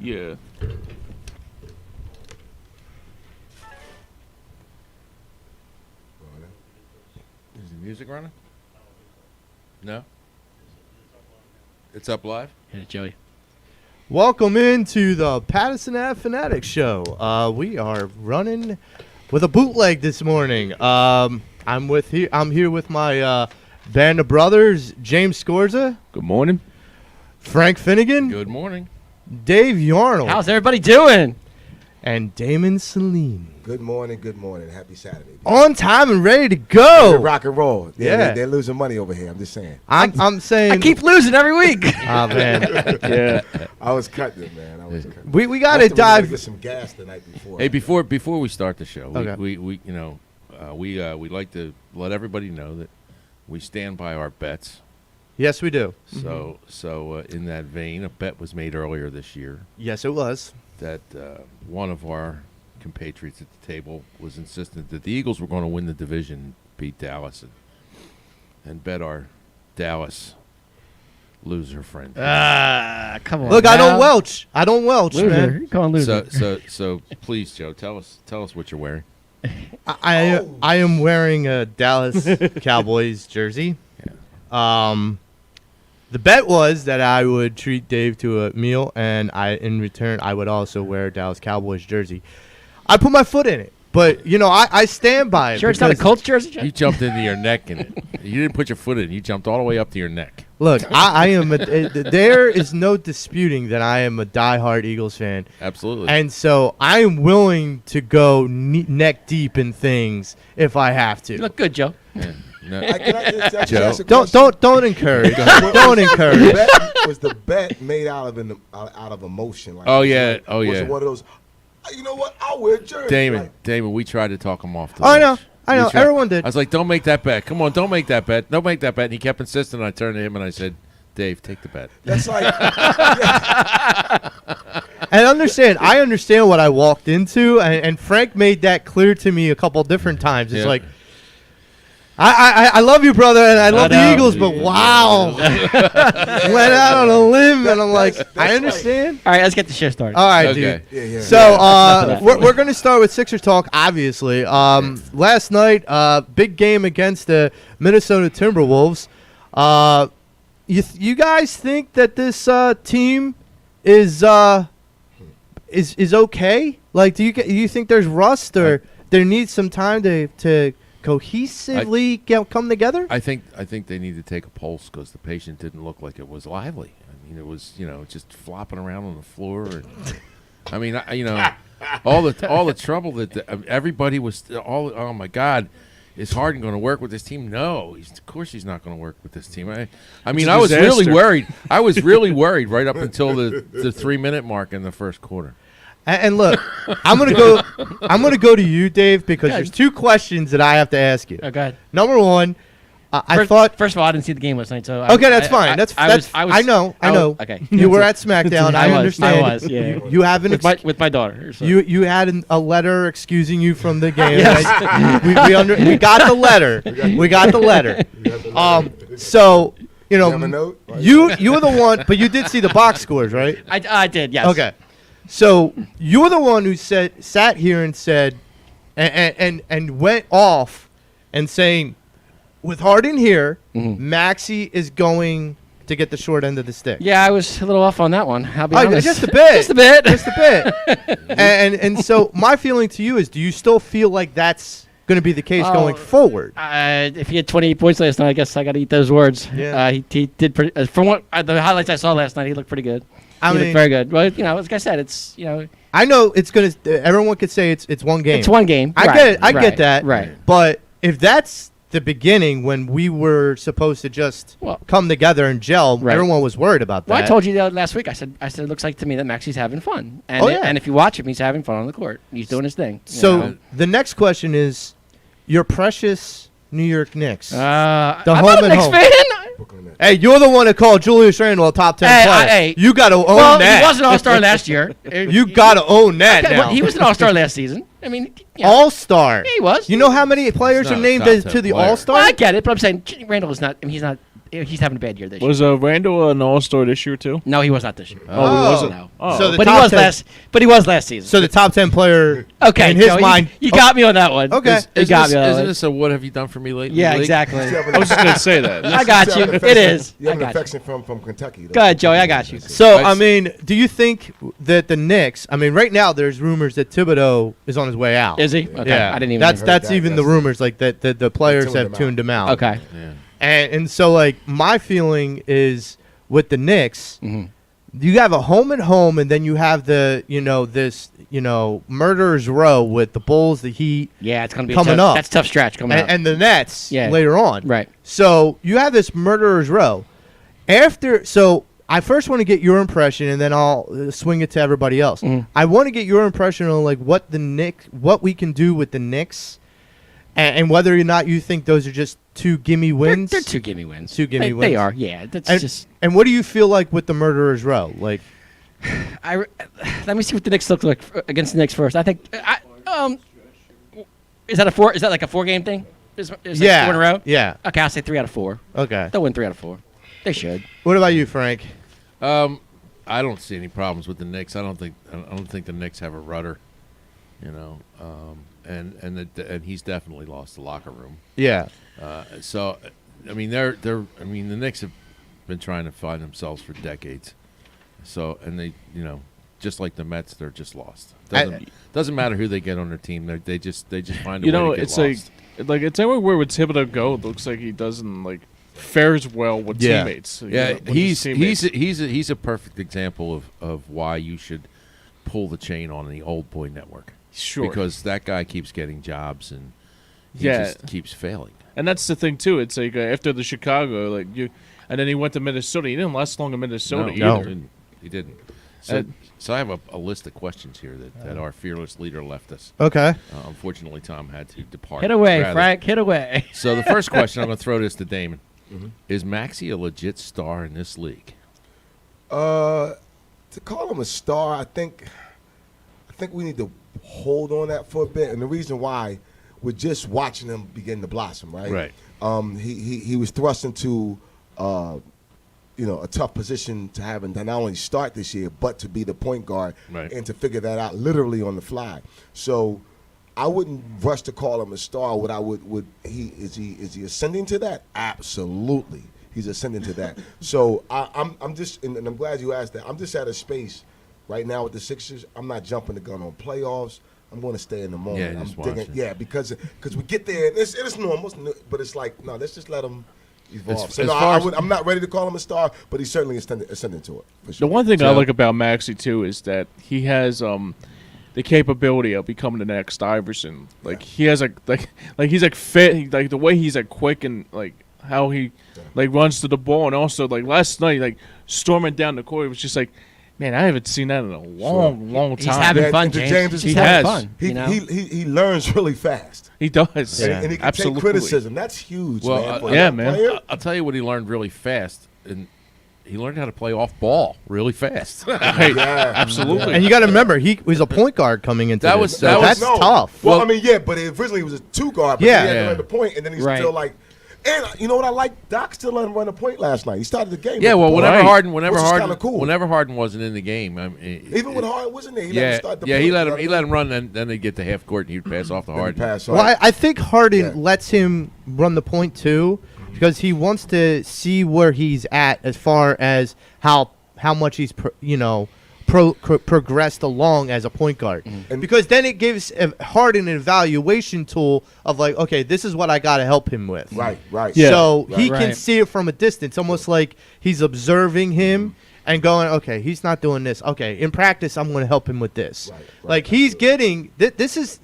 Yeah. Is the music running? No? It's up live? Hit it, Joey. Welcome into the Pattison Ave Phanatics Show. We are running with a bootleg this morning. I'm here with my band of brothers, James Scorza, Good morning. Frank Finnegan, Good morning. Dave Yarnold, How's everybody doing? and Damon Celine. Good morning, happy Saturday. On time and ready to Ready to go. rock and roll. Yeah. They're losing money over here. I'm just saying. I'm saying. I keep losing every week. Oh man, Yeah. I was cutting it, man. we gotta dive. Get some gas the night before. Hey, before we start the show, Okay. we like to let everybody know that we stand by our bets. Yes, we do. So in that vein, a bet was made earlier this year Yes, it was. that one of our compatriots at the table was insistent that the Eagles were going to win the division, beat Dallas, and bet our Dallas loser friend. Come on. Look, I don't now. welch. I don't welch, Loser. man. Come on, loser. So please, Joe, tell us what you're wearing. I am wearing a Dallas Cowboys jersey. The bet was that I would treat Dave to a meal, and in return I would also wear a Dallas Cowboys jersey. I put my foot in it, but I stand by it. Sure, it's not a because- Colts jersey, Joe? You jumped into your neck in it. You didn't put your foot in. You jumped all the way up to your neck. Look, I am. There is no disputing that I am a diehard Eagles fan, Absolutely. and so I am willing to go neck deep in things if I have to. You look good, Joe. Yeah. No. Can I just Joe. ask a question? Don't encourage. Don't encourage. Was the bet made out of emotion? Like, Oh, was yeah. it Oh, was yeah. it one of those? You know what? I'll wear a jersey. Damon, Like, we tried to talk him off the I know. ledge. I know. We tried- Everyone did. I was like, don't make that bet. Come on, don't make that bet. Don't make that bet. And he kept insisting. And I turned to him and I said, Dave, take the bet. that's like. And I understand what I walked into, and Frank made that clear to me a couple different times. It's Yeah. like, I love you, brother, and I love the know. Eagles, but wow, went out on a limb, and I'm like, That's I understand. All right, let's get the show started. All right, Okay. dude. Yeah. So we're going to start with Sixers talk, obviously. Last night, big game against the Minnesota Timberwolves. You guys think that this team is okay? Like, do you think there's rust, or there needs some time to cohesively come together? I think they need to take a pulse because the patient didn't look like it was lively. I mean, it was just flopping around on the floor. And, I mean, all the trouble that everybody was oh my God. Is Harden going to work with this team? No, of course he's not going to work with this team. I mean, I was really worried. I was really worried right up until the 3-minute mark in the first quarter. And look, I'm gonna go to you, Dave, because there's two questions that I have to ask you. Oh, go ahead. Number one, I thought. First of all, I didn't see the game last night, so Okay, that's fine. I know. Okay. You were at SmackDown. I understand. I was. Yeah. You have an with my daughter. So. you had a letter excusing you from the game. Yes. Right? we got the letter. We got the letter. So You have a note? you were the one, but you did see the box scores, right? I did. Yes. Okay. So you were the one who sat here and said, and went off and saying, with Harden here, Maxie is going to get the short end of the stick. Yeah, I was a little off on that one. I'll be honest. Just a bit. Just a bit. Just a bit. and so my feeling to you is, do you still feel like that's going to be the case going forward? If he had 28 points last night, I guess I got to eat those words. Yeah. He did pretty. From what the highlights I saw last night, he looked pretty good. I He mean, looked very good. Well, like I said, it's I know it's going to. Everyone could say it's one game. it's one game. I Right, get it. I right, get that. Right. But if that's the beginning when we were supposed to just come together and gel, Right. everyone was worried about that. Well, I told you that last week. I said it looks like to me that Maxie's having fun, and Oh, yeah. and if you watch him, he's having fun on the court. He's doing his thing. you So know. the next question is, your precious New York Knicks. I'm home not a and Knicks home. fan. Brooklyn Nets. Hey, you're the one that called Julius Randle a top 10 player. hey. You got to own Well, that. he was an All-Star last year. You got to own that Okay, now. well, he was an All-Star last season. I mean, All-Star. he was. You know how many players He's are not a named top 10 to the player. All-Star? Well, I get it, but I'm saying Randall is not. I mean, he's not he's having a bad year this year. Was Randall an All-Star this year too? No, he was not this year. Oh, he wasn't. No. Oh. So the But he top was 10 last. But he was last season. So the top 10 player. okay, in his Joe, mind. you got me on that one. Okay. You got me on that Isn't one. this a what have you done for me lately? Yeah, league? exactly. I was just gonna say that. I got you. It is. You I have an got you. affection from Kentucky. Though. Go ahead, Joey. I got you. So, I I mean, do you think that the Knicks, I mean, right now there's rumors that Thibodeau is on his way out. Is he? Okay. Yeah. I didn't even. That's heard that's that. even the That's- rumors, like that the players tuned have him out. tuned him out. Okay. Yeah. And so, like, my feeling is with the Knicks, Mhm. you have a home and home, and then you have the, this, murderer's row with the Bulls, the Heat, Yeah, it's gonna be Coming a tough, up. That's a tough stretch coming up. and the Nets Yeah. later on. Right. So you have this murderer's row. So I first want to get your impression, and then I'll swing it to everybody else. Mhm. I want to get your impression on like what we can do with the Knicks, and whether or not you think those are just two gimme wins. They're two gimme wins. Two gimme They wins. are. Yeah. That's And, just. and what do you feel like with the murderer's row? Like, Let me see what the Knicks look like against the Knicks first. I think. Is that a four? Is that like a 4-game thing? Is that 4 in a row? Yeah. Okay, I'll say 3 out of 4. Okay. They'll win 3 out of 4. They should. What about you, Frank? I don't see any problems with the Knicks. I don't think the Knicks have a rudder, and he's definitely lost the locker room. Yeah. So, I mean, the Knicks have been trying to find themselves for decades. So, and they, just like the Mets, they're just lost. Doesn't matter who they get on their team. They just find a way to get It's lost. like it's everywhere with Thibodeau go. It looks like he doesn't fares well with Yeah. teammates. Yeah, with his teammates. he's a perfect example of why you should pull the chain on the Old Boy Network. Sure. Because that guy keeps getting jobs and he Yeah. just keeps failing. And that's the thing too. It's like after the Chicago, and then he went to Minnesota. He didn't last long in Minnesota No. either. He didn't. So I have a list of questions here that our fearless leader left us. Okay. Unfortunately, Tom had to depart. Hit away, rather. Frank. Hit away. So the first question, I'm going to throw this to Damon. Is Maxie a legit star in this league? To call him a star, I think we need to hold on that for a bit. And the reason why, we're just watching him begin to blossom, right? Right. He was thrust into a tough position to have him to not only start this year, but to be the point guard Right. and to figure that out literally on the fly. So I wouldn't rush to call him a star. What I would is he ascending to that? Absolutely, he's ascending to that. So I'm just and I'm glad you asked that. I'm just at a space right now with the Sixers. I'm not jumping the gun on playoffs. I'm going to stay in the moment. Yeah, I'm just watch it. because we get there. And it's normal, but it's like no, let's just let him evolve. As So no, far as- I'm not ready to call him a star, but he's certainly ascending to it. For The sure. one thing I So- like about Maxie too is that he has the capability of becoming the next Iverson. He has he's fit. The way he's quick and how he runs to the ball, and also last night storming down the court, it was just man, I haven't seen that in a long He's time. having Yeah, fun, and to James. James's He's point, having has. fun. He learns really fast. He does. Yeah. And he can Absolutely. take criticism. That's huge, Well, man. For a yeah, young man. player. I'll tell you what he learned really fast, and he learned how to play off ball really fast. Right. Yeah. Absolutely. And you got to remember, he was a point guard coming into That this, was- so that was- that's No. tough. Well, Well- I mean, yeah, but originally he was a 2 guard. But Yeah. he had Yeah. to run the point, and then he's Right. still and you know what I like? Doc still let him run the point last night. He started the game. Yeah, with well, the whenever point. Harden, Which is kinda cool. whenever Harden wasn't in the game, I mean, Even when Harden wasn't there, he let yeah, him start the yeah, point. he let him run, then they'd get to half court and he'd pass off to Then he Harden. passed Well, right. I think Harden Yeah. lets him run the point too, because he wants to see where he's at as far as how much he's progressed along as a point guard. And- Because then it gives Harden an evaluation tool of okay, this is what I got to help him with. Right. Yeah. So he Right. can see it from a distance, almost like he's observing him and going, okay, he's not doing this. Okay, in practice, I'm going to help him with this. Right, He's getting this is.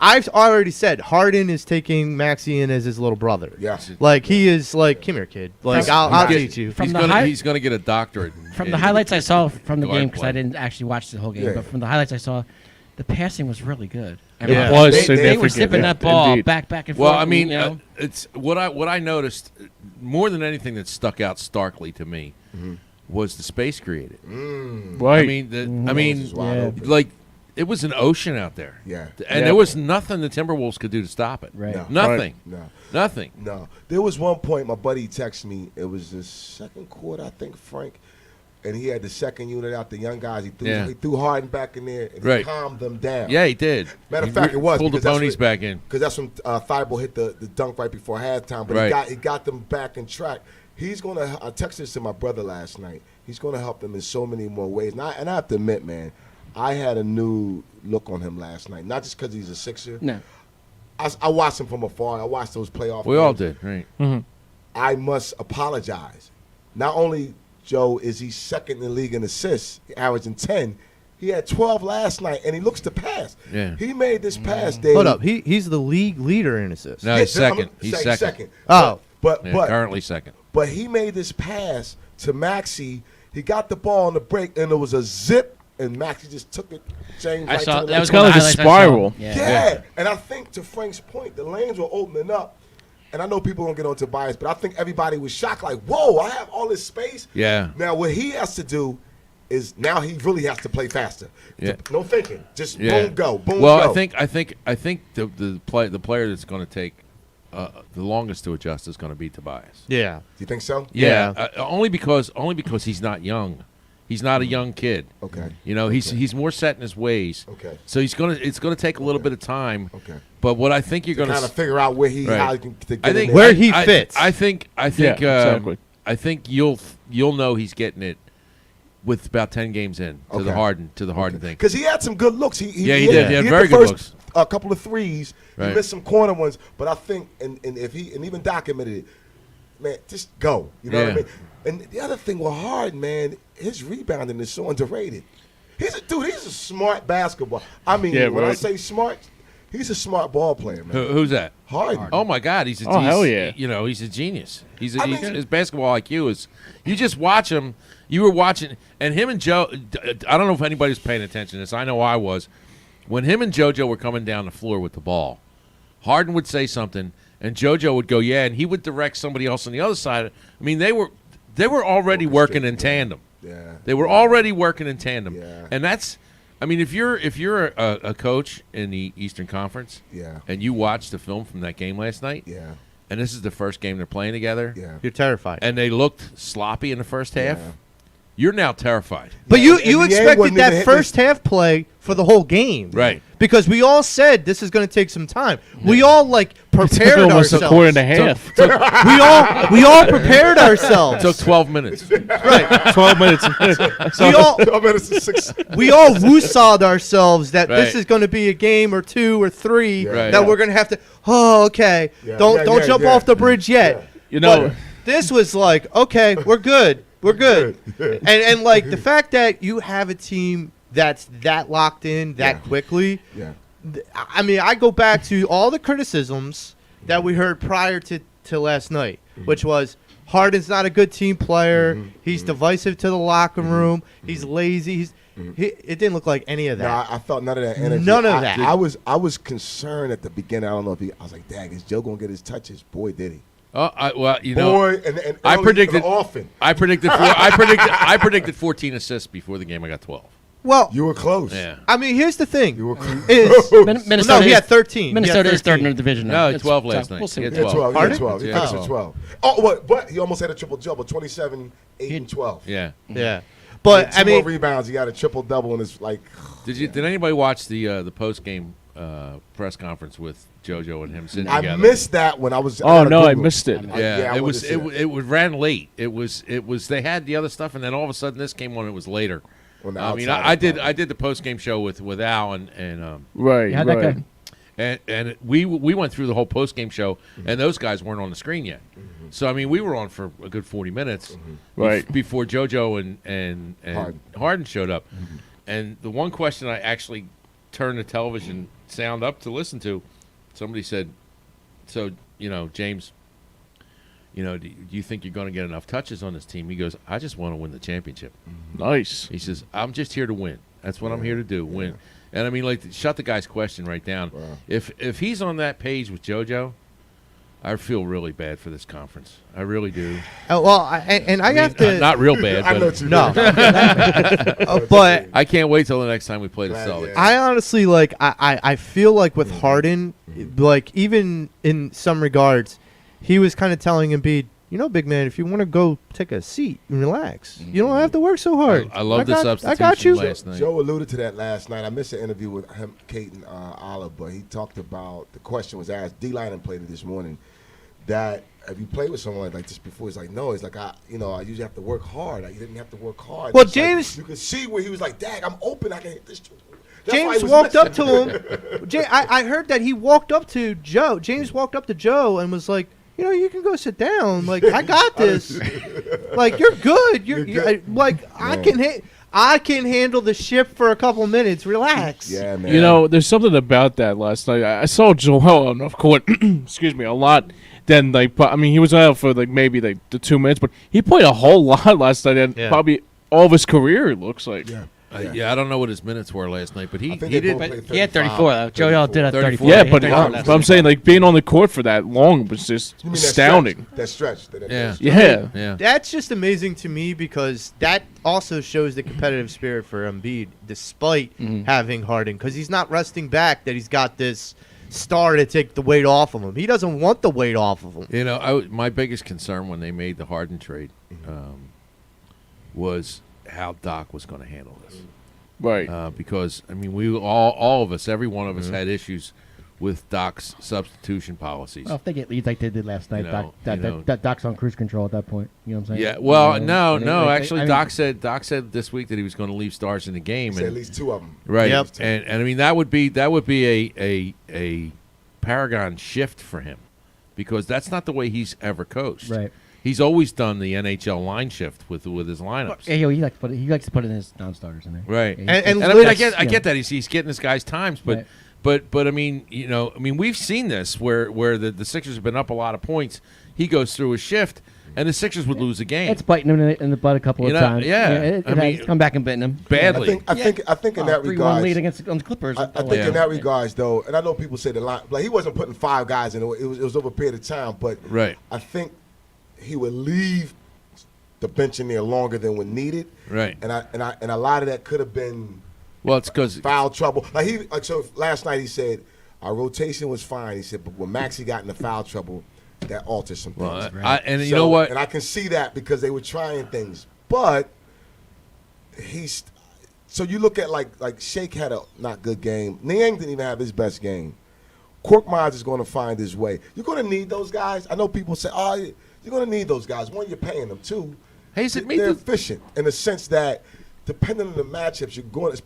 I've already said Harden is taking Maxie in as his little brother. Yeah. He is come here, kid. I'll teach you. From the high- He's gonna get a doctorate. From the highlights I saw from the Guard game, because I play. didn't actually watch the whole game, Yeah. but from the highlights I saw, the passing was really good. I It mean, Yeah. was They significant. They were zipping yeah, that ball indeed. back and forth. Well, I mean, you know? it's what I noticed more than anything that stuck out starkly to me was the space created. Right. I mean, This is wide Yeah. open. it was an ocean out there. Yeah. And there was nothing the Timberwolves could do to stop it. Right. No. Nothing. No. Nothing. No. There was one point my buddy texted me. It was the second quarter, I think, Frank. And he had the second unit out, the young guys. He threw Harden back in there and he calmed them down. Yeah, he did. Matter of fact, it was. Pulled the ponies back in. Because that's when Thibault hit the dunk right before halftime. But he got them back in track. He's going to – I texted this to my brother last night. He's going to help them in so many more ways. And I have to admit, man, I had a new look on him last night. Not just because he's a Sixer. No. I watched him from afar. I watched those playoff We games. all did, right. Mm-hmm. I must apologize. Not only – Joe, is he second in the league in assists, averaging 10. He had 12 last night, and he looks to pass. Yeah. He made this pass, Dave. Hold up. He's the league leader in assists. No, he's second. He's second. Oh. But Currently second. But he made this pass to Maxie. He got the ball on the break, and it was a zip, and Maxie just took it. James, I right saw to the that was It's kind of like a spiral. Yeah. And I think to Frank's point, the lanes were opening up. And I know people don't get on Tobias, but I think everybody was shocked, like, whoa, I have all this space. Yeah. Now, what he has to do is now he really has to play faster. Yeah. No thinking. Just boom, go. Boom, well, go. I think the player that's going to take the longest to adjust is going to be Tobias. Yeah. Do you think so? Yeah. Only because he's not young. He's not a young kid. Okay. You know, he's more set in his ways. Okay. So it's gonna take a little bit of time. Okay. But what I think you're To going kind of figure out where how he can to get I think in there. Where he fits. I think exactly. I think you'll know he's getting it with about 10 games in to the Harden thing. Because he had some good looks. He did. He had hit very the good first, a couple of threes. Right. He missed some corner ones. But I think, and even documented it, man, just go. You know what I mean? And the other thing with Harden, man, his rebounding is so underrated. He's a smart basketball. I mean, when I say smart, he's a smart ball player, man. Who's that? Harden. Oh my God, he's hell yeah. You know, he's a genius. His basketball IQ is. You just watch him. You were watching, and him and Joe. I don't know if anybody's paying attention to this. I know I was. When him and JoJo were coming down the floor with the ball, Harden would say something, and JoJo would go, yeah, and he would direct somebody else on the other side. I mean, they were already working in tandem. Yeah. They were already working in tandem. Yeah. And that's, I mean, if you're a coach in the Eastern Conference, and you watch the film from that game last night, and this is the first game they're playing together, You're terrified. and they looked sloppy in the first half, you're now terrified. But you NBA expected wasn't that even first half play for the whole game. Right. Because we all said this is going to take some time. We all prepared Almost ourselves. a quarter and a half. we all prepared ourselves. It took 12 minutes. Right. 12 minutes. We all woosawed ourselves that this Right. is going to be a game or two or three Right. that we're going to have to. Oh, okay. Don't jump off the bridge yet. You know, But this was like, okay, we're good. We're good. and like the fact that you have a team that's that locked in that quickly. Yeah. I mean, I go back to all the criticisms that we heard prior to last night, which was Harden's not a good team player. He's divisive to the locker room. He's lazy. It didn't look like any of that. No, I felt none of that energy. None of that. I was concerned at the beginning. I don't know if I was like, dang, is Joe gonna get his touches? Boy, did he. Well, you know, Boy, and I early predicted and often. I predicted 14 assists before the game. I got 12. Well, You were close. Yeah. I mean, here's the thing. You were close. Is Minnesota no, he is- had 13. Minnesota He is had third in 13. the division. No, now. he had 12 last So night. We'll see. He had He had 12. He had Harden? 12. He Yeah. finished with 12. Oh, but he almost had a triple-double, 27, 8, and 12. Yeah. Yeah. But Two I mean, more rebounds. He got a triple-double, and it's like, Did anybody watch the post game press conference with JoJo and him sitting I together? missed that when I was. oh gotta no, I Google. missed it. Yeah, I it was would've said it ran late. It was they had the other stuff, and then all of a sudden this came on. It was later. On the I mean, outside I of did the- I did the post game show with Al and Right, How'd that right. go? and we went through the whole post game show, and those guys weren't on the screen yet. So I mean, we were on for a good 40 minutes, Right. before JoJo and Harden showed up. And the one question I actually turned the television sound up to listen to, somebody said, "So James, do you think you're going to get enough touches on this team?" He goes, "I just want to win the championship." Nice. He says, "I'm just here to win. That's what I'm here to do, win." And I mean, like, shut the guy's question right down. Wow. If he's on that page with JoJo, I feel really bad for this conference. I really do. Well, I have to not real bad, I know but what you no, mean. but I can't wait till the next time we play the Glad, Celtics. yeah. I honestly I feel like with Harden, like even in some regards, he was kind of telling Embiid, big man, if you want to go take a seat and relax, you don't have to work so hard. I love the substitution I got you. last night. Joe alluded to that last night. I missed an interview with him, Kate, and Olive, but he talked about the question was asked. D-Line played it this morning. That have you played with someone like this before? He's like, no. He's like, I usually have to work hard. I didn't have to work hard. Well, It's like, James- you could see where he was like, Dag, I'm open. I can hit this. That's why James he was walked up missing. to him. I heard that he walked up to Joe. James walked up to Joe and was like, you can go sit down. Like, I got this. Like, you're good. You're good. I can handle the ship for a couple minutes. Relax. Yeah, man. There's something about that last night. I saw Joel on the court, excuse me, a lot. Then, he was out for maybe the 2 minutes, but he played a whole lot last night, and Yeah. probably all of his career, it looks like. Yeah. I don't know what his minutes were last night, but I he think they did. both But played he had 35, 34, though. Joel did have 34. Yeah, He but had 34 last I'm night. saying, being on the court for that long was just You mean astounding. That stretch. That Yeah. stretch. Yeah. Yeah. That's just amazing to me because that also shows the competitive spirit for Embiid, despite having Harden, because he's not resting back. That he's got this star to take the weight off of him. He doesn't want the weight off of him. My biggest concern when they made the Harden trade was how Doc was going to handle this. Right. Because we all of us, every one of us, had issues with Doc's substitution policies. Well, if they get leads like they did last night, You know, that Doc's on cruise control at that point. You know what I'm saying? Yeah. Well, You know, no. like, Actually, Doc said this week that he was going to leave stars in the game, Say at and least two of them. right. Yep. And that would be a paragon shift for him, because that's not the way he's ever coached. Right. He's always done the NHL line shift with his lineups. Yeah, he likes to put in his non-starters in there. Right. Yeah, And I Liz- get that he's getting this guy's times, but Right. but we've seen this where the Sixers have been up a lot of points. He goes through a shift, and the Sixers would lose a game It's biting him in the butt a couple of times. It's come back and bitten him. badly. I think in that 3-1 regard. lead against on the Clippers. I think in that regards, though, and I know people say the line, like he wasn't putting five guys in. It was over a period of time, but Right. I think he would leave the bench in there longer than when needed. Right. And a lot of that could have been Well, it's because foul trouble. So last night he said our rotation was fine. He said, but when Maxie got into foul trouble, that altered some things. you know what? And I can see that because they were trying things, but so you look at like Shake had a not good game. Niang didn't even have his best game. Korkmaz is going to find his way. You're going to need those guys. I know people say, oh, you're going to need those guys. One, you're paying them. Two, Hey, is it me? they're efficient in the sense that depending on the matchups, you're going to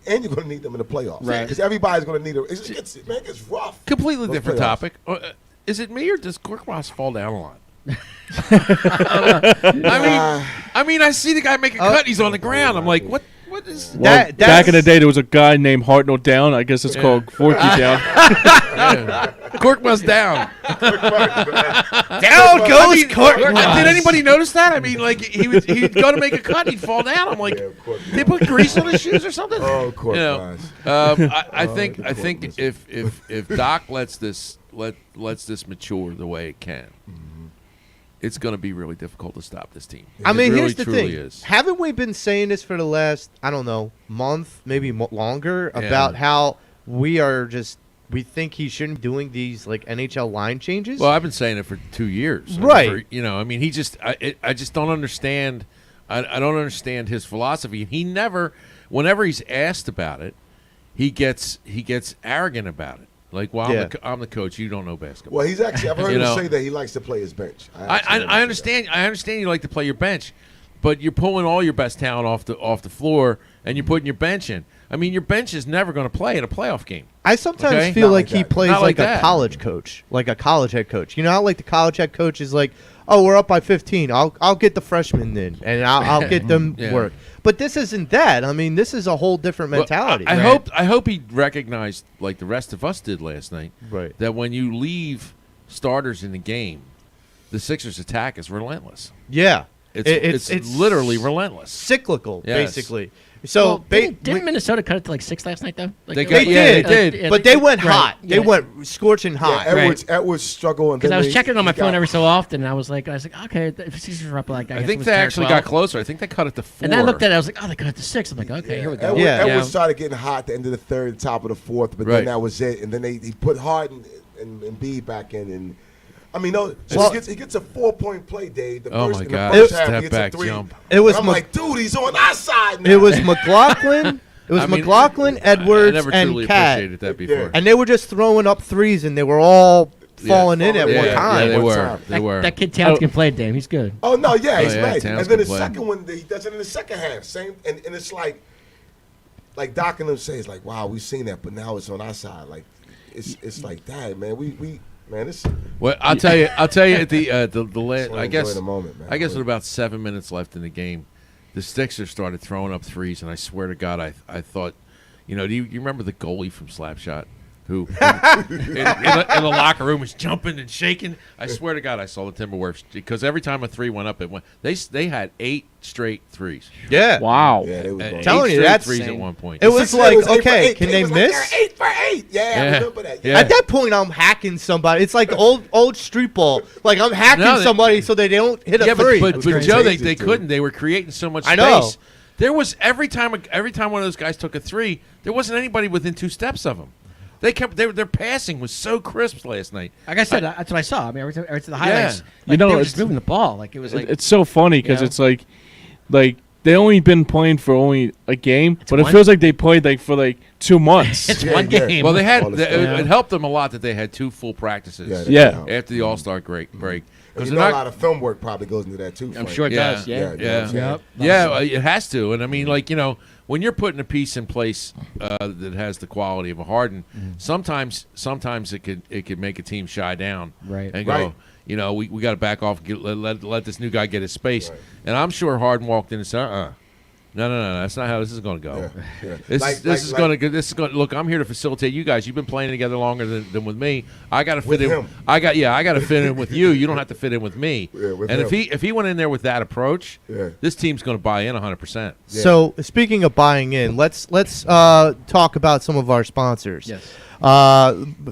and you're going to need them in the playoffs. Right. Because everybody's going to need them. It's rough. Completely Those different playoffs. topic. Is it me or does Korkmaz fall down a lot? I see the guy make a cut. He's on the ground. I'm like, what? What is? Well, back in the day, there was a guy named Hartnell Down. I guess it's called Forky Down. Korkmaz down. Down goes Korkmaz. Did anybody notice that? He'd go to make a cut, he'd fall down. I'm like, Yeah, of course. they put grease on his shoes or something. Oh, of course. You know, I think if Doc lets this mature the way it can, it's going to be really difficult to stop this team. I mean, It really, here's the truly thing. is. Haven't we been saying this for the last, month, maybe longer, Yeah. about how we think he shouldn't be doing these NHL line changes? Well, I've been saying it for 2 years. Right. He just I just don't understand. I don't understand his philosophy. He never, whenever he's asked about it, he gets arrogant about it. Like, well, Yeah. I'm the coach. You don't know basketball. Well, he's actually. I've heard You him know. say that he likes to play his bench. I understand. I understand you like to play your bench, but you're pulling all your best talent off the floor, and you're putting your bench in. I mean, your bench is never going to play in a playoff game. I sometimes Okay. feel Not like like he that. plays Not like like a that. college coach, like a college head coach. You know how the college head coach is like, oh, we're up by 15. I'll get the freshmen in, and I'll get them Yeah. work. But this isn't that. I mean, this is a whole different mentality. Well, I hope he recognized, like the rest of us did last night, Right. that when you leave starters in the game, the Sixers' attack is relentless. Yeah. It's literally relentless. cyclical, Yes. basically. So Well, didn't Minnesota cut it to like 6 last night though? Like, They did. but they went right, hot. They yeah. went scorching hot. Yeah, Edwards struggled. Because I was checking on my phone every so often, and I was like, okay, if the Sixers are up like that, I think they actually got closer. I think they cut it to 4. And then I looked at it, I was like, oh, they cut it to 6. I'm like, okay, here we go. Edwards started getting hot at the end of the third, top of the fourth, but then that was it. And then he put Harden and Embiid back in, and I mean, no, so he gets a 4-point play, Dave. The Oh first, my in the God! first half, he Step gets a back 3. jump. It was. I'm like, dude, he's on our side now. It was McLaughlin. It was McLaughlin, Edwards, I never and truly Cat, appreciated that before. and they were just throwing up threes, and they were all falling in at one time. Yeah, they One were. time. They were. That kid Towns can play, damn, he's good. Oh no, yeah, he's nice. Towns And then the can play. second one, he does it in the second half. Same, and it's like Doc and them say, it's like, wow, we've seen that, but now it's on our side. Like, it's like that, man. We man, it's. Well, I'll tell you at the last. wanna I guess. enjoy the moment, man. I guess with about 7 minutes left in the game, the Sixers started throwing up threes, and I swear to God, I thought, do you remember the goalie from Slapshot? Who in the locker room was jumping and shaking. I swear to God, I saw the Timberwolves because every time a 3 went up, it went. They had 8 straight threes. Yeah. Wow. Yeah, they was going. Telling you, straight that's threes insane. at one point. It was like, 8 for okay, 8. can He they was like, miss? they're 8 for 8. Yeah, I remember that. Yeah. At that point, I'm hacking somebody. It's like old street ball. Like I'm hacking somebody so they don't hit a three. But crazy. Joe, Crazy, they too. couldn't. They were creating so much I space. know. There was every time one of those guys took a 3, there wasn't anybody within 2 steps of them. They kept their passing was so crisp last night. Like I said, that's what I saw. I mean, every time the highlights, Yeah. like, they were it's- just moving the ball. Like it was like It's so funny because Yeah. it's like they only been playing for only a game, but one- it feels like they played like for like 2 months. it's Yeah, one yeah. game. Well, they had All the stuff. it helped them a lot that they had 2 full practices. Yeah. After the All-Star break. And Because you know, a lot of film work probably goes into that too. I'm Frank. sure it Yeah. does. Yeah. Yeah, you know what I'm saying? Yep. Yeah, well, it has to. And I mean, like, when you're putting a piece in place that has the quality of a Harden, sometimes it could make a team shy down, Right. And go, Right. we got to back off, and let this new guy get his space. Right. And I'm sure Harden walked in and said, no, that's not how this is going to go. Yeah. This is going to look. I'm here to facilitate you guys. You've been playing together longer than with me. I got to fit With in. him. I got to fit in with you. You don't have to fit in with me. Yeah, with and him. if he went in there with that approach, Yeah. this team's going to buy in 100%. So speaking of buying in, let's talk about some of our sponsors. Yes.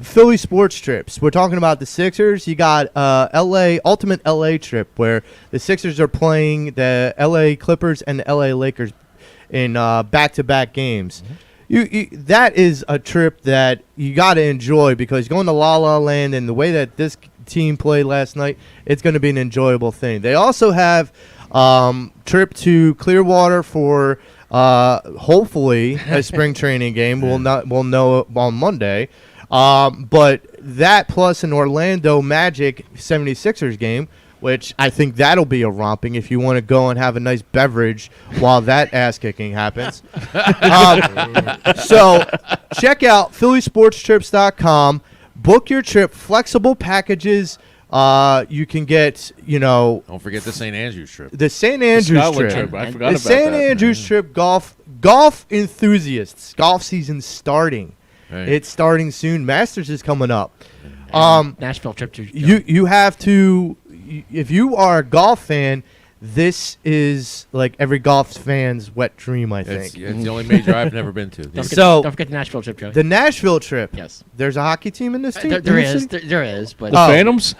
Philly sports trips. We're talking about the Sixers. You got Ultimate LA trip where the Sixers are playing the LA Clippers and the LA Lakers in back-to-back games. That is a trip that you got to enjoy because going to La La Land and the way that this team played last night, it's going to be an enjoyable thing. They also have trip to Clearwater for hopefully a spring training game. We'll know on Monday. But that plus an Orlando Magic 76ers game, which I think that'll be a romping if you want to go and have a nice beverage while that ass kicking happens. So check out phillysportstrips.com. Book your trip. Flexible packages. You can get, Don't forget the St. Andrews trip. the St. Andrews Scotland trip. trip. I forgot The about St. that. Andrews trip golf enthusiasts. Golf season's starting. Right. It's starting soon. Masters is coming up. Nashville trip to You have to, if you are a golf fan, this is like every golf fan's wet dream, I think. It's the only major I've never been to. Don't So- forget the Nashville trip, Joe. The Nashville trip. Yes. There's a hockey team in this team? There in this is. city? There is, but The Phantoms?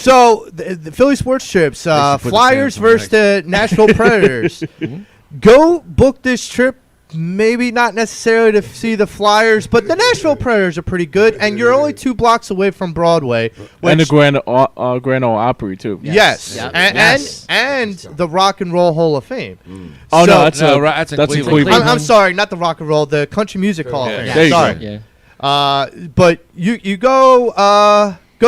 So the Philly sports trips, should put the Flyers Phantoms versus the Nashville Predators. Go book this trip. Maybe not necessarily to see the Flyers, but the Nashville Predators are pretty good, and you're only 2 blocks away from Broadway. and the which- Grand Ole Opry too. Yes, Yep. and the Rock and Roll Hall of Fame. Oh So- no, that's that's in in Cleveland. Cleveland. I'm sorry, not the Rock and Roll, the Country Music Hall of Fame. There you Sorry. go. yeah. But you go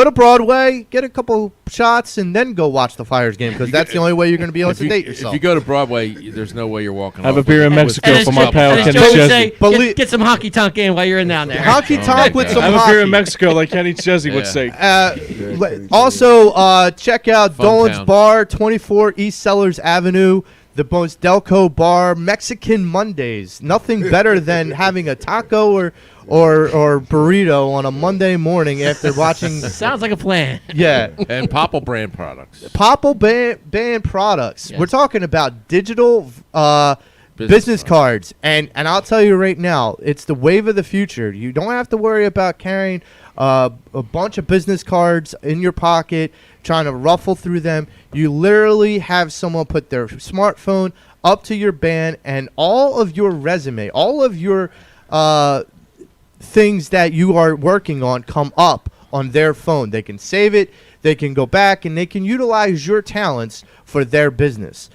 to Broadway, get a couple shots, and then go watch the Flyers game because that's the only way you're going to be able to date If yourself. you go to Broadway, there's no way you're walking. Have off a beer with- in Mexico with- for my pal And as Kenny Joe would Chesney. say, Belie- get some hockey tonk in while you're in down there. Hockey talk with some Have a hockey. beer in Mexico, like Kenny Chesney would Yeah. say. Also, check out Fun Dolan's town. Bar, 24 East Sellers Avenue, the most Delco bar, Mexican Mondays. Nothing better than having a taco or burrito on a Monday morning after watching. Sounds like a plan. Yeah. And Popple brand products. Popple band products. Yes. We're talking about digital business cards. And I'll tell you right now, it's the wave of the future. You don't have to worry about carrying a bunch of business cards in your pocket, trying to ruffle through them. You literally have someone put their smartphone up to your band, and all of your resume, all of your things that you are working on come up on their phone. They can save it, they can go back, and they can utilize your talents for their business.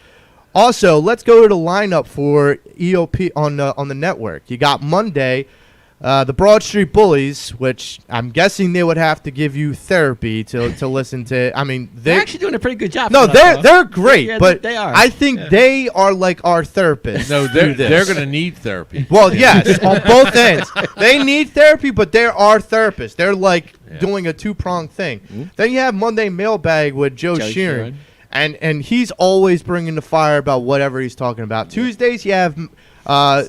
Also, let's go to the lineup for EOP on the network. You got Monday, the Broad Street Bullies, which I'm guessing they would have to give you therapy to listen to. I mean, They're actually doing a pretty good job. no, for that, they're great, Yeah, but they are. I think they are like our therapists. No, through this. they're going to need therapy. Well, yes, on both ends. They need therapy, but they're our therapists. They're like doing a two-pronged thing. Mm-hmm. Then you have Monday Mailbag with Joe Sheeran. And he's always bringing the fire about whatever he's talking about. Tuesdays, you have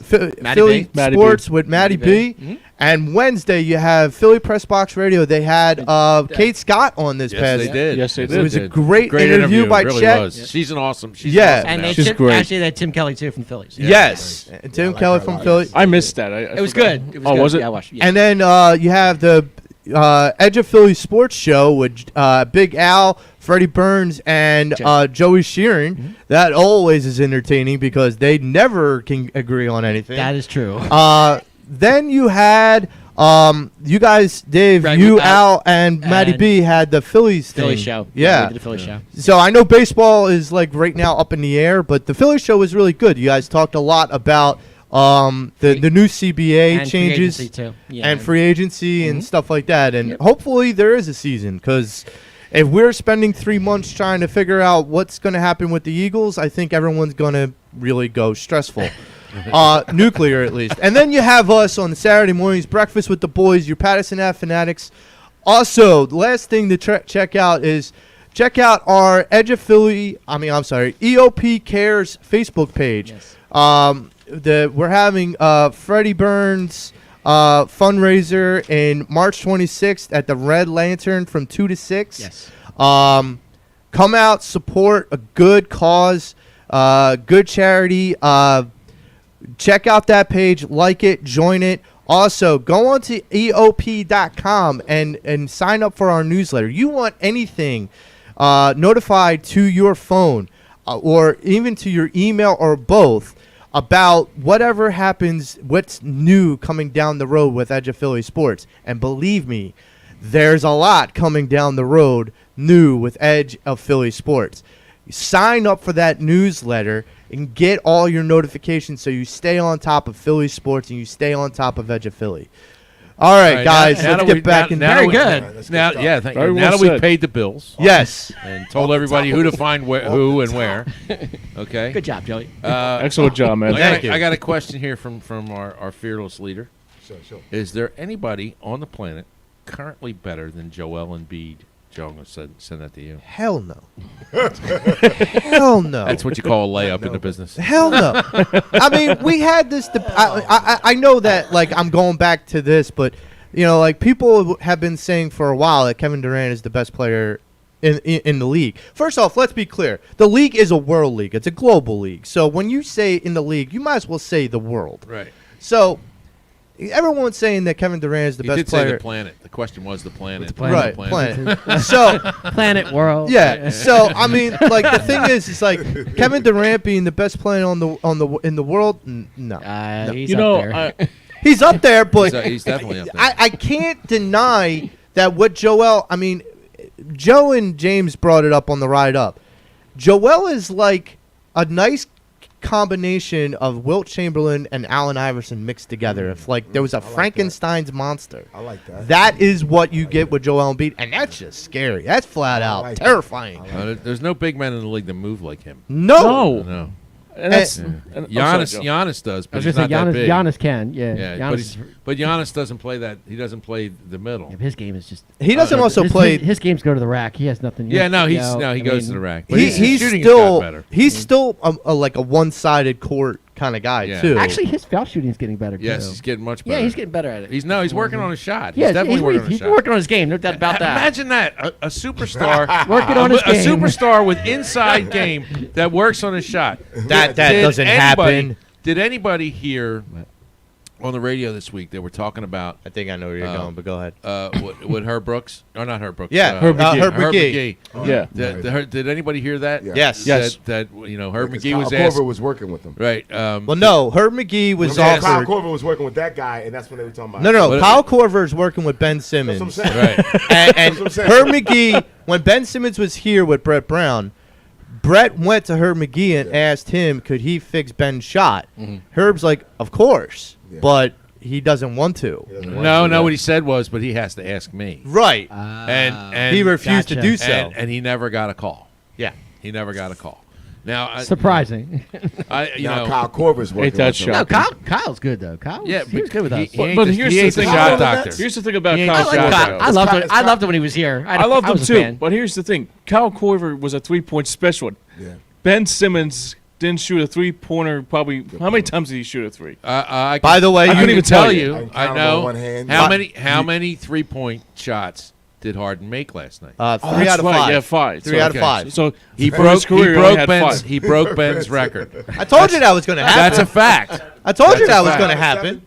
Philly B. Matty Sports B. with Matty B. Mhm. And Wednesday, you have Philly Press Box Radio. They had Kate Scott on this Yes, past. they did. Yes, they Yes, did. It was a great interview by it really Chet. was. She's an awesome. She's Yeah. an awesome And they She's Tim, great. actually they had Tim Kelly too from the Phillies. Yeah. Yes, nice. and Tim I like Kelly her a from lot. Philly. I missed that. I It was forgot. good. It was Oh, good. was it? Yeah, I watched it. Yeah. And then you have the Edge of Philly Sports Show with Big Al, Freddie Burns, and Joey Sheeran. Mm-hmm. That always is entertaining because they never can agree on anything. That is true. Then you had you guys, Dave, Right, you, with Al, and Matty and B had the Phillies thing. Philly show. Yeah. We did the Philly show. So I know baseball is like right now up in the air, but the Philly show was really good. You guys talked a lot about the new CBA And free changes agency, too. Yeah. and free agency and Mhm. stuff like that. And Yep. hopefully there is a season, because if we're spending 3 months trying to figure out what's going to happen with the Eagles, I think everyone's going to really go stressful. Nuclear, at least. And then you have us on the Saturday mornings, Breakfast with the Boys, your Pattison Ave Fanatics. Also, the last thing to check out is check out our EOP Cares Facebook page. Yes. We're having Freddie Burns fundraiser in March 26th at the Red Lantern from 2 to 6. Yes. Come out, support a good cause, good charity. Check out that page, like it, join it. Also, go on to EOP.com and sign up for our newsletter. You want anything notified to your phone or even to your email or both about whatever happens, what's new coming down the road with Edge of Philly Sports. And believe me, there's a lot coming down the road new with Edge of Philly Sports. Sign up for that newsletter and get all your notifications so you stay on top of Philly sports and you stay on top of Edge of Philly. All right, guys, let's get back in. Very good. All right, let's get started. Thank Very you. well Now that we've said. paid the bills Yes. and told everybody who to find who and where. Okay. Good job, Joey. Excellent job, man. Thank you. I got a question here from our fearless leader. Sure. Is there anybody on the planet currently better than Joel Embiid? Joe, I'm going to send that to you. Hell no. Hell no. That's what you call a layup in the business. Hell no. I mean, we had this. I know that, like, I'm going back to this, but, you know, like, people have been saying for a while that Kevin Durant is the best player in the league. First off, let's be clear. The league is a world league. It's a global league. So when you say in the league, you might as well say the world. Right. So everyone's saying that Kevin Durant is the You best did player. say the planet. The question was the planet. planet. Right, planet. So, Planet World. yeah. So I mean, like, the thing is like Kevin Durant being the best player in the world. No, He's You up know, there. he's up there, but He's definitely up there. I can't deny that what Joel. I mean, Joe and James brought it up on the ride up. Joel is like a nice combination of Wilt Chamberlain and Allen Iverson mixed together. If like there was a I like Frankenstein's monster. I like that. That is what you get with Joel Embiid, and that's just scary. That's flat out like that. terrifying. There's no big man in the league that move like him. No. No. And that's Yeah. and- I'm sorry, Joe. Giannis does, I but was he's gonna say not that Giannis. big. Giannis can, yeah. Yeah, Giannis, but Giannis doesn't play that. He doesn't play the middle. yeah, his game is just. He doesn't also his, play. His games go to the rack. He has nothing. Yeah, no, you he know, goes to the rack. But He's his shooting has still gotten better. he's still like a one-sided court kind of guy Yeah. too. Actually, his foul shooting is getting better. Yes, too. he's getting much better. Yeah, he's getting better at it. He's working on his shot. He's Yeah, definitely working on his he's shot. working on his game. No doubt about that. Imagine that a superstar Working on his a game. superstar with inside game that works on his shot. that Did doesn't anybody- happen. Did anybody hear on the radio this week? They were talking about I think I know where you're going, but go ahead. with Herb Brooks or not Herb Brooks? Yeah, Herb McGee. Herb Herb McGee. McGee. Yeah. Did anybody hear that? Yeah. Yes. Yes. That Herb Because McGee was Kyle asked. Korver was working with him. Right. Well, no, Herb McGee was Kyle offered. Korver was working with that guy, and that's when they were talking about. No, But- Kyle Korver is working with Ben Simmons. That's what I'm saying. Right. and what I'm saying. Herb McGee, when Ben Simmons was here with Brett Brown, Brett went to Herb McGee and asked him, could he fix Ben's shot? Herb's like, of course, Yeah. but he doesn't want to. No. What he said was, but he has to ask me. Right. And He refused to gotcha. do so. and he never got a call. Yeah. He never got a call. Now, Surprising. you Now know, Kyle Korver's working that with him. shot. no, Kyle's good though. Kyle, yeah, he was good with us. But here's the thing shot about doctor. here's the thing about He ain't Kyle the I like shot Kyle. doctor. I loved it. It's I Kyle- loved it when he was here. I loved him was a too. fan. But here's the thing: Kyle Korver was a 3-point specialist. Yeah. Ben Simmons didn't shoot a 3-pointer. Probably how many times did he shoot a 3? By the way, I you couldn't even tell tell you. you. I can I count 'em know on one hand. how many 3-point shots did Harden make last night? 3 out of 5. Yeah, 5. 3 out of 5. So He for broke his career, he he broke only had Ben's 5. he broke Ben's record. I told you that was going to happen. That's a fact. I told you that's a that was fact. going to happen.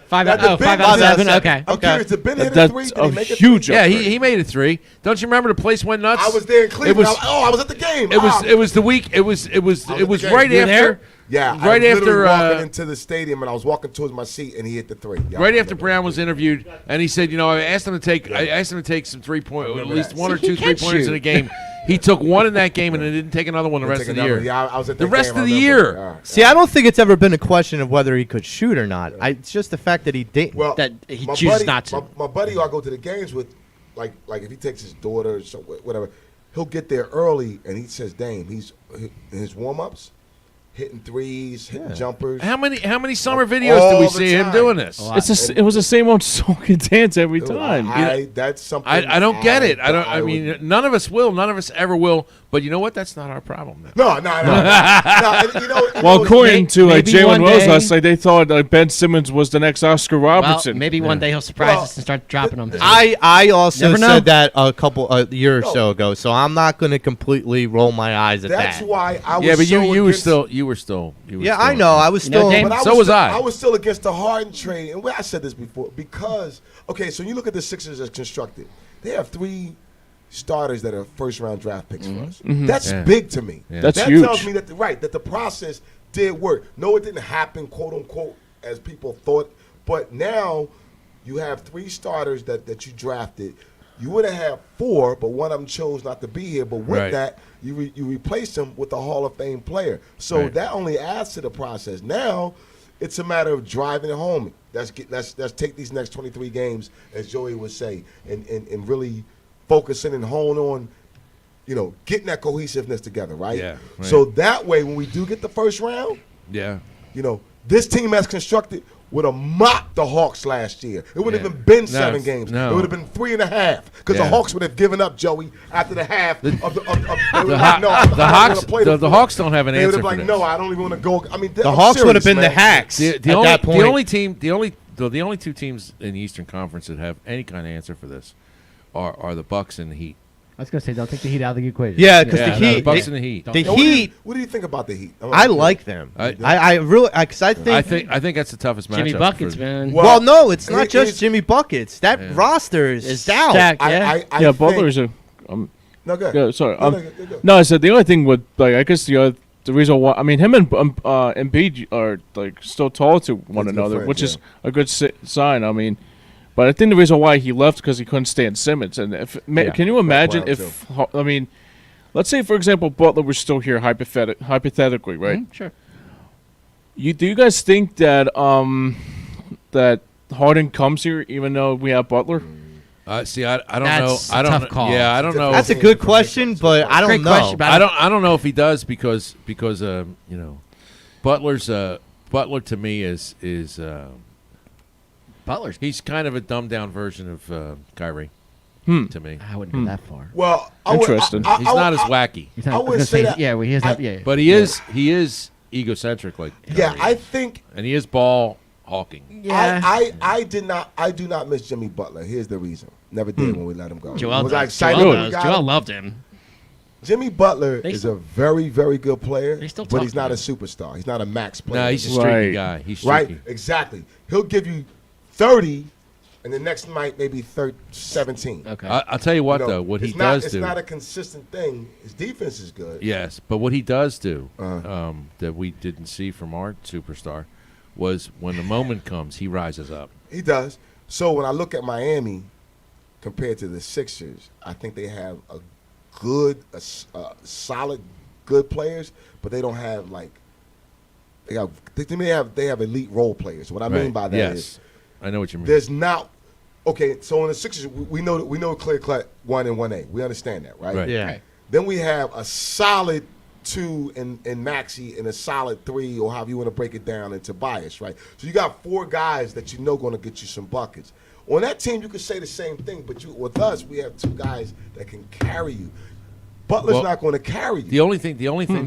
5 out That's a of big 7. seven. Okay. I'm Okay. curious. Did Ben hit a That's three? Did a he make a huge. three? Yeah, upgrade. he made a 3. Don't you remember the place went nuts? I was there in Cleveland. It was I was at the game. it was the week. It was at the right game. after. You were there? Yeah, right I was literally after walking into the stadium, and I was walking towards my seat, and he hit the 3. Yeah, right I after remember. Brown was interviewed, and he said, I asked him to take some 3-point, at least one or See, he two can 3-pointers in shoot. a game. He took one in that game, and then didn't take another one the rest Take of the another- year. Yeah, I was at The that rest game, of I the remember. year. All right. See, I don't think it's ever been a question of whether he could shoot or not. It's just the fact that he didn't. Well, That he my chooses buddy- not to. My buddy, who I go to the games with, like if he takes his daughter or so, whatever, he'll get there early, and he says, "Dame, he's in his warm-ups, hitting threes, hitting jumpers." How many summer videos All do we the see him time. doing this? It was the same old song and dance every time. That's something. I don't get it. I would- mean, none of us will. None of us ever will. But you know what? That's not our problem. Now. No. No, you know, Well, according may- to maybe Jalen one Rose day- last night, they thought Ben Simmons was the next Oscar Well, Robertson. maybe one day he'll surprise Well, us and start dropping them. I also Never know. said that a year or so ago, so I'm not going to completely roll my eyes at that's that. why I was. Yeah, but so you were against- still. Yeah, I know. I was You know, still. Dame- But So was still, I. I was still against the Harden trade, and I said this before because so you look at the Sixers as constructed. They have 3 starters that are first-round draft picks for us. That's Yeah. big to me. Yeah. That's that huge. tells me that the process did work. No, it didn't happen, quote unquote, as people thought. But now you have 3 starters that you drafted. You would have had 4, but one of them chose not to be here. But with Right. that, you replace him with a Hall of Fame player. So Right. that only adds to the process. Now it's a matter of driving it home. Let's take these next 23 games, as Joey would say, and really focusing and hone on, getting that cohesiveness together, right? Yeah, right. So that way, when we do get the first round, Yeah. this team as constructed would have mocked the Hawks last year. It wouldn't Yeah. have been No, 7 games. no. It would have been 3.5 because Yeah. the Hawks would have given up, Joey, after the half of the. They would The, have like, no, I don't Hawks. wanna play The fourth. Hawks don't have an They would answer have for like, this. no, I don't even want to go. I mean, the Hawks would have been the man. Hacks The at that point. the only 2 teams in the Eastern Conference that have any kind of answer for this are the Bucks and the Heat. I was gonna say, don't take the Heat out of the equation. Yeah, because Yeah, the no, Heat, the Bucks and the Heat. the Now, what do you- Heat. What do you think about the Heat? I like them. I really because I think. I think that's the toughest matchup. Jimmy Buckets, for- man. Well, no, it's not Here's- just Jimmy buckets. That Yeah. roster is It's stout. stacked. I yeah, think- Butler's a. No, go ahead. Yeah, sorry. Go. No, I said the only thing with I guess the reason why him and Embiid are still tall to one Good another, friends, which is yeah. a good sign. I mean, but I think the reason why he left because he couldn't stand Simmons. And can you imagine Brown, if let's say for example Butler was still here hypothetically, right? Sure. Do you guys think that that Harden comes here even though we have Butler? See, I don't That's know. I a don't tough know. call. Yeah, I don't know. That's a good question, but I don't Great know. question, but I don't know if he does because Butler's Butler to me is Butler's. he's kind of a dumbed down version of Kyrie to me. I wouldn't go that far. Well, Interesting. He's not as wacky, He's I not, would gonna say say, that- yeah, well, he has that. Yeah, but he is egocentric like. Yeah, Kyrie. I think and he is ball hawking. Yeah. I do not miss Jimmy Butler. Here's the reason. Never did when we let him go. Joel was I does. excited Joel when we does. got Joel him? loved him. Jimmy Butler They is still- a very, very good player, They still but talk he's not a to superstar. He's not a max player. No, he's a streaky Right. guy. He's streaky. right. Exactly. He'll give you 30, and the next night maybe 17. Okay. I'll tell you what You know, though, what he it's not, does it's do. not a consistent thing. His defense is good. Yes, but what he does do Uh-huh. that we didn't see from our superstar was when the moment comes, he rises up. He does. So when I look at Miami compared to the Sixers, I think they have a good, solid, good players, but they don't have like they have elite role players. What I mean Right. by that is Yes. I know what you mean. there's not. Okay, so in the Sixers, we know clear cut 1 and 1A. We understand that, right? Right. Yeah. Right. Then we have a solid 2 in Maxie and a solid 3, or however you want to break it down, in Tobias, right? So you got 4 guys that you know going to get you some buckets. On that team, you could say the same thing, but with us, we have 2 guys that can carry you. Butler's Well, not going to carry you. The only thing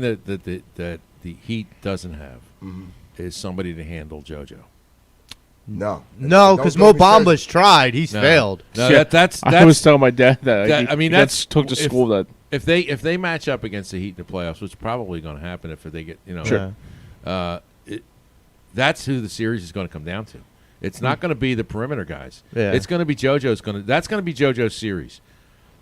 that the Heat doesn't have is somebody to handle JoJo. No, No, because Mo Don't be serious. Bamba's tried. He's No. failed. No, Yeah, that's I was telling my dad that. that- I mean, that's- took to if- school that. if they match up against the Heat in the playoffs, which is probably going to happen if they get that's who the series is going to come down to. It's not going to be the perimeter guys. Yeah. It's going to be That's going to be JoJo's series.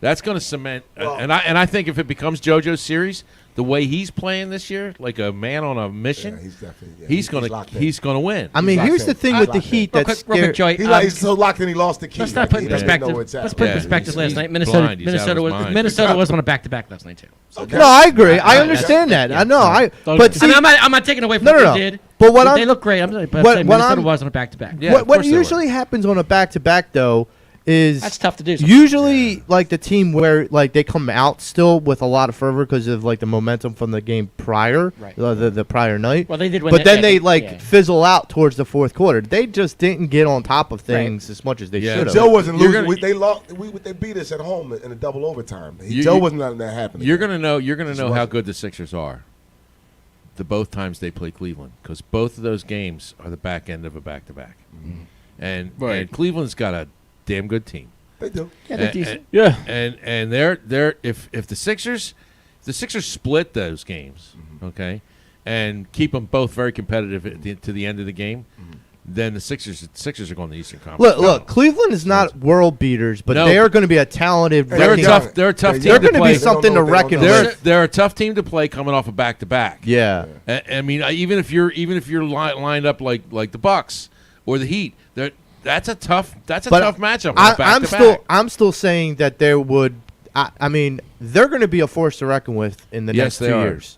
That's going to cement. Well- and I think if it becomes JoJo's series, the way he's playing this year, like a man on a mission, Yeah, he's definitely. Yeah, he's going locked to in. he's going to win. I mean, locked here's in. the thing He's with the locked in. Heat Real that's quick, scary. Joy. He's so locked in, he lost the key. Let's not Like, put he in doesn't know perspective. where it's at. Let's put in Yeah, perspective. he's Last night, blind. He's out Minnesota of his was mind. Minnesota was on a back-to-back last night too. Okay. No, I agree. I Yeah, understand that. I know. Don't- But I see, mean, I'm not taking away from No, what no, they no. did. But what they I'm- look great. I'm saying, but what Minnesota I'm- was on a back-to-back. Yeah, what of course they were. usually happens on a back-to-back though is That's tough to do sometimes. usually like the team where like they come out still with a lot of fervor because of like the momentum from the game prior, Right. the prior night. Well, they did win. But then they yeah. fizzle out towards the fourth quarter. They just didn't get on top of things as much as they Yeah. should have. Joe wasn't You're losing. gonna- They lost. They beat us at home in a double overtime. You- Joe you- wasn't letting that happen. You're again. gonna know. You're gonna Just know how wasn't. good the Sixers are. The both times they play Cleveland, because both of those games are the back end of a back-to-back, and Cleveland's got a damn good team. They do. Yeah, they're And- decent. Yeah. And they're if the Sixers split those games, okay, and keep them both very competitive to the end of the game, then the Sixers are going to the Eastern Conference. Look, Cleveland is not world beaters, but No. they are going to be a talented. They're they're a wrecking- tough. They're a tough They're team They're to going to play. be something to reckon They're- with. They're a tough team to play coming off a back-to-back. Yeah. I mean, even if you're lined up like the Bucks or the Heat, that's a tough matchup. on a back-to-back. I'm still saying that there would. I mean, they're going to be a force to reckon with in the Yes, next they 2 are. years.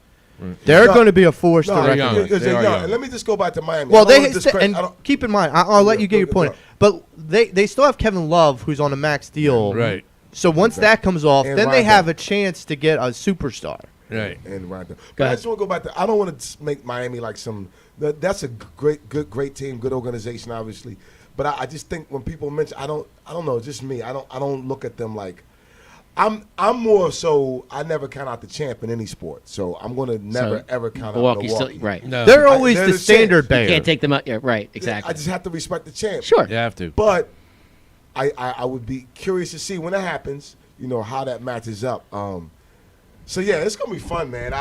They're No, going to be a force to No, reckon young. with. because They they're are young. young. And let me just go back to Miami. Well, I don't wanna discredit- and I don't- keep in mind, I'll let you get your go, point. go. But they still have Kevin Love, who's on a max deal. Right, So once Okay. that comes off, And then they Rondo. have a chance to get a superstar. right. And Rondo. But I just want to go back to. I don't want to make Miami like some. That's a great team, good organization, obviously. But I just think when people mention, I don't know, just me. I don't look at them like. I'm more so. I never count out the champ in any sport, so I'm going to never ever count out Milwaukee's Milwaukee. still right. No, They're always they're the the standard champs. bearer. You can't take them out. Yeah, right. I Exactly. just have to respect the champ. Sure. you have to. But I would be curious to see when that happens. How that matches up. So yeah, it's gonna be fun, man.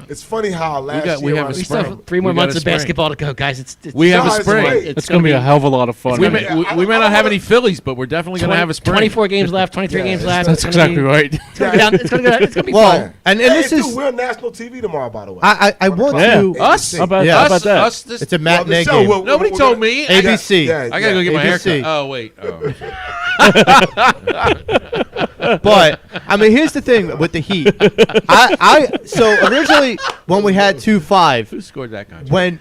It's funny how last got- we year have a around We the still spring. have 3 more We got months a of spring. basketball to go, guys. It's We have a it's spring. great. It's going to be a hell of a lot of fun. We gonna may, be- we, I we may don't not have wanna- any Phillies, but we're definitely going to have a spring. 24 games left, 23 Yeah, games it's- left. That's It's gonna exactly be- right. It's going to be down. It's going to be Well, fun. and Hey, this dude, is. we're on national TV tomorrow, by the way. I want Yeah. to. Us? How about, Yeah. how about that? Us this, It's a Well, matinee the show, game. nobody we're told gonna- me. ABC. Yeah, I gotta go get my ABC. haircut. Oh wait. Oh. But I mean, here's the thing with the Heat. So originally when we had 2-5, Who scored that contract? when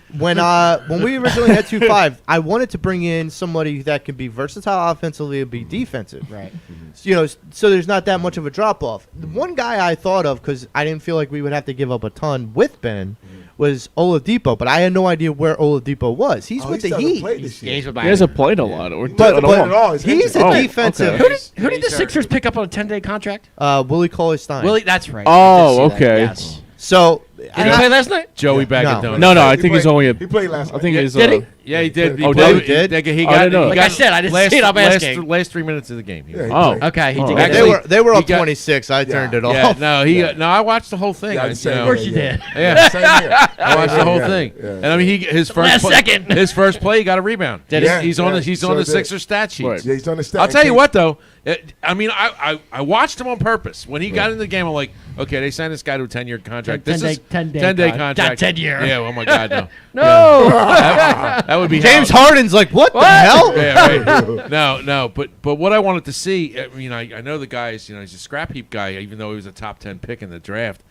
we originally had 2-5, I wanted to bring in somebody that can be versatile offensively and be defensive. Right. So there's not that much of a drop off. The one guy I thought of because I didn't feel like we would have to give up a ton with Ben was Oladipo, but I had no idea where Oladipo was. He's Oh, with he the still hasn't Heat. played this year. Games with He Miami. hasn't played a lot. Or But at at all. He's He's injured. a Oh, defensive. okay. Who did the Sixers pick up on a 10-day contract? Willie Cauley-Stein. Willie, that's right. Oh, I did see that, okay. Yes. So Did he play last night? Joey Bag of Donuts. No, I He think he's played- only. He played last night. I think he's. Did he? Yeah, he did. Oh, played- did He I got. didn't know. he Like got I said, I didn't last, see it, I'm asking. Last 3 minutes of the game. Yeah, he Oh. played. Okay, he Oh, did okay. get They that. were they were He up got- 26. I turned it Yeah, off. no, no, I watched the whole thing. Yeah, I, same you know, Of course you here, did. yeah. Same here. I watched the whole Yeah, thing, yeah, and I mean, his first last second. his first play, he got a rebound. Did he? Yeah, He's on yeah, the sure did. Sixers stat sheet. Right. Yeah, he's on the stat. I'll tell you what, though. I mean, I watched him on purpose. When he got in the game, I'm like, okay, they signed this guy to a 10-year contract. This is 10-day 10-day contract. contract. Not 10-year. Yeah, oh my God, no. No. That would be James hell. Harden's like, what the hell? Yeah, right. No, but what I wanted to see, I mean, I know the guy's, he's a scrap heap guy, even though he was a top 10 pick in the draft.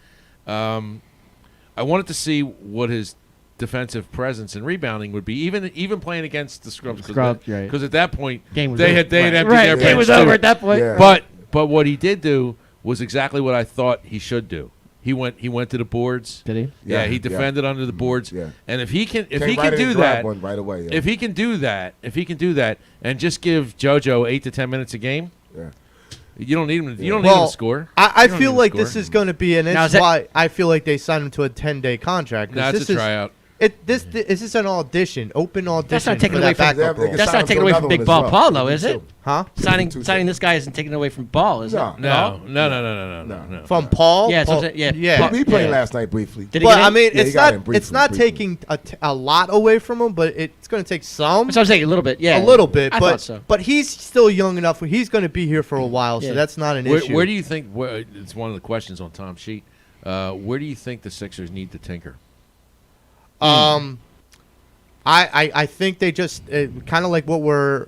I wanted to see what his defensive presence and rebounding would be, even playing against the scrubs. Scrubs, right. Because at that point, Game was they over. had emptied Right, their game bench was too. over at that point. Yeah. But what he did do was exactly what I thought he should do. He went to the boards. Did he? Yeah, Yeah, he yeah. defended under the boards. Yeah. And if he can Came right in do and grabbed that, one right away. Yeah. if he can do that, and just give JoJo 8 to 10 minutes a game, Yeah. you don't need him. You don't need him Well, to score. I You don't feel need like him to this score. is going to be, and Now, this is is that- why I feel like they signed him to a 10-day contract. 'cause That's this a is, tryout. This is an audition, open audition. That's not taken for away that from- backup They role. can That's sign not him taking to away another from one Big as Ball well. Paul, though, is it? Huh? Signing this guy isn't taking away from Ball, is it? No. No. From Paul? Yeah, Paul, so- yeah. yeah. He played Yeah. last night briefly. Did he But get I in? mean, Yeah, he got in it's not briefly. taking a lot away from him, but it's going to take some. That's what I'm saying, a little bit, yeah. A little bit, I but thought so. but he's still young enough where he's going to be here for a while, Yeah. so that's not an Where, issue. where do you think? It's one of the questions on Tom's sheet. Where do you think the Sixers need to tinker? I think they just kind of like what we're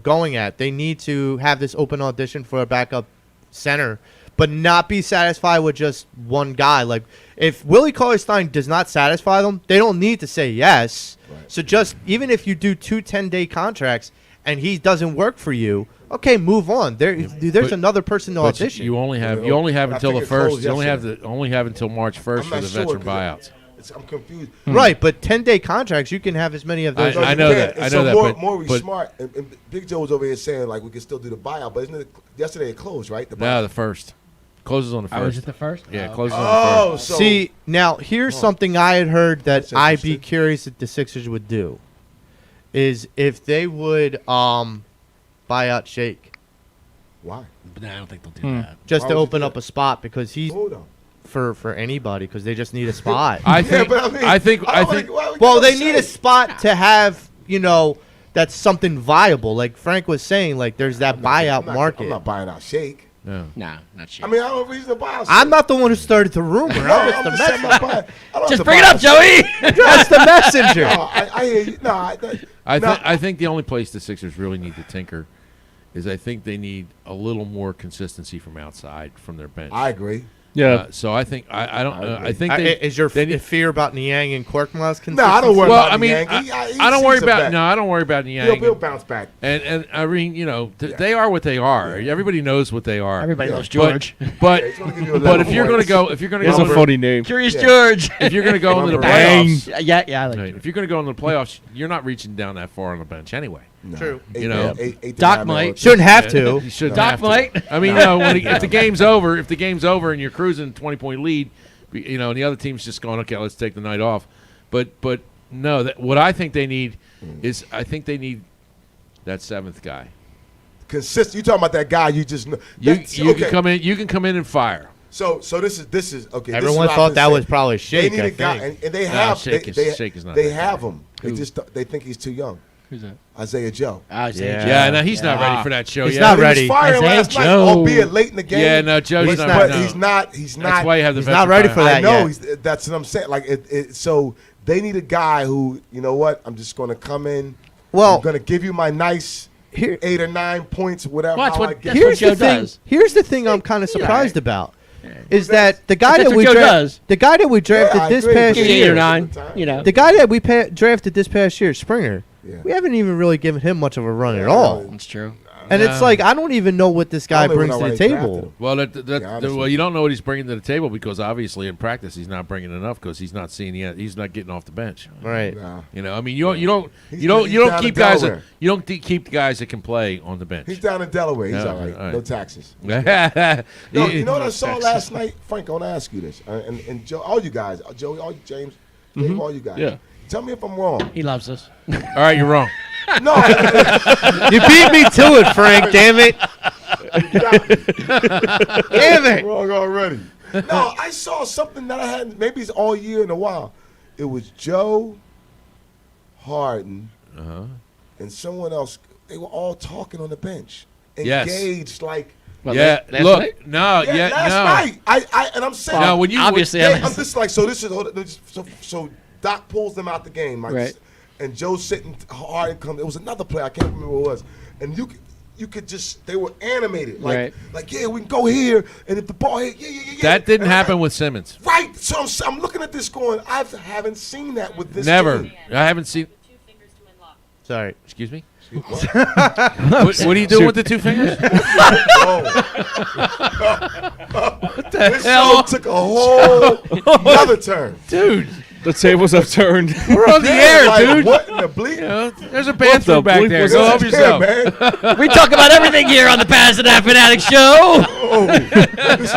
going at. They need to have this open audition for a backup center, but not be satisfied with just one guy. Like if Willie Cauley-Stein does not satisfy them, they don't need to say yes. Right. So just even if you do 2 10-day contracts and he doesn't work for you, okay, move on. There's But- another person to But audition. you only have I until think the it first. closed You only yesterday. have until March 1st I'm for not the sure, veteran 'cause buyouts. I'm confused. Right, but 10-day contracts, you can have as many of those. I you know can't. that. I So know that, More, but- more but- smart. And Big Joe was over here saying like we can still do the buyout, but isn't it yesterday it closed, right? The No, buyout. the first closes on the Oh, was first. it the first? Yeah, Oh, closes on the Oh, first. so See, now here's something I had heard that That's I'd be interesting. curious if the Sixers would do, is if they would buy out Shake why? But I don't think they'll do that. just Why to would you open do up that? a spot because he's Hold on. for anybody because they just need a spot. I think. but I mean, I think. I don't like- why would you Well, go they need a Shake? spot to have that's something viable. Like Frank was saying, like there's that buyout market. I'm not buying out Shake. No. Nah, not shit. I mean, I don't have a reason to buy out. I'm not the one who started the rumor. No, I'm just the saying I'm not buying- I don't have Just to bring it buy up, out Joey! That's the messenger. No, I hear you. No, I think the only place the Sixers really need to tinker is I think they need a little more consistency from outside from their bench. I agree. Yeah. So I think I don't. I agree. I think they. Is your they need- fear about Niang and Korkmaz consistent? No, I don't worry well, about I mean, Niang. He I don't worry seems a about vet. no. I don't worry about Niang. He'll bounce back. And I mean, they are what they are. Everybody knows what they are. Everybody Yeah. loves George. But He's gonna give you 11 but if you're going to points. go, if you're going to It's go, a funny name. Curious Yeah. George. if you're going to go into the Number playoffs, yeah, I like right, it. if you're going to go into the playoffs, you're not reaching down that far on the bench anyway. No. True. You know, eight to Doc 9 might. minutes. Shouldn't have to. You shouldn't Doc have to. might. I mean, if the game's over, and you're cruising 20-point lead, and the other team's just going, okay, let's take the night off. But no, what I think they need is I think they need that seventh guy. Consistent. You talking about that guy? You just know. You That's- can okay. come in. You can come in and fire. So this is okay. Everyone this is what thought I've that been was saying. probably They Shake. need I a guy, think. and they have. Shake they, is not They that have guy. him. They think he's too young. Who's that? Isaiah Joe. Yeah, no, he's not ready for that show He's yet. not He ready. was fired Isaiah last night, Joe. albeit late in the game. Yeah, no, Joe's but, not but ready. he's not. He's That's not. why you have the he's not ready for veteran that I know. yet. That's what I'm saying. Like so they need a guy who, you know what? I'm just going to come in. Well, I'm going to give you my nice here, 8 or 9 points, whatever. Well, that's how what- I get. that's here's Joe the thing. does. Here's the thing I'm kind of surprised about is that the guy That's that what we Joe does. the guy that we drafted I this agree. past Give you 8 year, or 9, the guy that we drafted this past year, Springer. Yeah. We haven't even really given him much of a run at all. That's true. And it's like, I don't even know what this guy brings to the table. Well, well, you don't know what he's bringing to the table because obviously in practice he's not bringing enough because he's not seeing yet. He's not getting off the bench. Right. You know, I mean, you don't keep guys. You don't keep guys that can play on the bench. He's down in Delaware. He's all right. No taxes. No, you know what I saw last night, Frank? I want to ask you this, and Joe, all you guys, Joey, all you, James, Dave, all you guys. Yeah. Tell me if I'm wrong. He loves us. All right, you're wrong. No. You beat me to it, Frank. Damn it. Damn it. Wrong already. No, I saw something that I hadn't. Maybe it's all year in a while. It was Joe, Harden, and someone else. They were all talking on the bench, engaged like. Well, last night? No, last night. And I'm saying. No, when you obviously, I'm just like, so this is so Doc pulls them out the game, like, right. And Joe's sitting hard and comes. It was another play, I can't remember what it was, and you could just, they were animated, like yeah, we can go here, and if the ball hit, yeah. That didn't happen with Simmons. Right. So I'm looking at this going, I haven't seen that with this Never. team. I haven't seen. Sorry. Excuse me. What are you doing with the two fingers? What the hell? Took a whole another turn, dude. The tables have turned. We're on the air, like, dude. What in the bleep? You know, there's a bathroom back there. Go help yourself. We talk about everything here on the Pattison Ave Phanatics Show.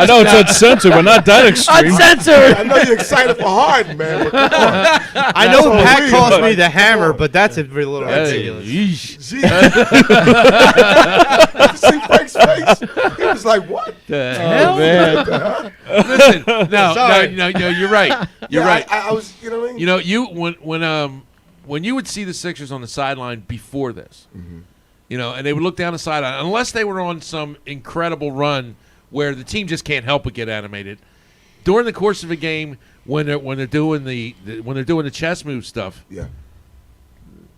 I know it's uncensored, but not that extreme. Uncensored. I know you're excited for Harden, man. But come on. I know Pat calls me the hammer, but that's a little ridiculous. See Frank's face? He was like, "What the hell, man?" Listen, no, you're right. You're right. I was, you know what I mean? You know, when you would see the Sixers on the sideline before this, you know, and they would look down the sideline, unless they were on some incredible run where the team just can't help but get animated. During the course of a game, when they're doing the chess move stuff,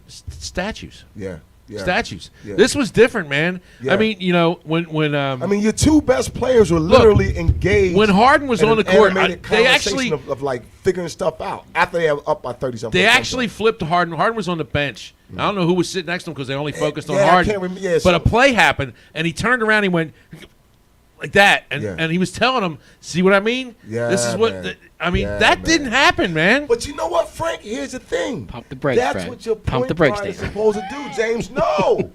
statues. Yeah. Statues. Yeah. This was different, man. Yeah. I mean, you know, when I mean, your two best players were literally engaged. When Harden was on the court, they actually of like figuring stuff out after they were up by 30-something. They actually flipped to Harden. Harden was on the bench. I don't know who was sitting next to him because they only focused on Harden. I can't remember. But a play happened, and he turned around. He went like that, and he was telling him, "See what I mean? Yeah, this is what that didn't happen, man." But you know what, Frank? Here's the thing. Pump the brakes, That's Frank. what your Pump point the brakes, guard is Dave. supposed to do, James. No,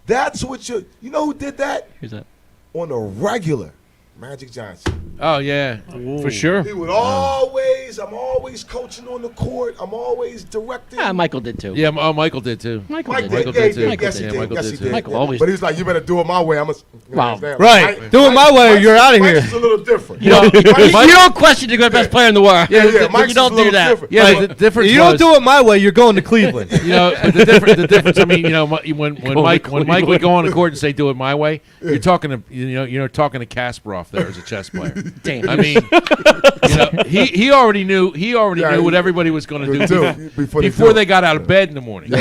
that's what you know who did that Who's that? on a regular. Magic Johnson. Oh yeah, For sure. He would always. I'm always coaching on the court. I'm always directing. Michael did too. yeah. Michael did too. Michael Mike did. Michael did. did too. Yes, he Yeah, did. Michael Yes, did he too. did. Michael always But he was like, "You better do it my way." I'm a Wow. Right. Do it my way or you're out of here. Mike's a little different. You don't question the best player in the world. Yeah, But Mike's you don't a little do that. different. Yeah, Like, but the difference. You don't was, do it my way, you're going to Cleveland. You know, but the difference. I mean, you know, when Mike would go on the court and say, "Do it my way," you're talking to talking to Kasparov there as a chess player. Damn. I mean, you know, he already knew what everybody was going to do before they got out of bed in the morning.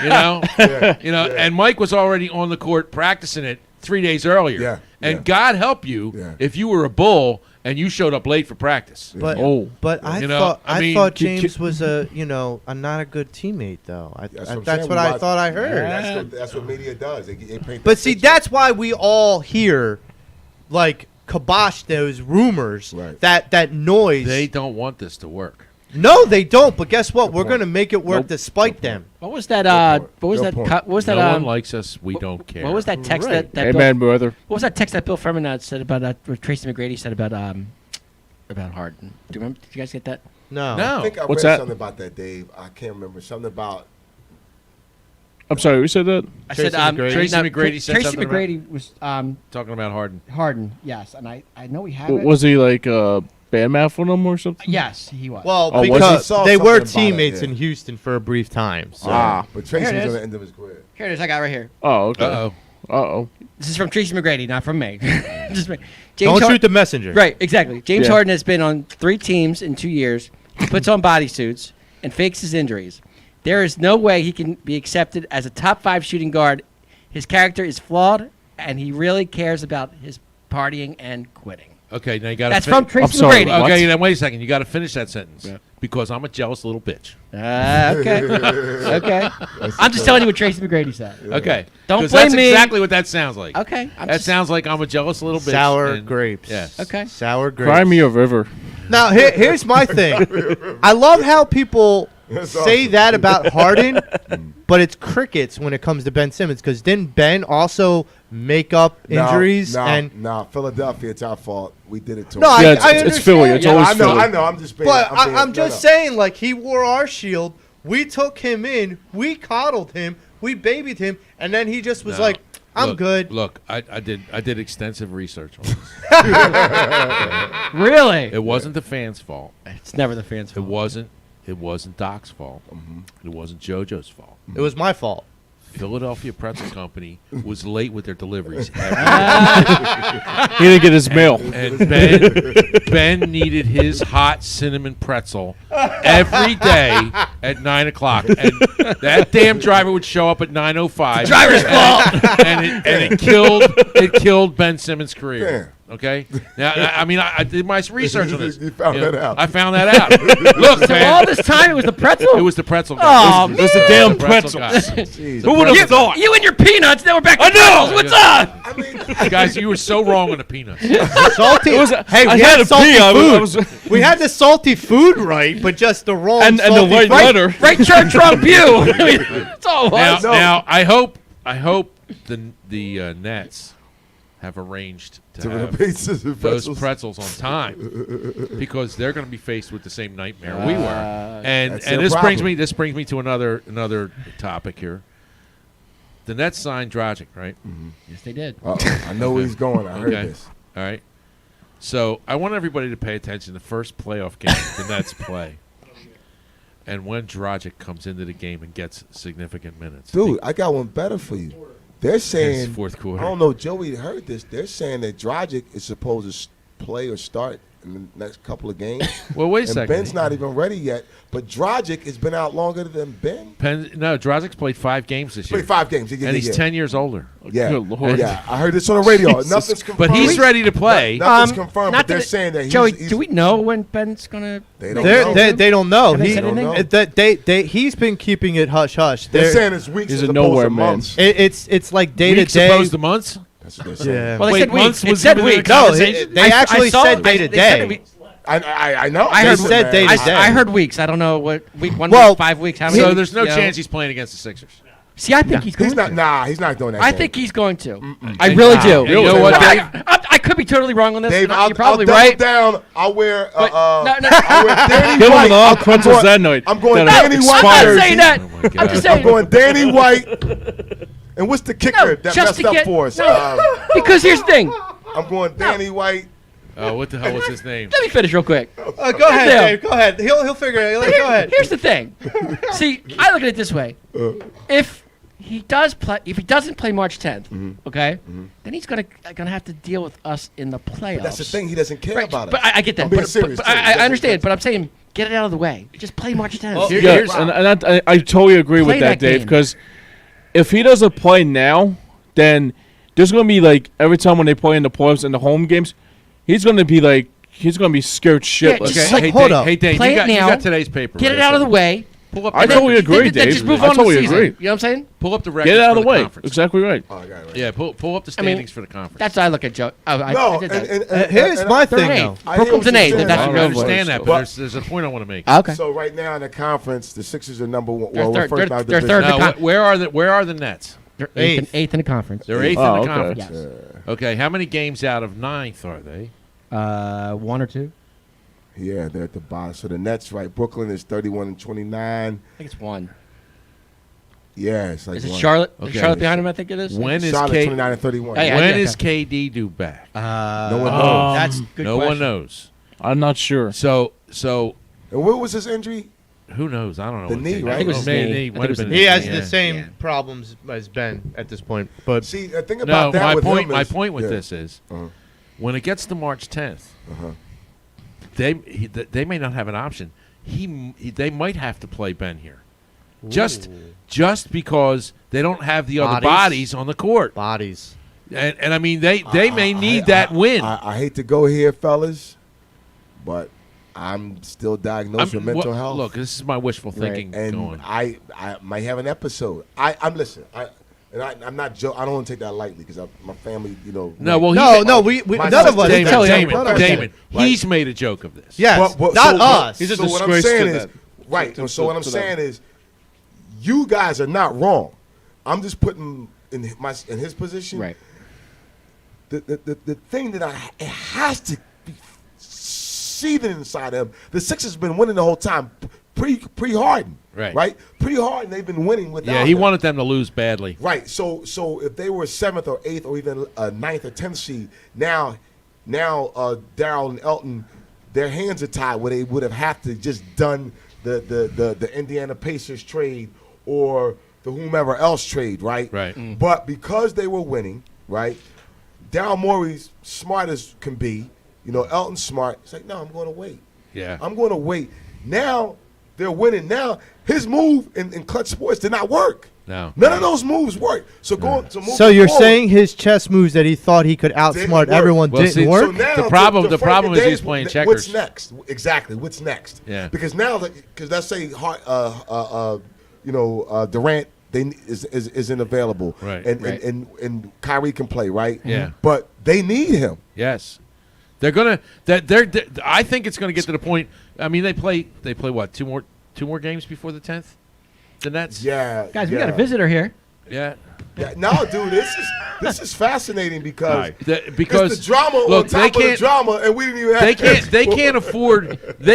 You know, and Mike was already on the court practicing it 3 days earlier. Yeah, And God help you if you were a Bull and you showed up late for practice. But I You know, thought I mean, thought James was a not a good teammate though. That's what I thought I heard. That's what media does. They paint But that see, picture. that's why we all hear, like, kibosh those rumors, Right. that noise. They don't want this to work. No, they don't. But guess what? We're point. going to make it work despite them. What was that? What was Good that? point. What was that? No one likes us. We don't care. What was that text Right. that Hey, Bill, man, brother. what was that text that Bill Furman said about what Tracy McGrady said about Harden? Do you remember? Did you guys get that? No. No. I think I What's read that? something about that, Dave. I can't remember. Something about. I'm sorry, who said that? I Tracy said McGrady? Tracy McGrady said Tracy something about- McGrady was Talking about Harden. Harden. Yes, and I know we have it. Was he like bandmouth on him or something? Yes, he was. Well, Oh, was because he? Saw they were something about it, teammates yeah. in Houston for a brief time. So. But Tracy Here it was on is. the end of his career. Here it is. I got it right here. Oh, okay. Uh-oh. Uh-oh. This is from Tracy McGrady, not from me. Just me. Don't shoot the messenger. Right, exactly. James Yeah. Harden has been on 3 teams in 2 years. He puts on bodysuits and fakes his injuries. There is no way he can be accepted as a top 5 shooting guard. His character is flawed, and he really cares about his partying and quitting. Okay, now you got. That's from Tracy sorry, McGrady. what? Okay, then wait a second. You got to finish that sentence Yeah. because I'm a jealous little bitch. Okay. Okay. I'm just telling you what Tracy McGrady said. Okay, Don't 'Cause blame that's me. exactly what that sounds like. Okay. That sounds like I'm a jealous little bitch. Sour and- grapes. Yes. Okay. Sour grapes. Cry me a river. Now, here's my thing. I love how people say that about Harden, but it's crickets when it comes to Ben Simmons. Because didn't Ben also make up injuries? No, Philadelphia, it's our fault. We did it to No, him. Yeah, I it's Philly. understand. It's Yeah, always I know, Philly. I know. I'm just being. But I'm, being, I'm just saying, like, he wore our shield. We took him in. We coddled him. We babied him. And then he just was No. like, I'm Look, good. Look, I did extensive research on this. Really? It wasn't the fans' fault. It's never the fans' It fault. wasn't Doc's fault. It wasn't JoJo's fault. It was my fault. Philadelphia Pretzel Company was late with their deliveries. He didn't get his mail. And Ben needed his hot cinnamon pretzel every day at 9 o'clock. And that damn driver would show up at 9:05. Driver's fault. And it killed Ben Simmons' career. Okay? Now, I did my research on this. You found that out. I found that out. Look, So man, all this time it was the pretzel? it was the pretzel guy. Oh, It was the damn pretzel guy. Jeez. Who would have thought? You and your peanuts, now we're back to pretzels. What's up? I mean, Guys, you were so wrong on the peanuts. Salty. Hey, we I had had a salty pee. I food. was We had the salty food right, but just the wrong and the salty right food. letter. Right church, wrong pew. That's all it was. Now, I hope the Nets have arranged to have pizzas and those pretzels. pretzels on time because they're going to be faced with the same nightmare we were. And That's and their this brings me to another topic here. The Nets signed Dragic, right? Yes, they did. I know where he's going. I heard Okay. this. All right. So I want everybody to pay attention to the first playoff game the Nets play. And when Dragic comes into the game and gets significant minutes. Dude, I got one better for you. They're saying, fourth quarter. I don't know, Joey heard this. They're saying that Dragic is supposed to play or start in the next couple of games. Well, wait a And second. Ben's not even ready yet. But Dragic has been out longer than Ben. Dragic's played 5 games this year. Played 5 games. And he's 10 years older. Yeah. Good Lord. Yeah, I heard this on the radio. Nothing's confirmed. But he's ready to play. Nothing's confirmed, not but they're that it- saying that Joey, he's do we know when Ben's gonna? They don't know. They don't know. Have they He, said anything? he's been keeping it hush hush. They're saying it's weeks He's as a opposed nowhere to man. months. It's like day to Weeks day. opposed to months? That's what they're saying. Yeah. Well, they Wait, said weeks. months It was said even in the weeks. No, conversation? they actually said day to they said day. we- I know. I heard Listen, said man. day to day. I heard weeks. I don't know what week. 1 Well, week, 5 weeks. How many? So there's no you know? chance he's playing against the Sixers. See, I think he's going He's not. to. Nah, he's not doing that. I Dave. think he's going to. I really do. And you know what, Dave? I could be totally wrong on this. Dave, and I'll, you're probably I'll right. double down. I'll wear. But, no, I'll wear Danny Give him White. the all I'm pretzels going- that night. I'm going That Danny I'm White. not jersey. saying that. Oh my I'm God. just I'm saying going Danny White. And what's the kicker No, that just messed to up get- for us? no. Because here's the thing. I'm going Danny White. Oh, what the hell was his name? Let me finish real quick. Go ahead, Dale. Dave. Go ahead. He'll figure it. Go ahead. Here's the thing. See, I look at it this way. If he does play, if he doesn't play March 10th, okay, then he's gonna have to deal with us in the playoffs. That's the thing. He doesn't care Right, about us. but I get that. I'm being But, serious, but too. He I doesn't understand. care. But I'm saying, get it out of the way. Just play March 10th. Here- Yeah, here's- and I totally agree Play with that, that Dave. game. Because if he doesn't play now, then there's gonna be like every time when they play in the playoffs and the home games, he's gonna be scared Yeah, shitless. just Okay, like, hold up. Hey, Dave, Play you it got, now. you got today's paper. get right? it out of the way. Pull up, I the- totally agree, then Dave. just move I on totally to the season. agree. You know what I'm saying? pull up the records Get it out for of the way. conference. Exactly right. Oh, I got it right. Yeah, pull up the I mean, standings for the conference. That's how I look at Joe. Oh, I No, did that. Here's and my I- They're thing, an though. eighth. I hear Brooklyn's what an you're eighth. saying. That's I your don't real understand that, voice. but there's a point I want to make. Okay. So right now in the conference, the Sixers are number one. They're Well, third- we're first now they're division. third. Now, where are the Nets? They're Eighth. eighth in the conference. They're eighth Oh, in the okay. conference. Yes. Okay, how many games out of ninth are they? 1 or 2. Yeah, they're at the bottom. So the Nets, right? Brooklyn is 31 and 29. I think it's one. Yeah, it's like Is it one. Charlotte? Okay. Is Charlotte behind him? I think it is. When is Charlotte K- 29 and 31. Hey, when yeah, is KD due back? No one knows. That's a good no question. one knows. I'm not sure. So And what was his injury? who knows? I don't know. The what knee, KD right? I think it was his knee. I think Might it have was been his He his has knee, the yeah. same Yeah. problems as Ben at this point. But See, the thing No, about that my with point. him My is, point with yeah. this is, Uh-huh. when it gets to March 10th, they may not have an option. They might have to play Ben here, just because they don't have the other Bodies. bodies on the court. bodies. And I mean, they may need that win. I hate to go here, fellas, but I'm still diagnosed with mental health. Look, this is my wishful thinking and going. I might have an episode. I'm listen. I'm not joking. I don't want to take that lightly because my family, No, like- well, we my none of us. sister- Damon, Right. he's made a joke of this. Yes, But- not so- us. He's a So what I'm disgrace saying to is, that. right. to- So what I'm to them. saying is, you guys are not wrong. I'm just putting in his position. Right. The thing that it has to be seething inside him. The Sixers been winning the whole time. Pre Harden. Right. Pre Harden, they've been winning without. Yeah, he him. wanted them to lose badly. Right. So if they were 7th or 8th or even 9th or 10th seed, now Darryl and Elton, their hands are tied where they would have had to just done the Indiana Pacers trade or the whomever else trade, right? Right. But because they were winning, right, Daryl Morey's smart as can be, Elton's smart. It's like, no, I'm going to wait. Yeah. I'm going to wait. Now they're winning. Now his move in clutch sports did not work. No. None of those moves worked. So So you're saying his chess moves that he thought he could outsmart work. everyone Well, didn't see, work? So now The problem Frank is Davis, he's playing What's checkers. next? Exactly. What's next? Yeah. Because now, because let's say Durant isn't available, Right. and Kyrie can play, right? Yeah. But they need him. Yes. They're I think it's gonna get to the point. I mean, they play what, two more games before the 10th? The Nets? Yeah. Guys, we got a visitor here. Yeah. Yeah. No, dude, this is fascinating because Because it's the drama look, on top of the drama, and we didn't even have they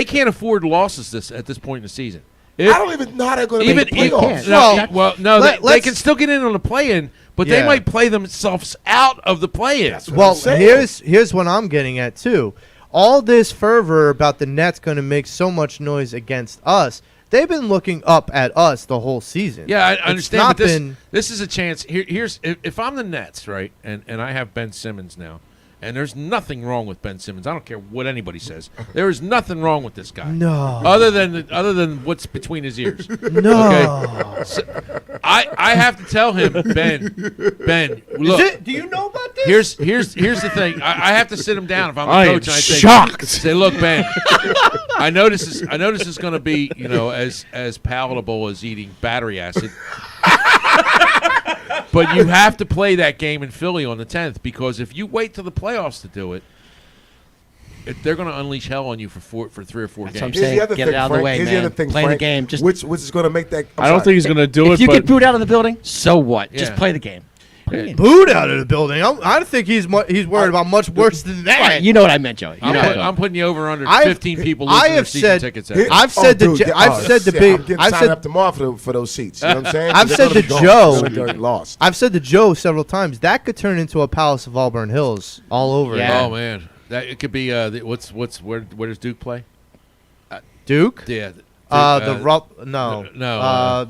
can't afford losses at this point in the season. I don't even know how they're going to make the They playoffs. can't. They can still get in on the play-in, but they Yeah. might play themselves out of the play-in. That's what Well, I'm saying. here's what I'm getting at too. All this fervor about the Nets going to make so much noise against us. They've been looking up at us the whole season. Yeah, I It's understand. not But been- this is a chance. Here's if I'm the Nets, right, and I have Ben Simmons now, and there's nothing wrong with Ben Simmons. I don't care what anybody says. There is nothing wrong with this guy. No. Other than what's between his ears. No. Okay. So, I have to tell him, Ben, look. Do you know about this? Here's the thing. I have to sit him down if I'm I the am coach. And I say, shocked. Say, look, Ben. I know this is going to be as palatable as eating battery acid. But you have to play that game in Philly on the 10th because if you wait till the playoffs to do it, they're going to unleash hell on you for 3 or 4 That's what I'm games. saying. Here's the other Get thing, it out of the Frank. way, Here's man. the other thing, Play the Frank, game. Just which is going to make that. I don't think he's going to do if it, you but get booed out of the building, so what? Just Yeah. play the game. Booed out of the building. I think he's worried about much worse than that. Right, you know what I meant, Joey. You know what I meant. I'm putting you over under I've- 15 people I losing their have season said- tickets. Here- I've said dude, I've said the shit, big. I'm getting I've signed said up tomorrow for those seats. You know what I'm saying? I've They're said gonna to be gone. Joe- They're gonna be lost. I've said to Joe several times that could turn into a Palace of Auburn Hills all over. Yeah. again. Oh man, it could be. Where does Duke play? Duke. Yeah. No.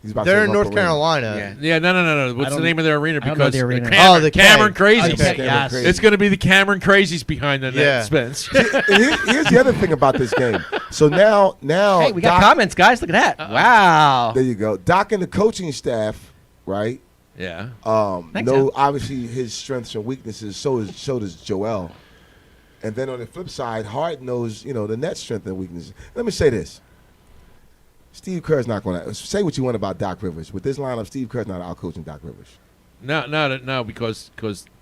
He's about to They're say in Rupp North Arena. Carolina. Yeah, no. What's the name of their arena? I don't know Because the arena. The Cameron K. Crazies. Okay, Cameron yes. Crazy. It's going to be the Cameron Crazies behind the net, Yeah. Spence. Here's the other thing about this game. So now, Hey, we got Doc, comments, guys. Look at that. Wow. there you go. Doc and the coaching staff, right? Yeah. Thanks, Know Al. obviously his strengths and weaknesses. So does Joel. And then on the flip side, Hart knows the net strength and weaknesses. Let me say this. Steve Kerr's not going to say what you want about Doc Rivers. With this lineup, Steve Kerr's not out coaching Doc Rivers. No, because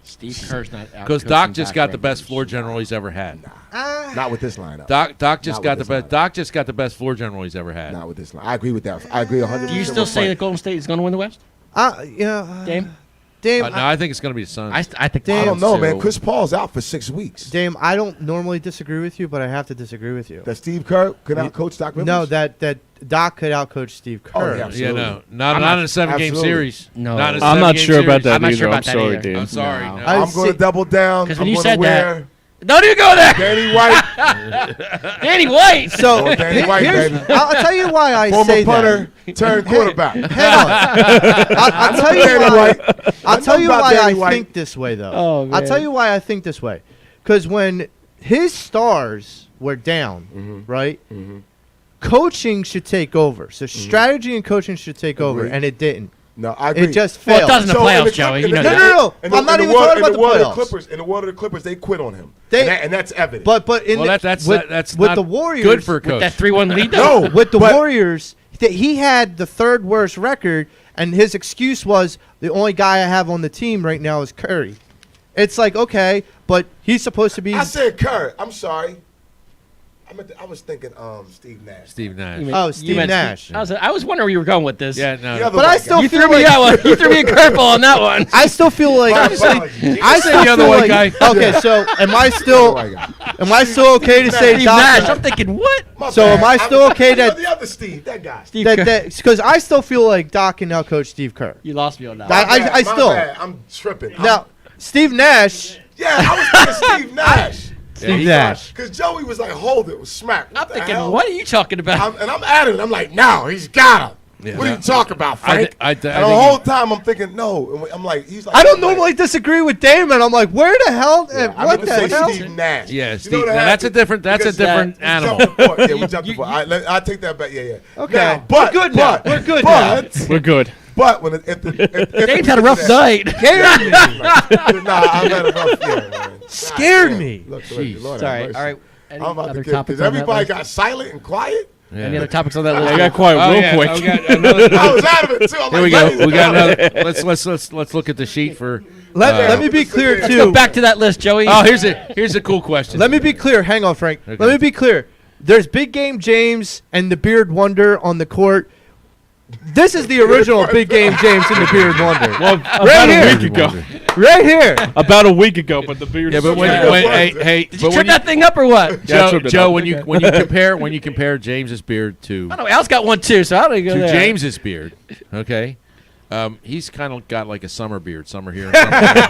Steve Kerr's not out. Doc just got the best floor general he's ever had. Not with this lineup. Doc just Not got with the this best. lineup. Doc just got the best floor general he's ever had. Not with this lineup. I agree with that. I agree 100%. Do you still with say that Frank. Golden State is going to win the West? Dame. Dame? No, I think it's going to be the Suns. I think I don't so. know, man. Chris Paul's out for 6 weeks. Dame, I don't normally disagree with you, but I have to disagree with you. That Steve Kerr could outcoach Doc Rivers? No, that Doc could outcoach Steve Kerr. yeah. yeah, absolutely. no, not in a 7-game Absolutely. series. No. Not in a I'm not 7-game sure about series. that I'm not either. sure I'm about that sorry, either. dude. I'm sorry. No. No. I- I'm going to double down. 'Cause when I'm you gonna said that- wear Don't even go there. Danny White, Danny White. So Oh, Danny White, here's- baby. I'll tell you why I former say punter, that. turned quarterback. Hang on. I'll tell you Danny why. White. I'll tell you about why Danny I White. think this way, though. Oh, man. I'll tell you why I think this way. Because when his stars were down, right, coaching should take over. So strategy and coaching should take over, Agreed. and it didn't. No, I agree. It just Well, failed. it doesn't in the So, playoffs, in the Joey. Clip- You know in the- that. No. in the- I'm not in the even world- talking about in the world of playoffs. Clippers, in the world of the Clippers, they quit on him. They- and that's evident. But in Well, the, that's with not the Warriors, good for a With coach. that 3-1 lead, though. no, with the but- Warriors, he had the third worst record, and his excuse was the only guy I have on the team right now is Curry. It's like, okay, but he's supposed to be. I said Curry. I'm sorry. I was thinking Steve Nash. Steve Nash. Oh, Steve meant Nash. I was wondering where you were going with this. Yeah, no. The other But I white still guy. You feel threw me like out. You threw me a curveball on that one. I still feel like But- but- I still the other feel white like, guy. Okay, so am I The still white guy. okay to say Steve Doc? Nash. I'm thinking, what? My So bad. am I still okay you know that- the other Steve, that guy? Steve Kerr. Because I still feel like Doc can now coach Steve Kerr. You lost me on that. I- one. My still- bad. I'm tripping. Now, Steve Nash. Yeah, I was thinking Steve Nash. Steve Nash. Because Joey was like, hold it, was smack. I'm What the thinking, hell? what are you talking about? I'm at it. I'm like, no, he's got him. Yeah. What are you talking about, Frank? I and the think whole time I'm thinking, no. And I'm like, he's like, I don't normally disagree with Damon. I'm like, where the hell? I'm What gonna the say hell? Steve Nash. Yeah, You Steve- know what now happened? that's a different Because animal. We jumped the fork. Yeah, we jumped the fork. I take that back. Yeah. Okay. Now, but, We're good now. but, We're good but, We're good. But when if James had a rough night. Scared me. Nah, I've had a rough year, man. Scared God, me. Look, Jeez. Lord have Sorry. mercy. All right. Any I'm about other to get topics this. on that Everybody list? got silent and quiet. Yeah. Any other topics on that list? I got quiet Oh, real yeah. quick. Oh, we got another- I was out of it too. I'm Here like, we go. ladies We got and another. Let's look at the sheet for. Let me be clear Let's too. go back to that list, Joey. Oh, here's a cool question. Let me be clear. Hang on, Frank. Okay. Let me be clear. There's Big Game James and the Beard Wonder on the court. This is the original Big Game James and the Beard Wonder. Well, Right about here. a week ago. Right here. About a week ago, but the beard. Yeah, but when, Yeah. hey, Did you but trim when that thing up or what? Yeah, I Joe, trimmed it Joe, up. when you compare James's beard to I don't know. Al's got one too, so I don't go there. James's beard, okay, he's kind of got like a summer beard, summer here, and summer there.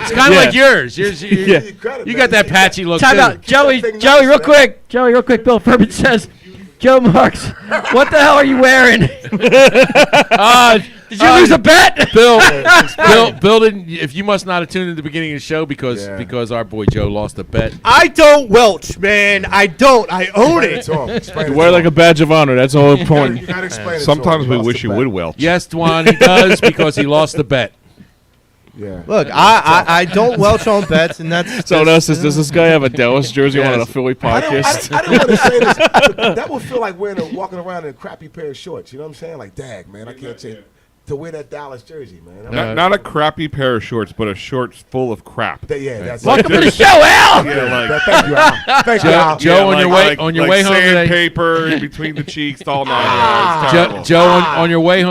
It's kind of Yeah. like yours. You got that patchy look Time too. out, Joey. thing Joey, nice, real man. quick. Joey, real quick. Bill Furman says, Joe Marks, what the hell are you wearing? Did you lose a bet? Bill didn't. If you must not have tuned in at the beginning of the show because our boy Joe lost a bet. I don't welch, man. I don't. I own Explain it it. to him. Explain it You to wear him. like a badge of honor. That's the whole You point. gotta explain it to Sometimes him. we Lost wish the you bet. would welch. Yes, Dwan, he does because he lost the bet. Yeah. Look, I don't welch on bets, and that's So does this guy have a Dallas jersey on a Yes. Philly I don't podcast? want to say this. But that would feel like walking around in a crappy pair of shorts. You know what I'm saying? Like, dag, man, I can't say to wear that Dallas jersey, man. Not a crappy pair of shorts, but a shorts full of crap. Yeah, that's Welcome to the show, Al. Yeah, like Thank you, Al. Thank you, Al. Joe, on your way home today. sandpaper in between the cheeks, all night. It's terrible. Joe, on your way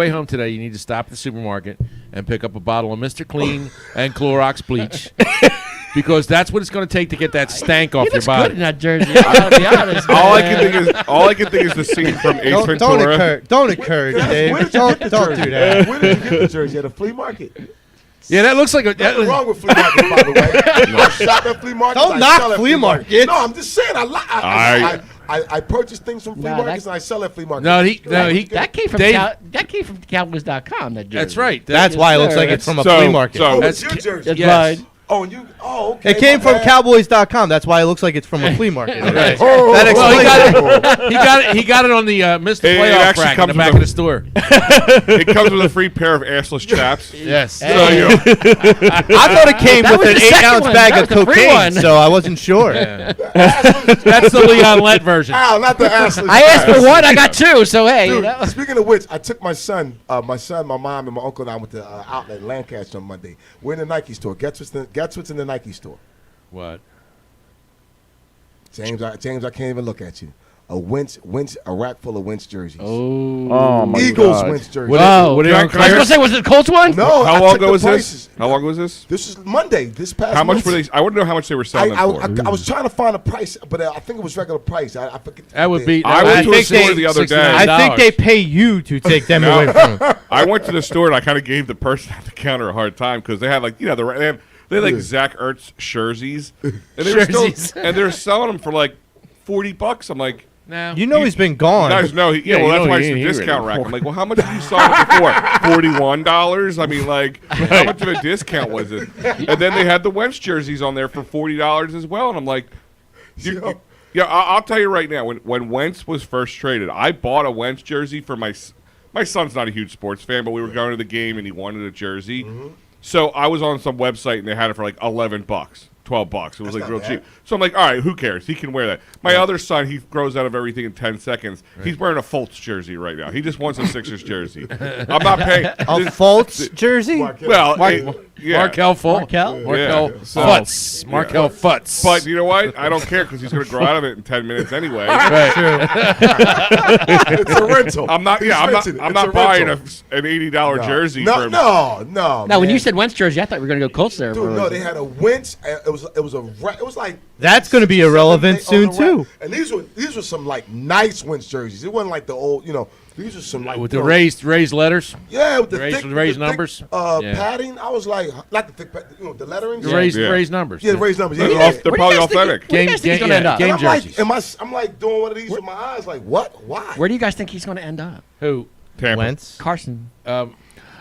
home today, you need to stop at the supermarket and pick up a bottle of Mr. Clean and Clorox bleach, because that's what it's going to take to get that stank off He your looks good body. in that jersey. I gotta be honest. all I man. can think is the scene from Ace don't Ventura. encourage. Don't encourage, Where Dave. did you Don't get the jersey? do that. Where did you get the jersey? At a flea market? Yeah, that looks like a. Nothing wrong with flea markets, by the way. I shop at flea markets. Don't I knock sell at flea markets. No, I'm just saying. I purchase things from flea Nah, markets and I sell at flea markets. That came from Dave- that came from Cowboys.com. That jersey. That's right. That's why it looks like it's from a flea market. Oh, That's it's your jersey. That's Yes. right. Oh, and you. Oh, okay. It came my from bad. Cowboys.com. That's why it looks like it's from a flea market. Okay? Oh, That Well, he got it on the Mr. It Playoff actually rack in the comes back with of the store. It comes with a free pair of assless chaps. Yes. So you I thought it came That with was an the second 8-ounce one. bag That of was the free cocaine, one. so I wasn't sure. That's the Leon Lett version. Al, not the assless. I asked for one, I got two. So hey, you Dude, know. speaking of which, I took my son, my mom, and my uncle and I went to outlet in Lancaster on Monday. We're in the Nike store. Guess what's in the Nike store? What? James, I can't even look at you. A rack full of Wentz jerseys. Oh my Eagles God. Wentz jerseys. Whoa. What are you on I was gonna clearance? say, was it the Colts one? No, I How long took ago the was prices. this? How long was this? This is Monday. This past. How much Monday. were they? I want to know how much they were selling them for. I was trying to find a price, but I think it was regular price. I forget. That would be. I went to a think store they- the other day. I think they pay you to take them No. away from him. I went to the store and I kind of gave the person at the counter a hard time because they had like they had like Zach Ertz jerseys, and they were Jerseys. and they're selling them for like $40. I'm like, No. You know he's been gone. guys, no, Yeah, well you that's know why he it's ain't a here discount rack. anymore. I'm like, well, how much did you sell it before? $41. I mean, like, how much of a discount was it? And then they had the Wentz jerseys on there for $40 as well, and I'm like, yeah, I'll tell you right now, when Wentz was first traded, I bought a Wentz jersey for my my son's not a huge sports fan, but we were going to the game and he wanted a jersey. So I was on some website and they had it for like $11, $12. It was like real cheap. So I'm like, all right, who cares? He can wear that. My other son, he grows out of everything in 10 seconds. He's wearing a Fultz jersey right now. He just wants a Sixers jersey. I'm not paying. A Fultz jersey? Well, yeah. Markel Fultz. Markel? Yeah. So- Futz. Markel Futz. But you know what? I don't care because he's going to grow out of it in 10 minutes anyway. It's a rental. I'm not. He's Yeah, renting it. I'm It's not a buying rental. an $80 jersey. No, for no. Now, man. when you said Wentz jersey, I thought we were going to go Colts there. Dude, no, they had a Wentz. It was like That's going to be 7 irrelevant on soon, the too. rack. And these were some like nice Wentz jerseys. It wasn't like the old, these are some like With the raised letters. Yeah, with the raised- thick, raised the thick, numbers? Yeah. padding. I was like, not the thick, the lettering. The Yeah, raised numbers. the raised numbers. Yeah, They're, yeah. off, they're Where do you probably guys think authentic. Where do you guys think he's going to end up? game And I'm jerseys. I'm like doing one of these with my eyes, like what? Why? Where do you guys think he's going to end up? Who? Tampa. Wentz. Carson.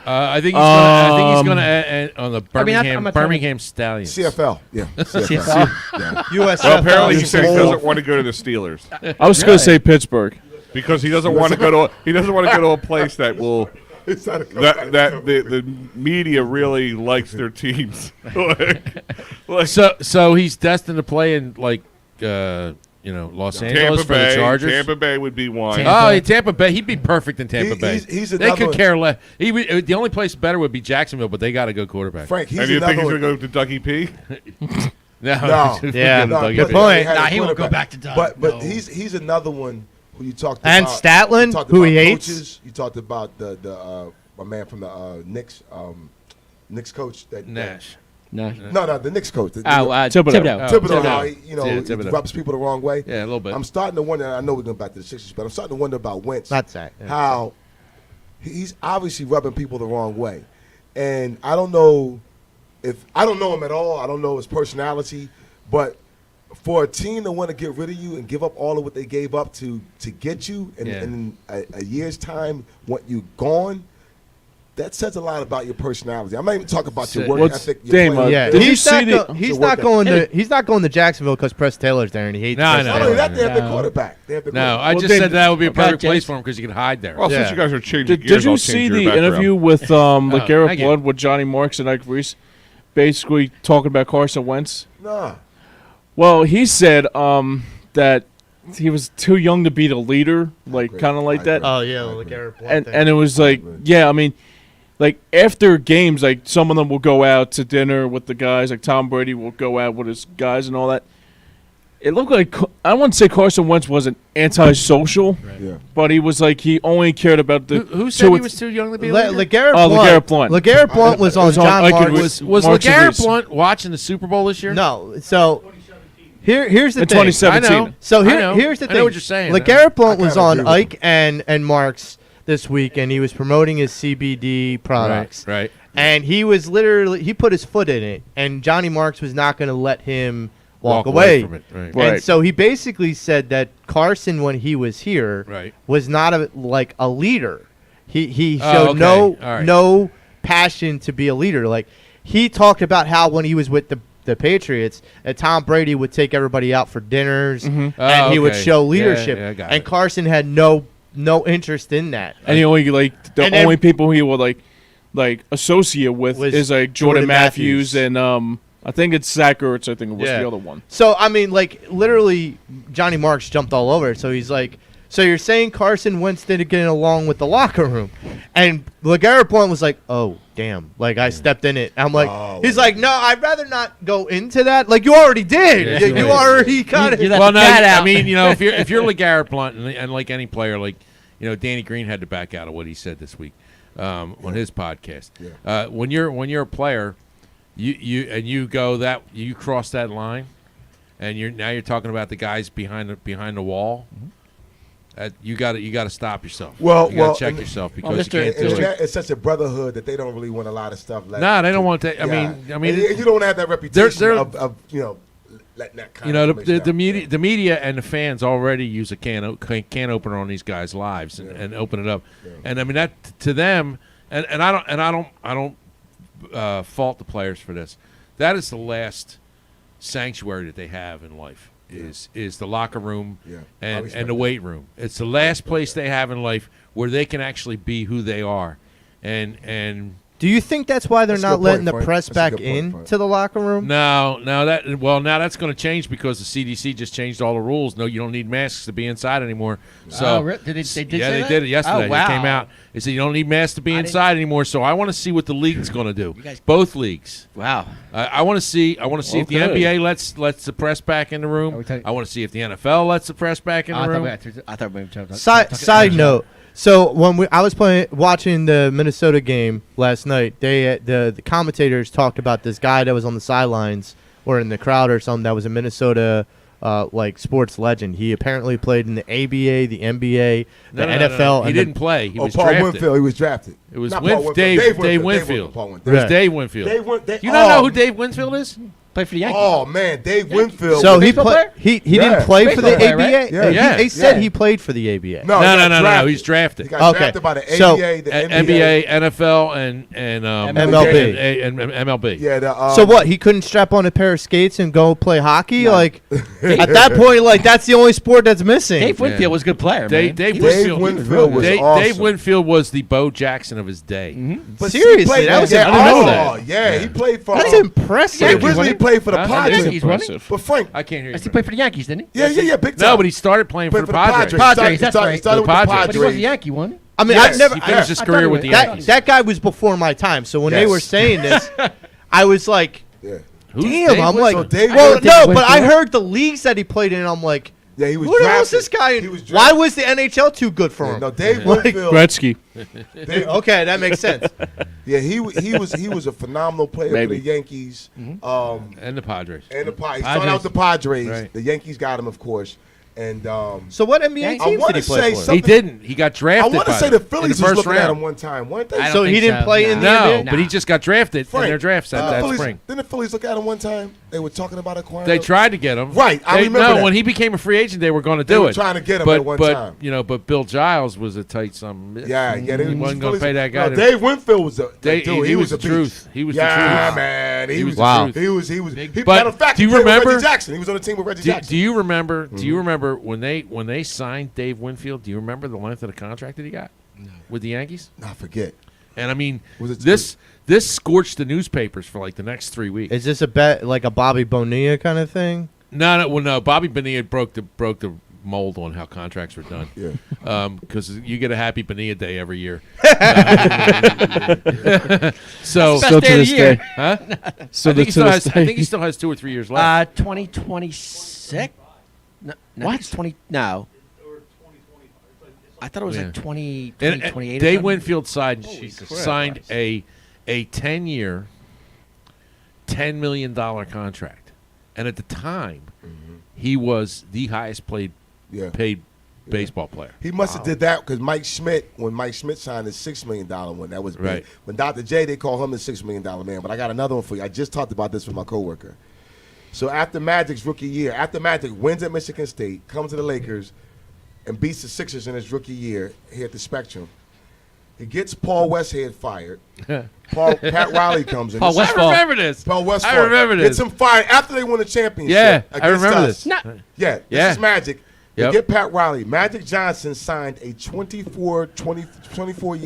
I think he's going to end on the I mean, I'm Birmingham not trying to- Birmingham Stallions. CFL. Yeah. CFL. Yeah. USF. Well, apparently he said he doesn't want to go to the Steelers I was going to say Pittsburgh. because he doesn't want to go to. He doesn't want to go to a place that will. It's not a That the media really likes their teams. like So he's destined to play in like Los Angeles Tampa for Bay. the Chargers. Tampa Bay would be one. Tampa Bay. He'd be perfect in Tampa Bay. he's they another could one. care less. The only place better would be Jacksonville, but they got to go quarterback. Frank, he's And you think another he's going to one. go to Dougie P? No. No. Yeah. Forget Dougie good P. point. Had a Nah, he won't go quarterback. back to Doug. But No. he's another one who you talked And about. Statler, You talked who about he hates. coaches. You talked about the my man from the Knicks coach. Nash. No. No, the Knicks coach. Oh, Thibodeau. Oh, Thibodeau, how he, he Thibodeau. rubs people the wrong way. Yeah, a little bit. I'm starting to wonder. I know we're going back to the Sixers, but I'm starting to wonder about Wentz. That's that. Yeah. How he's obviously rubbing people the wrong way, and I don't know him at all. I don't know his personality, but for a team to want to get rid of you and give up all of what they gave up to get you, and in a year's time want you gone. That says a lot about your personality. I'm not even talking about your work What's- ethic. Your Dame, playing. Yeah, Did you he's see not. the- He's So not what going to. He's not going to Jacksonville because Press Taylor's there and he hates. No, Press no, Not Taylor. only that, they have the No. quarterback. They have the No, quarterback. I Well, just then- said that would be a Okay, perfect place James. for him because he could hide there. Well, Yeah. since you guys are changing Did gears, you I'll see change the your background. interview with I LeGarrette get it. Blount with Johnny Marks and Ike Reese, basically talking about Carson Wentz? Nah. Well, he said that he was too young to be the leader, like agree. kind of like I that. agree. Oh yeah, like Eric. And it was like, yeah, I mean, like after games, like some of them will go out to dinner with the guys, like Tom Brady will go out with his guys and all that. It looked like, I wouldn't say Carson Wentz wasn't antisocial, Yeah. but he was like, he only cared about the. Who said he was too young to be a leader? LeGarrette LeGarrette Blount. LeGarrette Blount was on was on John Ike and Marks. Reese. Was Marks and LeGarrette Reese. Blount watching the Super Bowl this year? No, so here's the In thing. 2017. I know. So I know. here's the I thing. know what you're saying. LeGarrette Blount I was kinda on agree with Ike and Marks this week, and he was promoting his CBD products. Right. And he was literally he put his foot in it, and Johnny Marks was not going to let him walk away away. from it. Right. Right. And so he basically said that Carson, when he was here, Right. was not like a leader. He Oh, showed okay. no All right. no passion to be a leader. Like he talked about how when he was with the Patriots, Tom Brady would take everybody out for dinners, and Oh, he would okay. show Yeah, leadership. yeah, I got and it. Carson had no interest in that. And he only like the And then- only people he would like associate with Was is like Jordan Jordan Matthews Matthews. and I think it's Zach Ertz. I think was Yeah. the other one. So I mean, like literally, Johnny Marks jumped all over it. So he's like, "So you're saying Carson Wentz didn't get along with the locker room?" And LeGarrette Blount was like, "Oh, damn!" Like I stepped in it. I'm like, Oh. he's like, "No, I'd rather not go into that." Like you already did. Yeah, you right. already got it. You let Well, the no, cat out. I mean, if you're LeGarrette Blount and like any player, like Danny Green had to back out of what he said this week on his podcast. Yeah. When you're a player, you cross that line, and you're talking about the guys behind the wall. You got to stop yourself. Well, you got well, to check and- yourself because Mr. you can't do it. It's such a brotherhood that they don't really want a lot of stuff. No, they don't want to. I mean, and you don't have that reputation they're- of letting that kind of the information out. the media and the fans already use a can opener on these guys' lives and open it up, and I mean that to them, and I don't fault the players for this. That is the last sanctuary that they have in life. is the locker room Yeah. I and respect the that. weight room. It's the last place they have in life where they can actually be who they are, and. Do you think that's why they're That's a not good letting point, the Frank. press That's a back good point, in Frank. to the locker room? Now that's going to change because the CDC just changed all the rules. No, you don't need masks to be inside anymore. So Oh, really? Did they say yeah, they that? did it yesterday. Oh, wow. It came out. They said you don't need masks to be I didn't- inside anymore. So I want to see what the league's going to do. You guys- Both leagues. Wow. I want to see. I want to see if the Okay. NBA lets the press back in the Are room. we talking- I want to see if the NFL lets the press back in the room. I thought we were talking Side note. So when I was watching the Minnesota game last night, the commentators talked about this guy that was on the sidelines or in the crowd or something that was a Minnesota like sports legend. He apparently played in the ABA, the NBA, the NFL. He and didn't play. He Oh, was Paul drafted. Winfield. He was drafted. It was Not Paul Dave Winfield. Paul It Winfield. was Right. Dave Winfield. They You don't know who Dave Winfield is? Play for the Yankees. Oh man, Dave Winfield. So he baseball played. player? He Yeah. didn't play for the Baseball player, ABA. right? Yeah. They said Yeah. he played for the ABA. No, he got No. drafted. He's drafted. He got Okay. drafted by the So- ABA, the NBA, NFL, and MLB. and MLB. Yeah. The, So what? He couldn't strap on a pair of skates and go play hockey? Like at that point, like that's the only sport that's missing. Dave Winfield was a good player, man. Dave He was- Dave Winfield. Winfield was Dave awesome. Winfield was the Bo Jackson of his day. But Seriously, he played, that was- yeah, I didn't know oh, that. yeah, he played for. That's impressive. Yeah, originally he played for the Huh? Padres. Yankees, wasn't he? Impressive. But Frank, I can't hear Yes, he you. played for the Yankees, didn't he? yeah, big time. No, but he started playing for played the Padres. Padres, that's right. Started with the The Padres. But he was a Padres. Yankee, wasn't he? I mean, Yes, I've never. He finished his I career thought with he the was- Yankees. That guy was before my time. So when they Yes. were saying this, I was like, Yeah, Who's damn. Dave I'm Winfield? like, So Dave well, Winfield- no, Dave but I Winfield. heard the leagues that he played in. I'm like, yeah, he was who the drafted. hell is this guy? He was Why drafted. was the NHL too good for him? No, Dave Like- Winfield. Gretzky. Okay, that makes sense. Yeah, he was a phenomenal player Maybe. for the Yankees. and the Padres. And the Padres. He started out with the Padres. Right. The Yankees got him, of course. And So what NBA I teams did wanna he play say for? something- He didn't. He got I drafted. want to by say them the Phillies in was the first looking at round. him one time, weren't they? I don't So he think didn't so. play in the No, NBA? but he just got drafted in Frank, their drafts that Phillies- spring. Didn't the Phillies look at him one time? They were talking about acquiring They him? tried to get him. Right, I They- remember no, that. when he became a free agent, they were going to They do were it. trying to get him but, at one but, time. But Bill Giles was a tight some. Yeah, he they wasn't going to pay that guy. No, Dave Winfield was a Dave- dude, he was a the beast. truth. He was the yeah, truth. man. He was Wow. He was. He, But matter of fact, do you he played with remember- Reggie Jackson? He was on the team with Reggie Jackson. Do you remember? Do you remember when they signed Dave Winfield? Do you remember the length of the contract that he got with the Yankees? I forget. And I mean, Was it- this scorched the newspapers for like the next 3 weeks. Is this a bet like a Bobby Bonilla kind of thing? No. Bobby Bonilla broke the mold on how contracts were done. Yeah. Because you get a happy Bonilla day every year. So, Best Still day to of the this year. day. huh? So I think, he to still this has, I day. think he still has 2 or 3 years left. 2026? No, what? 20? No. I thought it was Yeah. like 20, And 2028. or Dave something. Winfield signed a 10-year, $10 million contract, and at the time, he was the highest Yeah. paid baseball player. He must have did that because when Mike Schmidt signed his $6 million one, that was big. Right. When Dr. J, they call him the $6 million man. But I got another one for you. I just talked about this with my coworker. So after Magic's rookie year, after Magic wins at Michigan State, comes to the Lakers, and beats the Sixers in his rookie year here at the Spectrum, he gets Paul Westhead fired. Pat Riley comes in. Paul This is- Westphal. I remember this. Paul Westphal I remember this. Gets him fired after they win the championship. Yeah, I against remember us. this. Nah. Yeah, this Yeah. is Magic. They Yep. get Pat Riley. Magic Johnson signed a 24-year,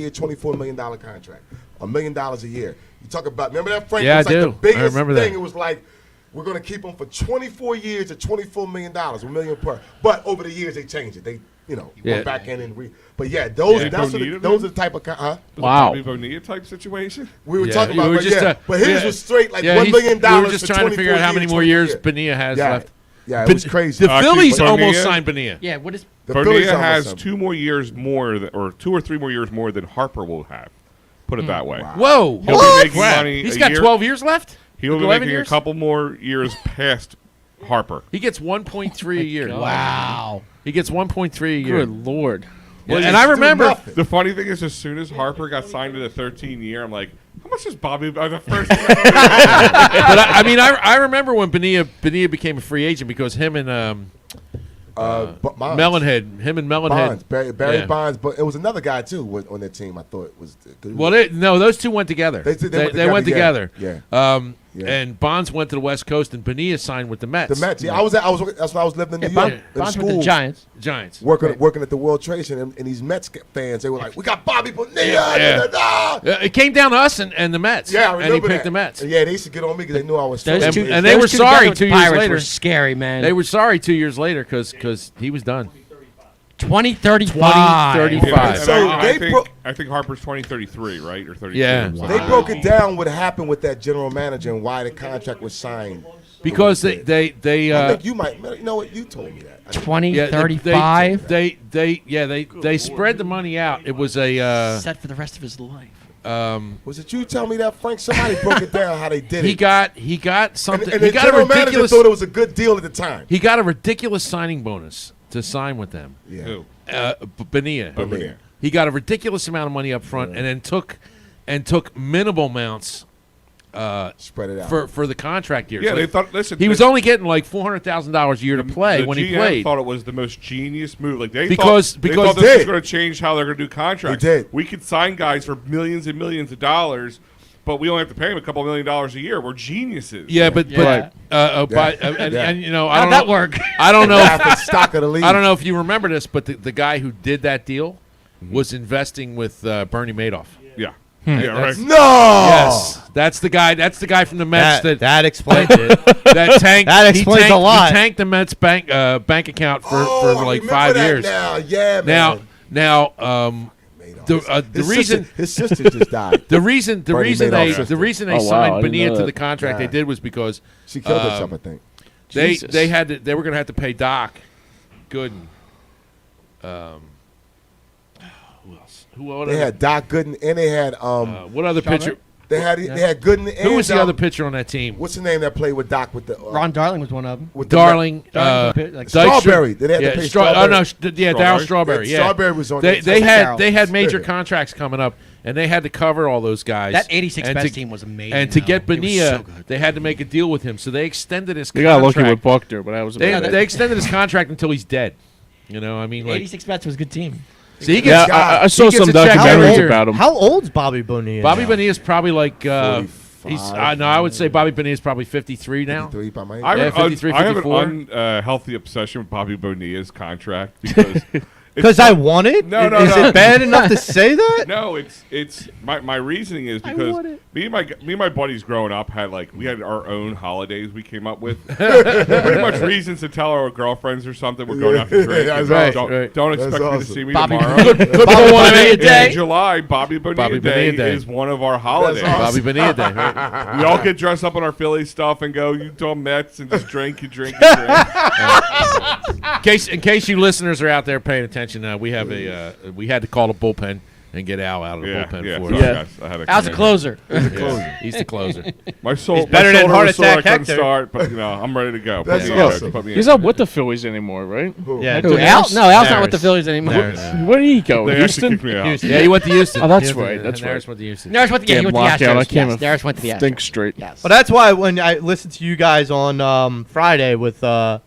$24 million contract. $1 million a year. You talk about, remember that, Frank? Yeah, it was I like do. the biggest I remember thing. that. It was like, we're going to keep him for 24 years at $24 million, $1 million per. But over the years, they changed it. They, Yeah. went back in and but yeah, those Yeah. that's Bonita, those are the type of, huh? Wow. Bobby Bonita type situation. We were Yeah, talking we about, were but just, yeah. But his yeah. was straight like Yeah, $1 million. we were just for trying to figure out how many 24 more years years. Bonilla has Yeah. left. Yeah, it But was crazy. The Actually, Phillies Bonilla- almost signed Bonilla. Yeah, what is. The Phillies Bonita almost has signed 2 more years more, or 2 or 3 more years more than Harper will have. Put it that way. Wow. Whoa! He'll holy be making crap. money He's a got year. 12 years left. He'll be 11 making years? a couple more years past Harper. He gets 1.3 a year. Wow. He gets 1.3 a year. Good lord. Yeah, Well, and he's I doing remember. nothing. The funny thing is, as soon as Harper got signed to the 13-year, I'm like, how much is Bobby the first? But I remember when Bonilla became a free agent because him and Bonds. Melonhead, Bonds, Barry Yeah. Bonds, but it was another guy too on their team. I thought was Well, those two went together. They went They went together, together. yeah. And Bonds went to the West Coast, and Bonilla signed with the Mets. The Mets. Yeah, that's when I was living in New York. Bonds in with the school, Giants. working at the World Trade Center, and these Mets fans, they were like, "We got Bobby Bonilla." Yeah. It came down to us and the Mets. Yeah, I remember and he picked that. the Mets. And yeah, they used to get on me because they knew I was. Those so two- amazing. and they were those two sorry together with 2 the years Pirates later. Were scary, man. They were sorry 2 years later because he was done. 2035. 2035. So I think Harper's 2033, right, or 32. Yeah. They broke it down what happened with that general manager and why the contract was signed. Because they I think you might. You know what? You told me that. 2035. They spread the money out. It was a set for the rest of his life. Was it you tell me that, Frank? Somebody broke it down how they did it. he got something. and he the got a general manager ridiculous. thought it was a good deal at the time. He got a ridiculous signing bonus to sign with them. Yeah. Who? Bonilla. Bonilla. He got a ridiculous amount of money up front, and then took minimal amounts Spread it out. for the contract year. Yeah, So they thought. Listen, he was only getting like $400,000 a year to play the when GM he played. thought it was the most genius move. Like they Because- thought, because they thought they this was did. going to change how they're going to do contracts. They did. We could sign guys for millions and millions of dollars, but we only have to pay them a couple $1 million a year. We're geniuses. Yeah, but Yeah. and you know I How'd don't that know, work? I don't know. Half the stock of the league. I don't know if you remember this, but the guy who did that deal was investing with Bernie Madoff. Yeah. Yeah, right. No. Yes, that's the guy. That's the guy from the Mets That explains it. that tanked. That he explains tanked, a lot. He tanked the Mets bank account for I like remember 5 that years. Now, yeah, Now, man. now, the His reason. sister, his sister just died. The reason Bernie they Madoff's sister. the reason they Oh, wow, I signed didn't Bonilla know to that. the contract they did was because She killed herself, I think. Jesus. they were going to have to pay Doc Gooden. Who else? They had Doc Gooden and they had what other pitcher? they had Gooden and Who was the other pitcher on that team? What's the name that played with Doc with the Ron Darling was one of them. with the Darling, Darling, like Dykstra- Strawberry. They had to pay Strawberry. Oh no, Darryl Strawberry. Yeah, Yeah, Strawberry was on They that team. had major contracts coming up, and they had to cover all those guys. That 86 And best to- team was amazing. And to though. get It was Bonilla, so good. they had to make a deal with him, so they extended his They got contract. lucky with Buckner, but that was They, about it. they extended his contract until he's dead. You know, I mean, like, 86 Mets was a good team. so he Yeah, gets I saw he gets some a check documentaries every year. about him. How old's Bobby Bonilla? Bobby now? Bonilla is probably like he's. 45, No, I would say Bobby Bonilla is probably 53 now. 53 by my I Yeah, have, 53, I have 54. an unhealthy obsession with Bobby Bonilla's contract because Because I want it? No, no, Is no. it bad enough to say that? No, it's my reasoning is because me and my buddies growing up had we had our own holidays we came up with. Pretty much reasons to tell our girlfriends or something we're going out to drink. That's and awesome. Don't That's expect me to awesome. see me Bobby tomorrow. Good for Bobby one Bonilla minute. Day. In July, Bobby Bonilla Day is one of our holidays. Bobby Bonilla Day. Right? We all get dressed up in our Philly stuff and go, you dumb Mets, and just drink, you drink, you drink. In case you listeners are out there paying attention, we have we had to call the bullpen and get Al out of the bullpen for sorry, us. Yeah. guys. I had a Al's a closer. He's the closer. My soul, He's better my than shoulder Heart was sore, Attack I couldn't Hector. start, but I'm ready to go. That's Put me in, awesome. coach. Put me in. He's not with the Phillies anymore, right? Yeah. Who, Al? No, Al's not with the Phillies anymore. Where did he go? They actually Houston? kicked me out. Yeah, he went to Houston. Oh, that's Houston, right, that's and Harris right. went to Houston. Darius went to, Damn he went to lockout, the I Astros. can't Yes, Darius went to the Astros. think straight. Yes. Well, that's why when I listened to you guys on Friday with the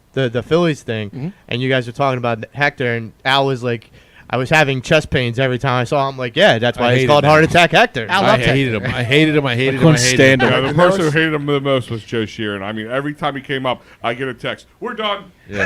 Phillies thing, and you guys were talking about Hector, and Al was like, I was having chest pains every time I saw him. Like, yeah, that's I why it's hated called that. Heart Attack Hector. Al I loved hated him. I hated him. I hated him. I couldn't hated stand him. him. Yeah, the And person who Harris- hated him the most was Joe Sheeran. I mean, every time he came up, I get a text. We're done. And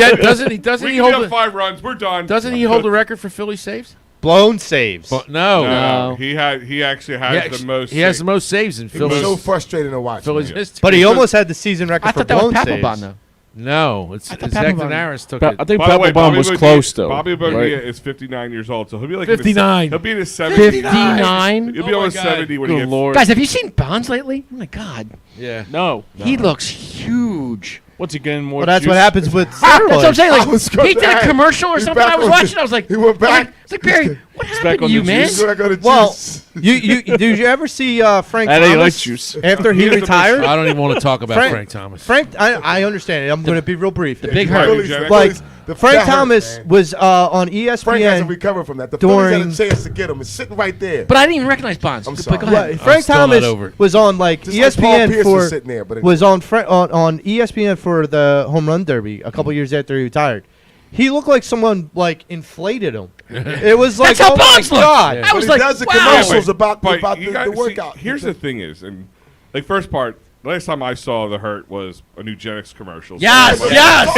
yet, doesn't he We can hold have the, 5 runs. We're done. doesn't he hold the record for Philly saves? Blown saves. But no. No, No. he actually has the most. He has the most saves in It was Philly's so frustrating to watch. Philly's man. history. But he almost had the season record I for thought that was blown saves. Papelbon, though. No, it's thought Zach Papelbon- Harris took But it. I think By the way, Papelbon was Bonilla- close, though. Bobby Bonilla right? is 59 years old, so he'll be like 59. He'll be in his 70s. 59. He'll be Oh my almost God. 70 when he Good gets. Lord. Guys, have you seen Bonds lately? Oh, my God. Yeah. No. He looks huge. What's he getting more Well, that's juice? what happens with That's what I'm steroids. saying. I Like, was gonna he did a ask. commercial or He's something. back I was on watching. the- I was like, he went back. It's like, Barry, what back happened to on you, the man? juice. So I got a Well, juice. did you ever see Frank That ain't like Thomas juice. after he He is the retired? I don't even want to talk about Frank- Frank Thomas. Frank, I understand it. I'm going to be real brief. The big The hurt. Phillies- Like, the Like Phillies- the Frank that hurt, Thomas man. was on Frank hasn't ESPN. recovered from that. The during- Phillies had a chance to get him. It's sitting right there. But I didn't even recognize Bonds. I'm But sorry. go ahead. Right, Frank still not Thomas over it. was on like Just like Paul ESPN Pierce for was sitting there, but it- was on ESPN for the home run derby a couple years after he retired. He looked like someone like inflated him. It was like, That's how oh my Bonds looked. god! I But was he like, does the wow. commercials about But the you gotta see, workout. here's the thing is, and like first part. The last time I saw The Hurt was a Nugenix commercial. Yes, So, yes,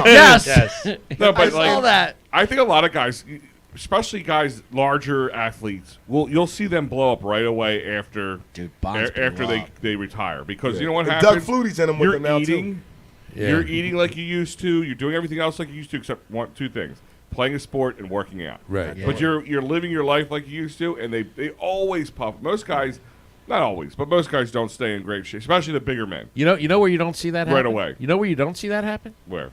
yes. Yes. No, but I saw that. I think a lot of guys, especially guys larger athletes, you'll see them blow up right away after they retire because you know what And happens. Doug Flutie's in them with You're them now eating. too. Yeah. You're eating like you used to. You're doing everything else like you used to, except two things: playing a sport and working out. Right. But you're living your life like you used to, and they always pop. Most guys, not always, but most guys don't stay in great shape, especially the bigger men. You know where you don't see that happen? Right away. You know where you don't see that happen? Where?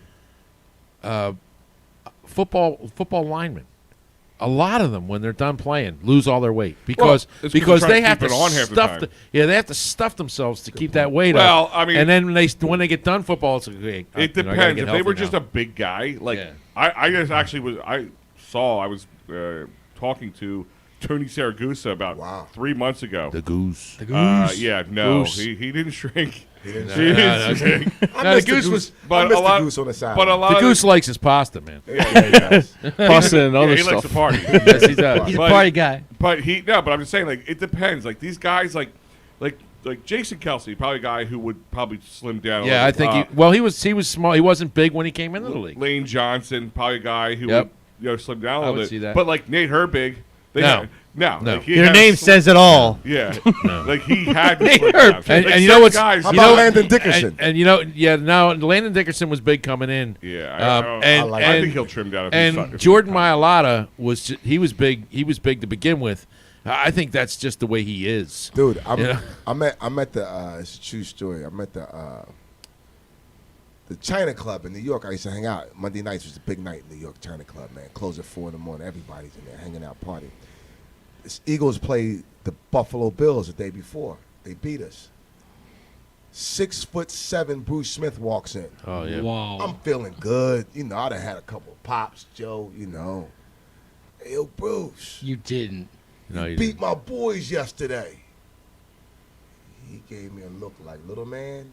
Football linemen. A lot of them, when they're done playing, lose all their weight because it's because they're they trying have to to keep it on half the stuff. time. They have to stuff themselves to keep that weight Well, up. I mean- and then when they get done football, it's like, hey, It I gotta depends. get If they were healthy just now. a big guy, like Yeah. I just actually was. I was talking to Tony Saragusa about 3 months ago. the goose. Yeah, no, Goose. he didn't shrink. He didn't He shrink. didn't shrink. I No, missed the goose was- I but missed a lot- the goose on the side. But a lot The of goose likes his pasta, man. Pasta and other he likes stuff. to party. Yes, he does. He's a But- party guy. But but I'm just saying, like, it depends. Like these guys, like Jason Kelsey, probably a guy who would probably slim down. Yeah, I think he was small. He wasn't big when he came into the league. Lane Johnson, probably a guy who Yep. would slim down a I little would bit. see that. But like Nate Herbig, No. no. Like, he Your had name slim- says it all. Yeah, like he had to slim Herb. down. And- Like, and you know certain what's- guys, How you about know- Landon Dickerson? And now Landon Dickerson was big coming in. Yeah, I think he'll trim down. If And Jordan Mailata he was big. He was big to begin with. I think that's just the way he is. Dude, Yeah. I'm at the it's a true story. I'm at the China Club in New York. I used to hang out. Monday nights was a big night in New York, China Club, man. Close at 4 in the morning. Everybody's in there hanging out, partying. This Eagles played the Buffalo Bills the day before. They beat us. 6'7" Bruce Smith walks in. Oh yeah. Whoa. I'm feeling good. You know, I'd have had a couple of pops, Joe, you know. Hey, yo, Bruce. You didn't. No, you beat didn't. my boys yesterday. He gave me a look like, little man,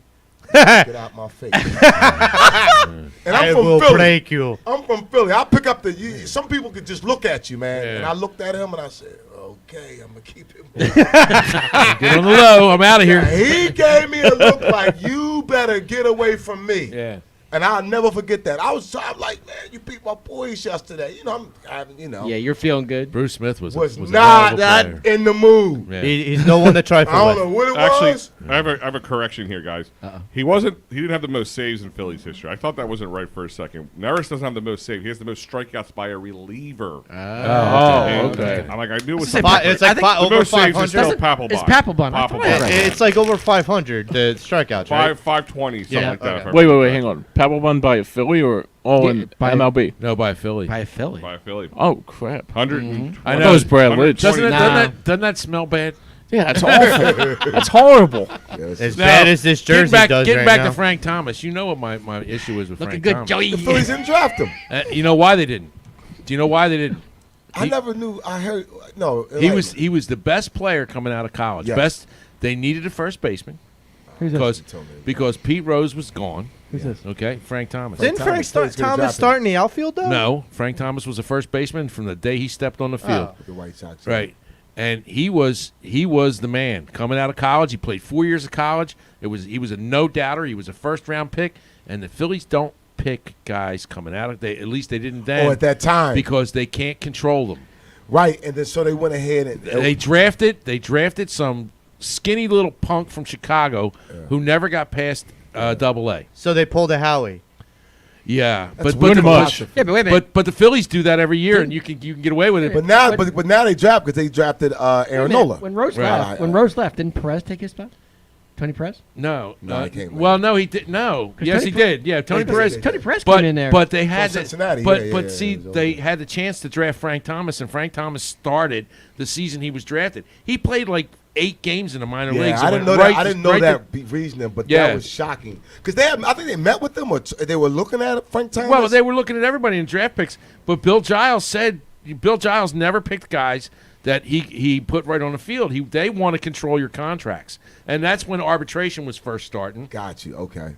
get out my face. And I I'm will from Philly. break you. I'm from Philly. I'll pick up some people could just look at you, man. Yeah. And I looked at him and I said, okay, I'm going to keep him. Get on the low. I'm out of here. He gave me a look like, you better get away from me. Yeah. And I'll never forget that. I'm like, man, you beat my boys yesterday. You know, Yeah, you're feeling good. Bruce Smith was was a not hell of a player. in the mood. Yeah. He's no one to trifle I don't with. know what it Actually, was. I have a correction here, guys. He didn't have the most saves in Philly's history. I thought that wasn't right for a second. Neris doesn't have the most saves. He has the most strikeouts by a reliever. Oh, And okay. I'm like, I knew it was Say something. It's like the over most saves is 500. still Papelbon. It's Papelbon. I thought I read that. It's like over 500, the strikeouts, right? 520, something Yeah. like that. if I Wait, remember hang on. Papelbon by a Philly or in by- MLB? No, by Philly. By a Philly. By Philly. Oh crap! 100. I That know. was Brad Lidge. Doesn't Nah. that smell bad? Yeah, it's awful. That's horrible. As bad as this jersey does getting right back now. to Frank Thomas. You know what my issue is with Looking Frank good, Thomas. Joey. The Phillies didn't draft him. You know why they didn't? Do you know why they didn't? I never knew. I heard. No. He like- was the best player coming out of college. Yes. Best. They needed a first baseman because Pete Rose was gone. Who's this? Okay, Frank Thomas. Didn't Frank Thomas gonna Thomas draft him. start in the outfield, though? No, Frank Thomas was a first baseman from the day he stepped on the field. The White Sox. Right. And he was the man coming out of college. He played 4 years of college. He was a no doubter. He was a first round pick. And the Phillies don't pick guys coming out of at least they didn't then. Oh, at that time. because they can't control them. Right, and then so they went ahead and They drafted some skinny little punk from Chicago who never got past Double-A. So they pulled a Howie. Yeah, That's but pretty the, much. Yeah, but wait a minute. but the Phillies do that every year, and you can get away with it. But now, but now they draft because they drafted Aaron Nola. When Rose Right. left, when Rose left, didn't Perez take his spot? Tony Perez? No, he came well, no, he did. No, 'Cause yes, Tony he did. Yeah, Tony did, Perez. he did. Tony Perez But came in there. but they had From the, Cincinnati, But yeah, but yeah, see, it was over they there. had the chance to draft Frank Thomas, and Frank Thomas started the season he was drafted. He played like 8 games in the minor leagues. Yeah, and I didn't know went that. right I to- didn't know right that to- reasoning, but Yeah. that was shocking because I think they met with them or they were looking at Frank Thomas. Well, they were looking at everybody in draft picks, but Bill Giles said Bill Giles never picked guys that he put right on the field. They want to control your contracts, and that's when arbitration was first starting. Got you. Okay.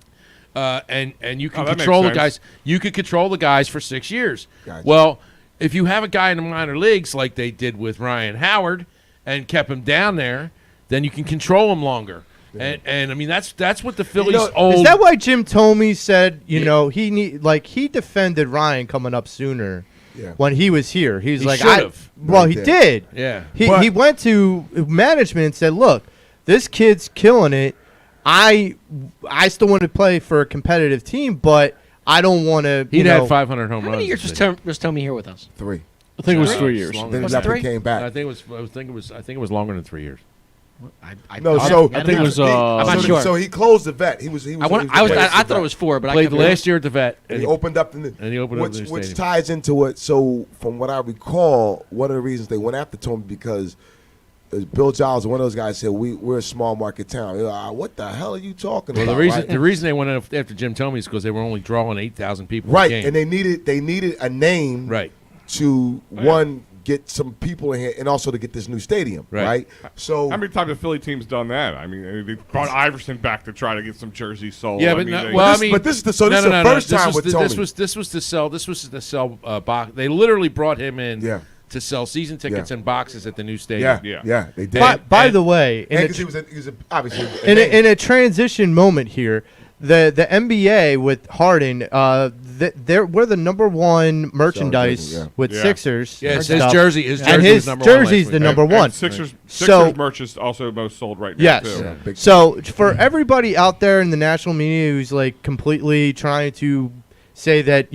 And you can that makes control the sense. guys. You could control the guys for 6 years. Gotcha. Well, if you have a guy in the minor leagues like they did with Ryan Howard and kept him down there, then you can control him longer. And I mean that's what the Phillies Is that why Jim Thome said he defended Ryan coming up sooner? Yeah. When he was here, he's He like, should've. well, he Right did. Yeah. He went to management and said, look, this kid's killing it. I still want to play for a competitive team, but I don't want to. He'd had 500 home How runs. many years was Thome here with us? 3. I think it was Yeah. 3 years. Long- Then he Was left it 3? and came back. I think it was longer than 3 years. No, so I think it was, I'm not sure. So he closed the vet. He was. I thought it was 4, but I Played could be last year at the vet. And he opened up the new, And he opened up the new which stadium. ties into it. So from what I recall, one of the reasons they went after Tony because Bill Giles, one of those guys, said we're a small market town. You're like, what the hell are you talking Well, about? the reason they went after Jim Thome is because they were only drawing 8,000 people. right, a game. and they needed a name right. to get some people in here and also to get this new stadium. Right. Right. So How many times have Philly teams done that? I mean, they brought Iverson back to try to get some jerseys sold. Yeah, I but mean, no, they- well, This- I mean, but this is the first time with Tony. This was to sell box. They literally brought him in Yeah. to sell season tickets Yeah. and boxes at the new stadium. Yeah. They did. By the way, And 'cause he was obviously in a transition moment here, the NBA with Harden, we're the number one merchandise Yeah. with Yeah. Sixers. Yeah, and his stuff. jersey. and his was number one last jersey's week. the number And one. Sixers So- merch is also most sold right now. Yes. Too. Yeah, big So for everybody out there in the national media who's like completely trying to say that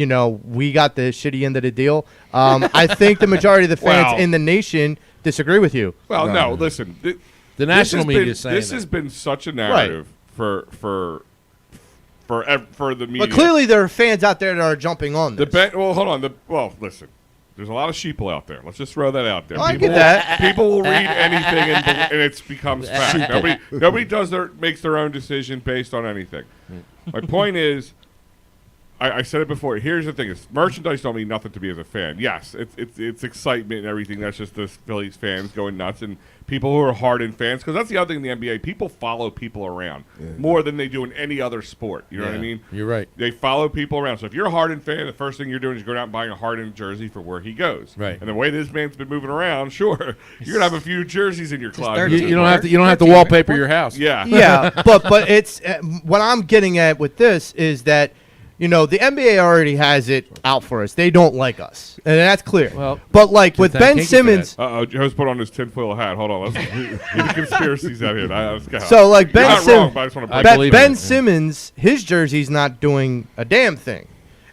we got the shitty end of the deal, I think the majority of the fans Wow. in the nation disagree with you. Well, No, no, no. listen. The national media is saying this that. has been such a narrative for the media. But clearly there are fans out there that are jumping on this. Well, hold on. Listen. There's a lot of sheeple out there. Let's just throw that out there. Oh, I get that. People will read anything and it becomes fact. Nobody makes their own decision based on anything. My point is, I said it before. Here's the thing: is merchandise don't mean nothing to me as a fan. Yes, it's excitement and everything. That's just the Phillies fans going nuts and people who are Harden fans. Because that's the other thing in the NBA. People follow people around more than they do in any other sport. You know what I mean? You're right. They follow people around. So if you're a Harden fan, the first thing you're doing is going out and buying a Harden jersey for where he goes. Right. And the way this man's been moving around, sure, you're gonna have a few jerseys in your closet. You don't have to wallpaper your house. Yeah. Yeah, but it's what I'm getting at with this is that the NBA already has it out for us. They don't like us, and that's clear. Well, but like with thank Ben Kinky for Simmons, Uh-oh, Joe's put on his tinfoil hat. Hold on, let's get the conspiracies out here. Let's go. so like You're Ben not wrong, Simmons, but I just want I to believe Ben it. Simmons, his jersey's not doing a damn thing,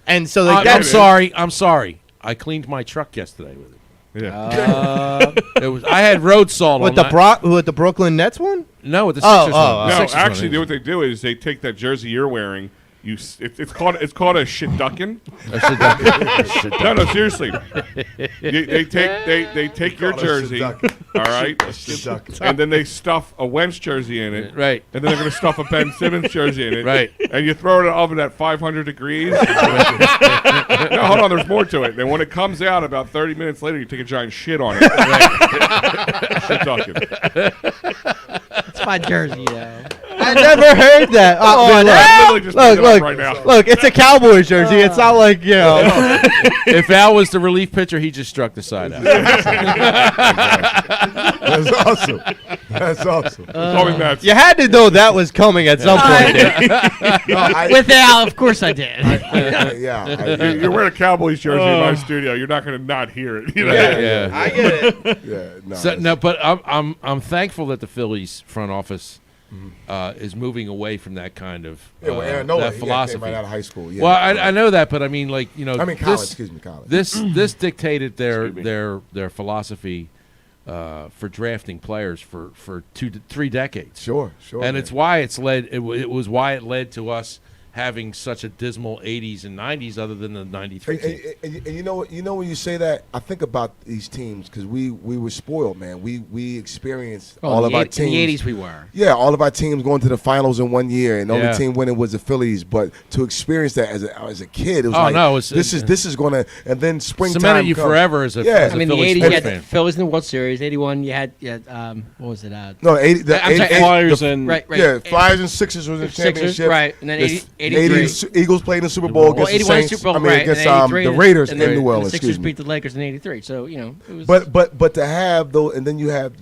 and so I'm like that's I'm sorry. I cleaned my truck yesterday with it. Yeah. It was. I had road salt with on with the Brooklyn Nets one. No, with the Oh, Sixers. oh, one. No, Sixers one. actually, what they do is they take that jersey you're wearing. It's called a shit-ducking. No, seriously. They take your jersey, all right, and then they stuff a Wentz jersey in it, Right. and then they're going to stuff a Ben Simmons jersey in it, Right. and you throw it in the oven at 500 degrees. No, hold on, there's more to it. Then when it comes out about 30 minutes later, you take a giant shit on it. Shit-ducking. It's my jersey, though. I never heard that. I literally just made it up look, right now. look! It's a Cowboys jersey. It's not like If Al was the relief pitcher, he just struck the side out. That's awesome. That's awesome. Call me Matt. you had to know that was coming at some point. With Al, of course I did. You're wearing a Cowboys jersey in my studio. You're not going to not hear it. You know? Yeah. I get it. Yeah, no, So, no, but I'm thankful that the Phillies front office is moving away from that kind of well, Aaron Nola, that he philosophy. came right out of high school. Yeah. Well, I know that, but I mean, like college. Excuse me, college. This dictated Excuse me. their philosophy for drafting players for 2 to 3 decades. Sure. And man. it's why it was why it led to us having such a dismal 80s and 90s other than the 93 team. And you know when you say that, I think about these teams because we were spoiled, man. We experienced all of our teams. In the 80s, we were. Yeah, all of our teams going to the finals in 1 year, and the Yeah. only team winning was the Phillies. But to experience that as a kid, it was Oh, like, no, it's- this is going to, and then springtime Cemented you comes. forever as a, Yeah. as a I mean, the Phillies 80s, you sports had fan. the Phillies in the World Series. 81, you had what was it? No, 80. I'm sorry, Flyers and Right. Yeah, Flyers and Sixers was in the Sixers, championship. right. And then The 83. Eagles played in the Super Bowl Well, against the 81 Saints. Super Bowl, I mean, right, against and 83, the Raiders and in then New Orleans. the Sixers Excuse me. beat the Lakers in '83. So it was. But to have those, and then you had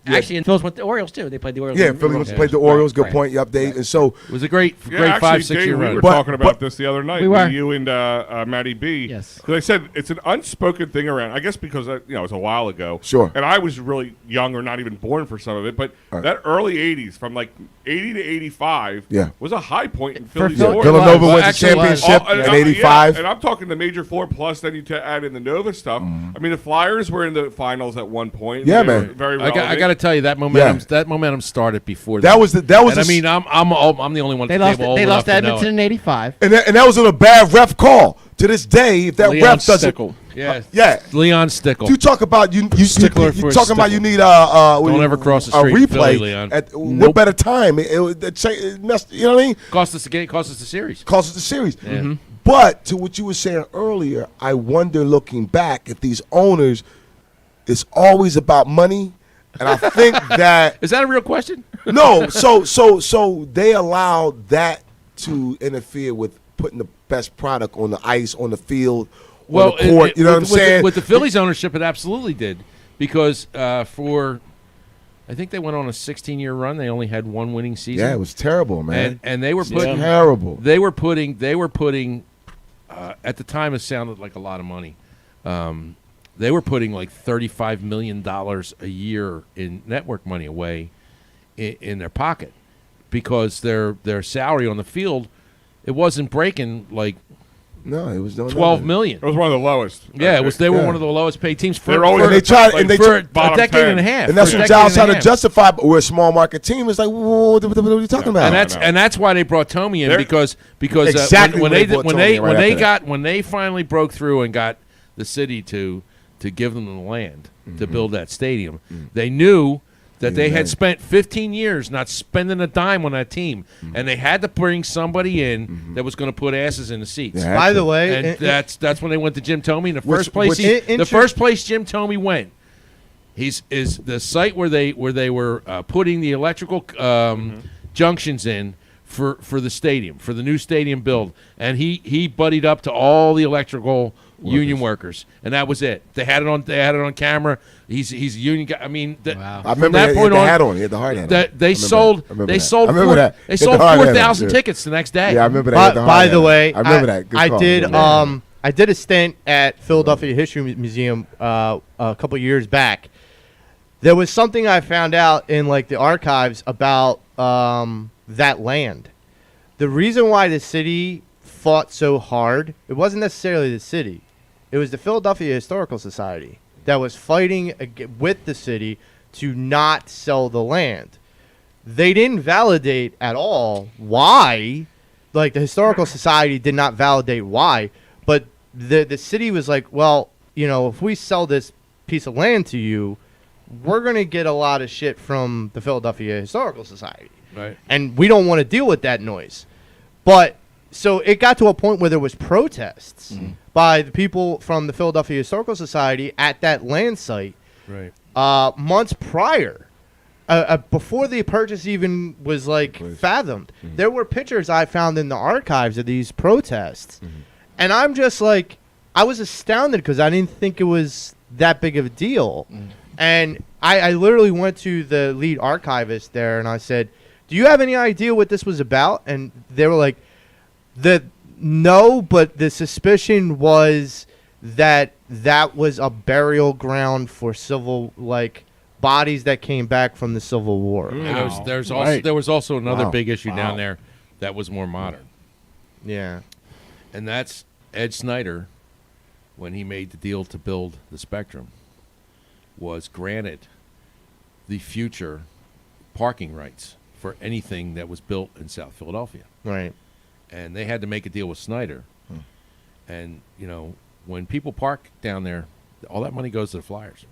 actually, and Phil's went the Orioles too. They played the Orioles. yeah, in the Philly World played the Series. Orioles. Good Right. point. Yep, Dave. And so It was a great Yeah, 5-6 year Dave, we run. were But- talking about this the other night. We were. You and Matty B. Yes. Because I said it's an unspoken thing around. I guess because it was a while ago. Sure. And I was really young or not even born for some of it. But that early '80s, from like '80 to '85, was a high point in Philly Phil- sports. Villanova Well, wins the actually, championship And in I'm- '85. yeah, and I'm talking the Major 4 plus. Then you add in the Nova stuff. I mean, the Flyers were in the finals at one point. Yeah, They were man. Very I relevant. got to tell you that momentum started before That was And the I mean, I'm the only one. They at the lost. table They old lost to enough to know Edmonton it. in '85. and that was on a bad ref call. To this day, if that Leon ref doesn't, Stickle. Yeah, Leon Stickle. you talk about you Stickler you for talking about you Stickle. need Don't ever cross the street a in replay Philly, Leon. at what better time? It messed, you know what I mean? Cost us the game. Cost us the series. Cost us the series. Yeah. But to what you were saying earlier, I wonder, looking back, if these owners, it's always about money, and I think that Is that a real question? no, so they allowed that to interfere with putting the best product on the ice, on the field, on the court. You know what I'm saying? With the Phillies ownership, it absolutely did, because I think they went on a 16-year run. They only had one winning season. Yeah, it was terrible, man. and they were putting terrible. They were putting at the time it sounded like a lot of money. They were putting like $35 million a year in network money away in their pocket, because their salary on the field, it wasn't breaking like No, it was no $12 million. It was one of the lowest. Yeah, it was. They were Yeah. one of the lowest paid teams for, They're always- for, And they tried, Like, and they for tried, a bottom decade 10. and a half. and that's for a what decade Giles trying and a to half. justify. But we're a small market team. It's like, whoa, what are you talking about? And that's why they brought Tomey in, They're- because Exactly when when they they brought when Tomey they in when right they after got when they finally broke through and got the city to give them the land to build that stadium, they knew that they had spent 15 years not spending a dime on that team, and they had to bring somebody in that was going to put asses in the seats. Yeah. By the way, And that's when they went to Jim Tomey. And the Which- first place which- the first place Jim Tomey went, is the site where they were putting the electrical junctions in for the stadium, for the new stadium build, and he buddied up to all the electrical union workers, and that was it. They had it on camera. He's a union guy. I mean, Wow. I from remember that he point had the on, hat on. He had the hard hat on. that I they remember sold that. I remember they that. sold I remember that. He they had the sold hard hat on, 4,000 yeah. tickets the next day. Yeah, I remember that. He had the hard By hat the on. way, I remember that. Good I call. did. Yeah. I did a stint at Philadelphia History Museum a couple years back. There was something I found out in like the archives about that land. The reason why the city fought so hard, it wasn't necessarily the city. It was the Philadelphia Historical Society that was fighting with the city to not sell the land. They didn't validate at all why. Like, the Historical Society did not validate why, but the city was like, well, you know, if we sell this piece of land to you, we're going to get a lot of shit from the Philadelphia Historical Society. Right. And we don't want to deal with that noise. But so it got to a point where there was protests by the people from the Philadelphia Historical Society at that land site Right. months prior. Before the purchase even was like fathomed, there were pictures I found in the archives of these protests, and I'm just like, I was astounded because I didn't think it was that big of a deal, and I literally went to the lead archivist there and I said, "Do you have any idea what this was about?" And they were like, "No, but the suspicion was that was a burial ground for civil bodies that came back from the Civil War." And there was also another big issue down there that was more modern, Yeah. and that's Ed Snyder, when he made the deal to build the Spectrum, was granted the future parking rights for anything that was built in South Philadelphia. Right. And they had to make a deal with Snyder. And, when people park down there, all that money goes to the Flyers.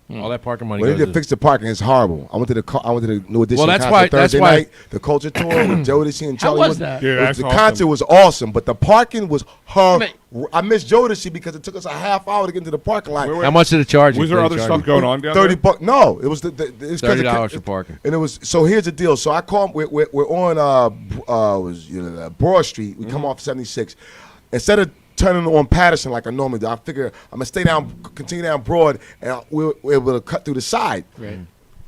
All that parking money When they goes did fix the parking, it's horrible. I went to the New Edition that's concert why- Thursday that's why- night, the Culture Tour with Jodeci and How Charlie. was that? Yeah, It that's the awesome. concert was awesome, but the parking was horrible. I I missed Jodeci because it took us a half hour to get into the parking lot. How much did it charge you? Was there Did it other charge stuff you? going on down 30 there? bucks. No, it was it's 'cause $30 for parking. And it was so. Here's the deal. So I call. We're on Broad Street. We come off 76. Instead of turning on Pattison like I normally do, I figure I'm gonna continue down Broad, and we're able to cut through the side. Right.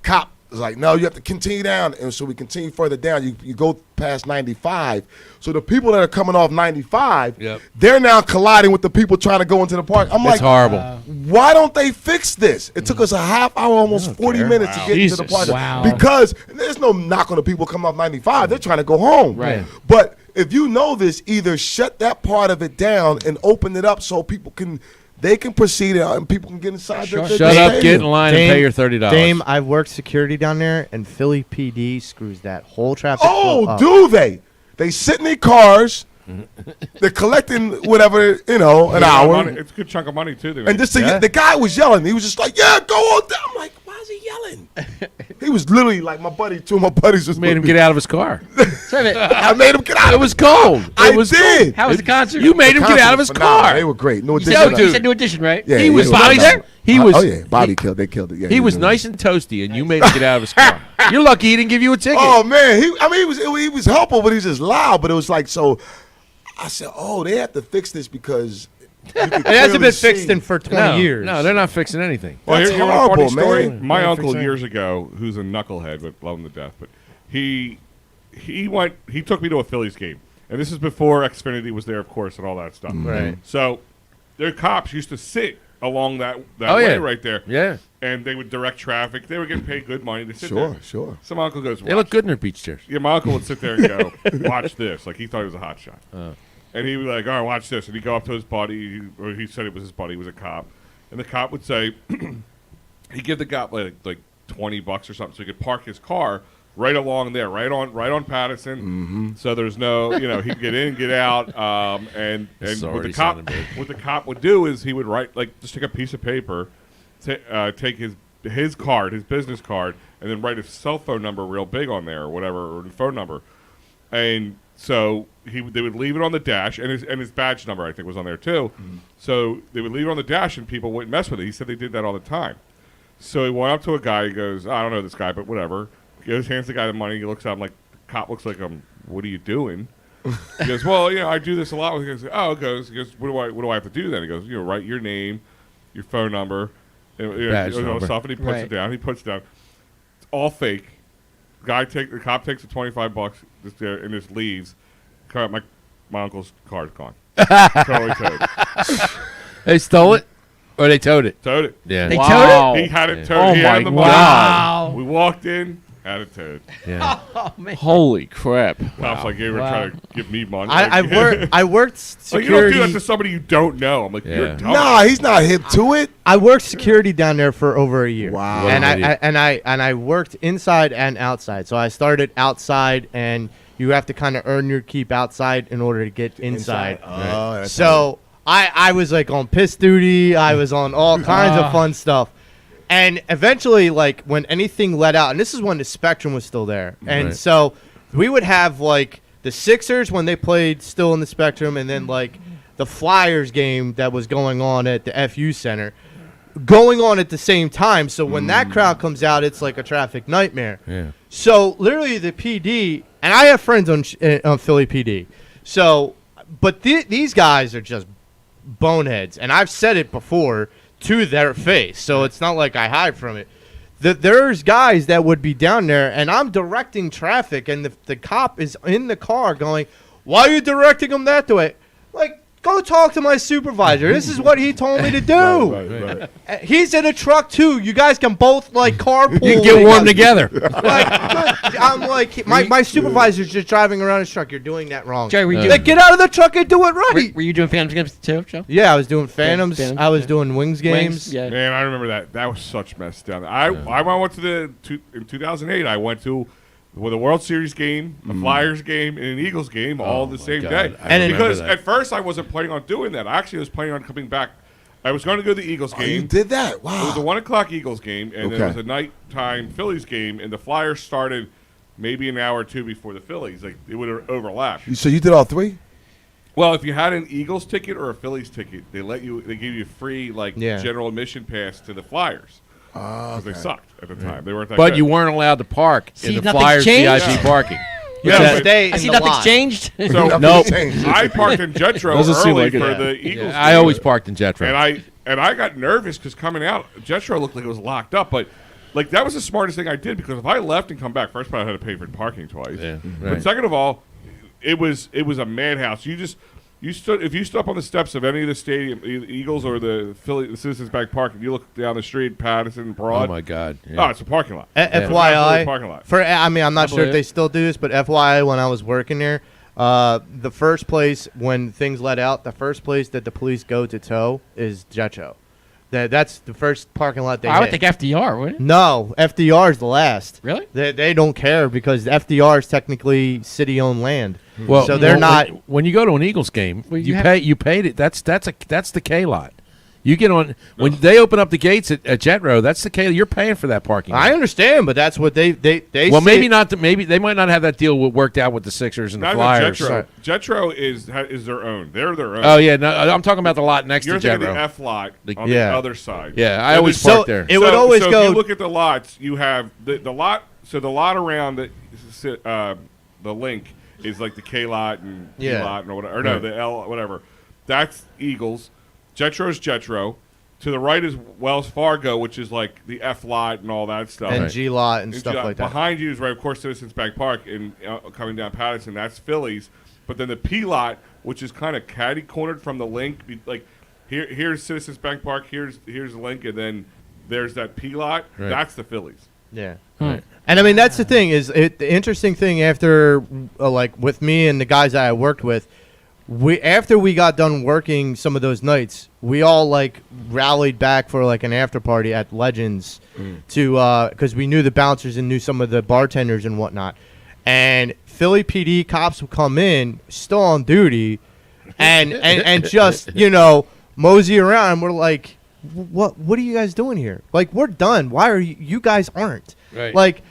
Cop was like, no, you have to continue down, and so we continue further down. You go past 95. So the people that are coming off 95, Yep. they're now colliding with the people trying to go into the park. I'm It's like, horrible. why don't they fix this? It took us a half hour, almost 40 minutes to get into the Jesus. park. Wow. Because there's no knock on the people coming off 95. They're trying to go home. Right. But if you know this, either shut that part of it down and open it up so people can proceed and people can get inside. Sure. The Shut up, stadium. get in line, and pay your $30. Dame, I've worked security down there, and Philly PD screws that whole traffic flow Oh, up. do they? They sit in their cars. They're collecting whatever, an hour. Money. It's a good chunk of money too. And just the guy was yelling. He was just like, "Yeah, go on down." I'm like, "Why is he yelling?" He was literally like two of my buddies just Made him get out of his car. So, wait, I made him get out. It was cold. I It was did. how was the concert? You made him The get out of his concert was phenomenal. car. They were great. No You addition. said, Yo, you dude. said New Edition, right? Yeah, He was it nice. phenomenal. He was. Oh yeah, Bobby killed. They killed it. Yeah, He was nice and toasty, and you made him get out of his car. You're lucky he didn't give you a ticket. Oh man, he was helpful, but he was just loud. But it was like so. I said, "Oh, they have to fix this because you can It hasn't clearly been fixed see- in for 20 years. No, they're not fixing anything. Well, That's here, you want a funny horrible, story? man. My Yeah, uncle fix it. years ago, who's a knucklehead but love him to death, but he took me to a Phillies game, and this is before Xfinity was there, of course, and all that stuff. Right. So their cops used to sit along that Oh, way yeah. right there, Yeah. and they would direct traffic. They were getting paid good money to sit Sure, there. sure. So my uncle goes, They look good in their beach chairs. Yeah, my uncle would sit there and go, watch this. Like, he thought he was a hot shot. And he would be like, all right, watch this. And he'd go up to his buddy, or he said it was his buddy, he was a cop. And the cop would say, he'd give the cop like $20 or something so he could park his car right along there, right on Pattison. Mm-hmm. So there's no, he'd get in, get out. And Sorry, what the cop would do is he would write, just take a piece of paper, take his card, his business card, and then write his cell phone number real big on there or whatever, or the phone number. And so they would leave it on the dash, and his badge number, I think, was on there too. So they would leave it on the dash, and people wouldn't mess with it. He said they did that all the time. So he went up to a guy. He goes, I don't know this guy, but whatever. He hands the guy the money. He looks at him like, the cop looks like him. What are you doing? He goes, well, I do this a lot. He goes, what do I have to do then? He goes, write your name, your phone number, and, Badge number. stuff, and he puts Right. it down. He puts it down. It's all fake. The cop takes the $25 and just leaves. My uncle's car's gone. Totally towed. They stole it, or they towed it. Towed it. Yeah. They Wow. He had it towed. Oh he my had the money. Wow. We walked in, had it towed. Yeah. Oh, man. Holy crap! Cops like, you were Wow. trying to give me money. I worked Like, you don't do security. that to somebody you don't know. I'm like, Yeah. you're dumb. Nah, he's not hip to it. I worked security down there for over a year. Wow. What And an I idiot. and I worked inside and outside. So I started outside, and you have to kind of earn your keep outside in order to get inside. Oh, that's So I was like on piss duty. I was on all kinds of fun stuff. And eventually, like, when anything let out, and this is when the Spectrum was still there. And Right. so we would have, like, the Sixers when they played still in the Spectrum, and then, like, the Flyers game that was going on at the FU Center going on at the same time. So when that crowd comes out, it's like a traffic nightmare. Yeah. So literally the PD, and I have friends on Philly PD. So, but these guys are just boneheads, and I've said it before to their face. So it's not like I hide from it. There's guys that would be down there, and I'm directing traffic, and the cop is in the car going, "Why are you directing them that way?" Like, go talk to my supervisor. This is what he told me to do. right. He's in a truck too. You guys can both like carpool. You can get warm together. I'm like, my supervisor's just driving around his truck. You're doing that wrong. Jerry, were you, Like, get out of the truck and do it were, right. were you doing Phantoms games too, Joe? Yeah, I was doing Phantoms. Phantoms, I was yeah. doing Wings games. Wings, yeah. Man, I remember that. That was such mess down there. I went to in 2008. I went to a World Series game, a Flyers game, and an Eagles game all the same God. day. I remember Because that. at first I wasn't planning on doing that. I actually was planning on coming back I was going to go to the Eagles Oh, game. you did that? It was a Wow. 1:00 Eagles game, and Okay. it was a nighttime Phillies game, and the Flyers started maybe an hour or two before the Phillies. Like it would overlap. So you did all three? Well, if you had an Eagles ticket or a Phillies ticket, they gave you a free Yeah. general admission pass to the Flyers because they sucked at the time. They weren't that But good. you weren't allowed to park See, in the nothing's Flyers changed? VIP parking. You Yeah, gotta but- stay I in see the nothing's lot. changed. So Nope. I parked in Jetro Doesn't seem early like it. for Yeah. the Eagles. I game. always parked in Jetro. And I got nervous because coming out, Jetro looked like it was locked up. But like that was the smartest thing I did because if I left and come back, first of all, I had to pay for parking twice. Yeah, But right. second of all, it was a madhouse. If you stood up on the steps of any of the stadium, the Eagles or the Citizens Bank Park, and you look down the street, Pattison, Broad. Oh my God! Oh, Yeah. it's a parking lot. FYI, Parking lot. I'm not sure believe if they it. still do this, but FYI, when I was working there, the first place when things let out, the first place that the police go to tow is Jetro. That's the first parking lot they I would hit. think FDR, wouldn't it? No, FDR is the last. Really? They don't care because FDR is technically city-owned land. Well, so they're not. When you go to an Eagles game, Well, you you paid it. That's the K lot. You get on when they open up the gates at Jetro. That's the K. You're paying for that parking. I lot. understand, but that's what they Well, say. maybe not. Maybe they might not have that deal worked out with the Sixers and the Not Flyers. even Jetro. Jetro is their own. They're their own. Oh yeah, no, I'm talking about the lot next You're to thinking Jetro. the F lot on Yeah. the other side. Yeah, I So always the- park there. It would always so go. If you look at the lots, you have the lot. So the lot around the link is like the K lot and P Yeah. lot and whatever. Or no, the L whatever. That's Eagles. Jetro's Jetro. To the right is Wells Fargo, which is like the F lot and all that stuff. and Right. G lot and And stuff like that. Behind you is right, of course, Citizens Bank Park, and coming down Pattison, that's Phillies. But then the P lot, which is kind of catty cornered from the link, like here's Citizens Bank Park, here's the link, and then there's that P lot. Right. That's the Phillies. Yeah. Right. And I mean that's the thing is the interesting thing after like with me and the guys that I worked with, after we got done working some of those nights, we all like rallied back for like an after party at Legends to because we knew the bouncers and knew some of the bartenders and whatnot. And Philly PD cops would come in still on duty and just mosey around. And we're like, what are you guys doing here? Like we're done. Why are you guys aren't? Right. Like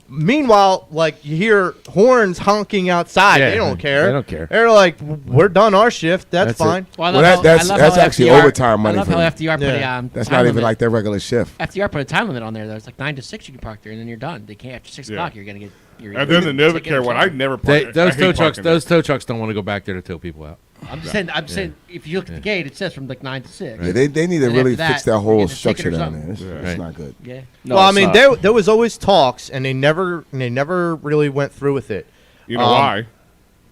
meanwhile, like you hear horns honking outside. Yeah, they don't care. they don't care. They're like, we're done our shift. That's That's it. fine. Well, I Well, love how- that's I love how actually FDR overtime money I love for how them. FDR put a Yeah. That's time not even limit. like their regular shift. FDR put a time limit on there though. It's like 9 to 6 you can park there, and then you're done. They can't after 6 Yeah. o'clock. You're gonna get your. And then the ticket or NovaCare one, I something. never They, park. those I hate tow trucks. parking Those tow trucks don't want to go back there to tow people out. I'm saying, if you look at the gate, it says from like 9 to 6. Yeah, they need to And really after that, fix that you whole get a ticket structure or down something. there. It's Right. not good. Yeah. No, well, I it's mean, not. there was always talks, and they never really went through with it. You know why?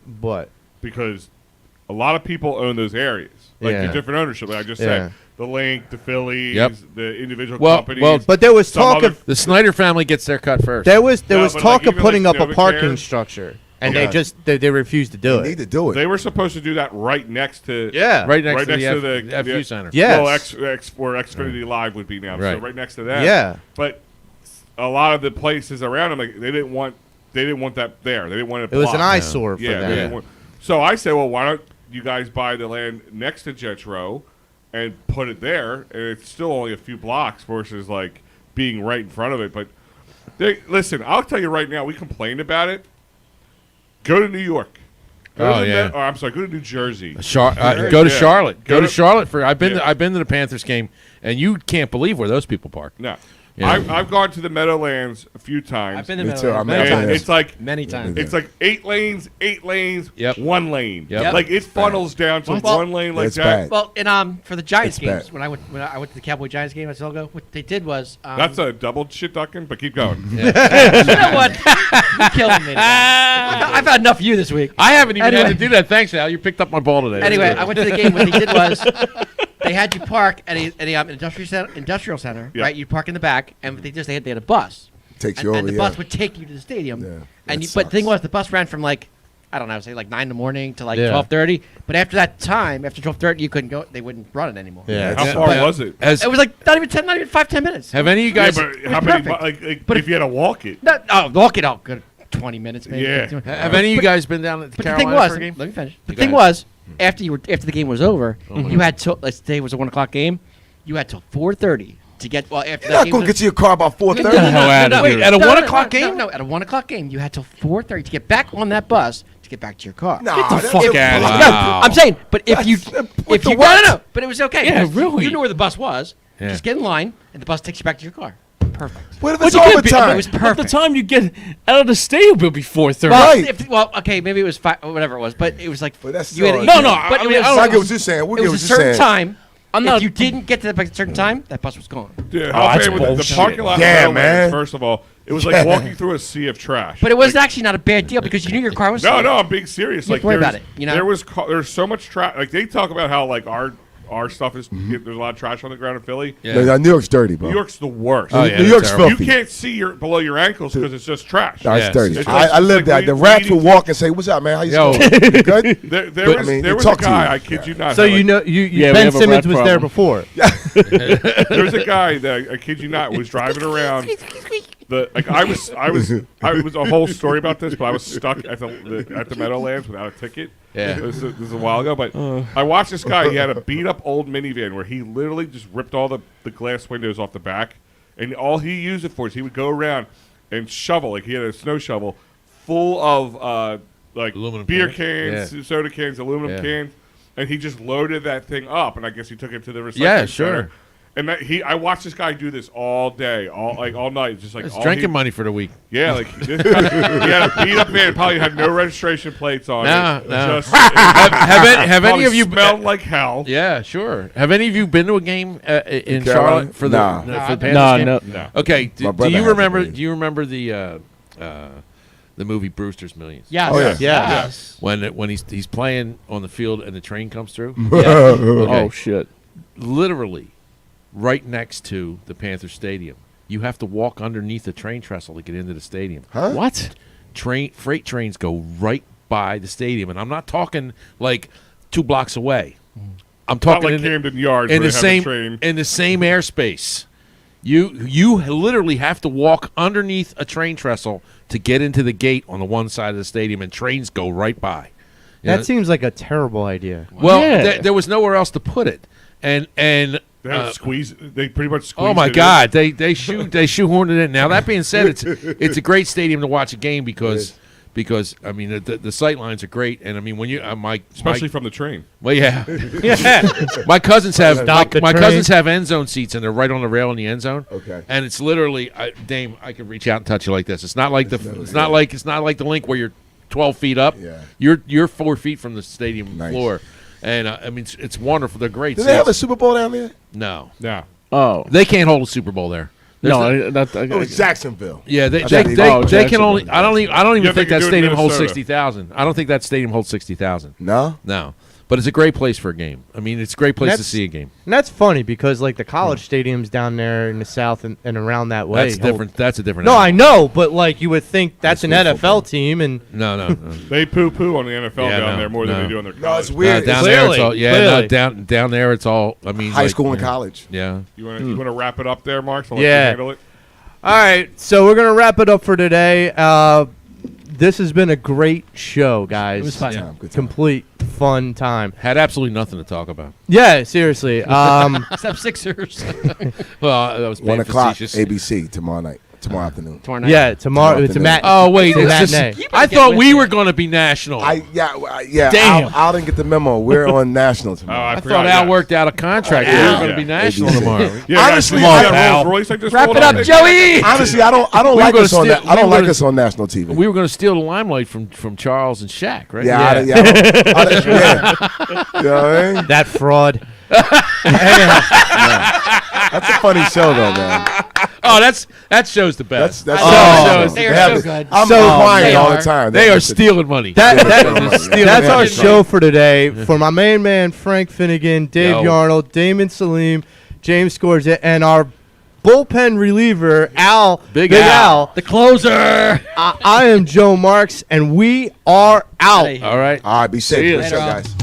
But Because a lot of people own those areas. Like Yeah. the different ownership. Like I just Yeah. said, the Link, the Phillies, Yep. the individual Well- companies. well, but there was Some talk other- of The Snyder family gets their cut first. there was No, talk but like of even putting like up a parking Novacare- structure, and Yeah. they refused to do They it. need to do it. They were supposed to do that right next to Yeah, right next right to next the, to the FU Center. Yes. Well, where Xfinity Live would be now. So Right. right next to that. Yeah. But a lot of the places around them, like they didn't want that there. They didn't want it. It was an blocked. eyesore for Yeah. them. they didn't want- So I said, well, why don't you guys buy the land next to Jetro and put it there? And it's still only a few blocks versus like being right in front of it. But listen, I'll tell you right now, we complained about it. Go to New York. Go Oh, to yeah. I'm sorry. Go to New Jersey. Go to Yeah. Charlotte. Go Go to to- Charlotte for. I've been. Yeah. I've been to the Panthers game, and you can't believe where those people park. No. Yeah. I've gone to the Meadowlands a few times. I've been to Me Meadow too. Lands I'm many not and there. times. it's like Many times. it's like 8 lanes, Yep. 1 lane. Yep. Like it funnels down to Well, 1 lane like That's that. bad. Well, and for the Giants It's games, bad. when I went to the Cowboy Giants game at Silgo, what they did was That's a double shit ducking, but keep going. you know what? You're killing me. I've had enough of you this week. I haven't even had Anyway. to do that. Thanks, Al. You picked up my ball today. Anyway, I went to the game. What they did was they had you park at an industrial center, Yeah. right? You park in the back, and what they had a bus, Takes and, you over. and the Yeah. bus would take you to the stadium. Yeah, And that but the thing sucks. was, the bus ran from like I don't know, say like 9 in the morning to like Yeah. 12:30. But after that time, after 12:30, you couldn't go. They wouldn't run it anymore. Yeah. How Yeah. far But- was it? As It was like not even 5-10 minutes. have any of you Yeah, guys? but how was many? perfect. Like, But if you had to walk it, No, walk it out. Good 20 minutes maybe. Yeah. have any of you guys been down at the But the Carolina thing was, for a game? let me finish. The Go thing ahead. was, after the game was over, you had to. Let's say it was a 1 o'clock game. you had till 4:30 to get. Well, after You're that not game going to was- get to your car about 4:30. Get the hell out of Wait, here. At a no, 1 no, o'clock no, game? No, at a 1 o'clock game, you had till 4:30 to get back on that bus to get back to your car. Nah, Get the that's fuck a- outta here. No, I'm saying, but if you, what the no, what? no, but it was okay. Yeah, because really. You knew where the bus was. Yeah. Just get in line, and the bus takes you back to your car. Perfect. What if But it's you can't be- overtime? It was By the perfect. time you get out of the stadium, it'll be 4:30. Well, Right. well, okay, maybe it was 5, or whatever it was, but it was like But that's you had still- No, no, but I it mean, was, I I don't- get what you're saying. We'll it get was what a you're certain saying. time. I'm If not. you didn't get to the certain time, that bus was gone. Dude, Oh, how that's famous the bullshit. parking lot? Yeah, in Meadowlands, man. First of all, it was like walking through a sea of trash. But it was actually not a bad deal because you knew your car was No, safe. no, I'm being serious. You Like, don't worry there's- about it, you know? there's so much trash. Like they talk about how like our stuff is there's a lot of trash on the ground in Philly. Yeah. No, New York's dirty, bro. New York's the worst. Oh, yeah, New York's terrible. You filthy. can't see below your ankles because it's just trash. No, it's Yes, dirty. it's I lived that. like The we- rats we would need walk and say, "What's up, man? How you Yo. doing? You good?" There But, I mean, there they was a talk to guy, you. I kid you not. So had, you like- know, Yeah, we Ben have a Simmons rat was there problem. before. there was a guy that I kid you not was driving around. I was a whole story about this, but I was stuck at the Meadowlands without a ticket. Yeah. This is a while ago, but I watched this guy. He had a beat up old minivan where he literally just ripped all the glass windows off the back, and all he used it for is he would go around and shovel. Like he had a snow shovel full of like Aluminum beer cans? cans, soda cans, aluminum Yeah. cans, and he just loaded that thing up. And I guess he took it to the recycling Yeah, center. sure. And I watched this guy do this all day, all night, just like It's all drinking he- money for the week. Yeah, like he had a beat up van, probably had no registration plates on No, it. no. Just, Have any probably of you smelled like hell? Yeah, sure. Have any of you been to a game in Carolina? Charlotte for the Nah. for the No, Panthers game? no. No. Okay. My Do brother you has a remember? game. Do you remember the movie Brewster's Millions? Yes. Oh, yeah. Yes. When he's playing on the field and the train comes through. Oh shit. Literally, right next to the Panther Stadium, you have to walk underneath the train trestle to get into the stadium. Huh? What? Freight trains go right by the stadium, and I'm not talking like 2 blocks away. I'm Not talking like in the- Camden Yards in where the they have same train. in the same airspace. You literally have to walk underneath a train trestle to get into the gate on the one side of the stadium, and trains go right by. You know? That seems like a terrible idea. Well, Yeah. there was nowhere else to put it, and They had to squeeze. They pretty much squeezed. oh my it in. God, they shoehorned it in. Now that being said, it's a great stadium to watch a game because I mean the sight lines are great, and I mean when you Especially from the train. well yeah my cousins have Stop the my train. cousins have end zone seats and they're right on the rail in the end zone. Okay. And it's literally Dame, I could reach out and touch you like this. It's not like it's not like the link where you're 12 feet up. Yeah. You're 4 feet from the stadium Nice. floor, and I mean it's wonderful. They're great. Do they have a seats. Super Bowl down there? No, Yeah. Oh. they can't hold a Super Bowl there. There's No, Oh, it's Jacksonville. Yeah, they I they, thought they, oh, they can Jacksonville. only. I don't even Yeah, they think can that do it in stadium holds Minnesota. 60,000. I don't think that stadium holds 60,000. No? No, but it's a great place for a game. I mean, it's a great place to That's- see a game. And that's funny because like the college stadiums down there in the south and around that way. That's different. That's a different. No, I animal. know, but like you would think that's an High school NFL football. team, and No. They poo on the NFL Yeah, down no, there more than no. they do on their No, college. it's weird. down It's there, it's Clearly, all no, clearly. down there, it's all. I mean, high like, school and yeah. college. Yeah. You want to wrap it up there, Mark? So I'll let you Yeah. handle it? all right. So we're gonna wrap it up for today. This has been a great show, guys. It was fun. Yeah, good time. Complete fun time. Had absolutely nothing to talk about. Yeah, seriously. Except Sixers. Well, that was 1 being o'clock, facetious. ABC tomorrow afternoon. Tomorrow night. Yeah, tomorrow it's a afternoon. mat. Oh wait, it's a it's just, matinee. I get thought with we it. were going to be national. Yeah. Damn. Al didn't get the memo. We're on national Oh, tomorrow. I forgot, thought Al yeah. worked out a contract. We Yeah. were going to be Yeah. national ABC. tomorrow. Yeah, Honestly, guys, I- you got Al. Rolls Royce I just Wrap rolled it up. up, Joey. Honestly, I don't We were like gonna us on steal- that. I we don't were like gonna- us on national TV. We were going to steal the limelight from Charles and Shaq, right? yeah. You know what I mean? That fraud. That's a funny show, though, man. Oh, that show's the best. That's Oh, they are have so it- good. I'm So- crying They all are. the time. They are That's the- stealing money. That's Yeah. our show for today. For my main man Frank Finnegan, Dave Yo. Yarnold, Damon Salim, James Scorzett, and our bullpen reliever Al, Big Al. The closer. I am Joe Marks, and we are out. Hey. All right. All right, be safe. See ya. Good show, Later on. guys.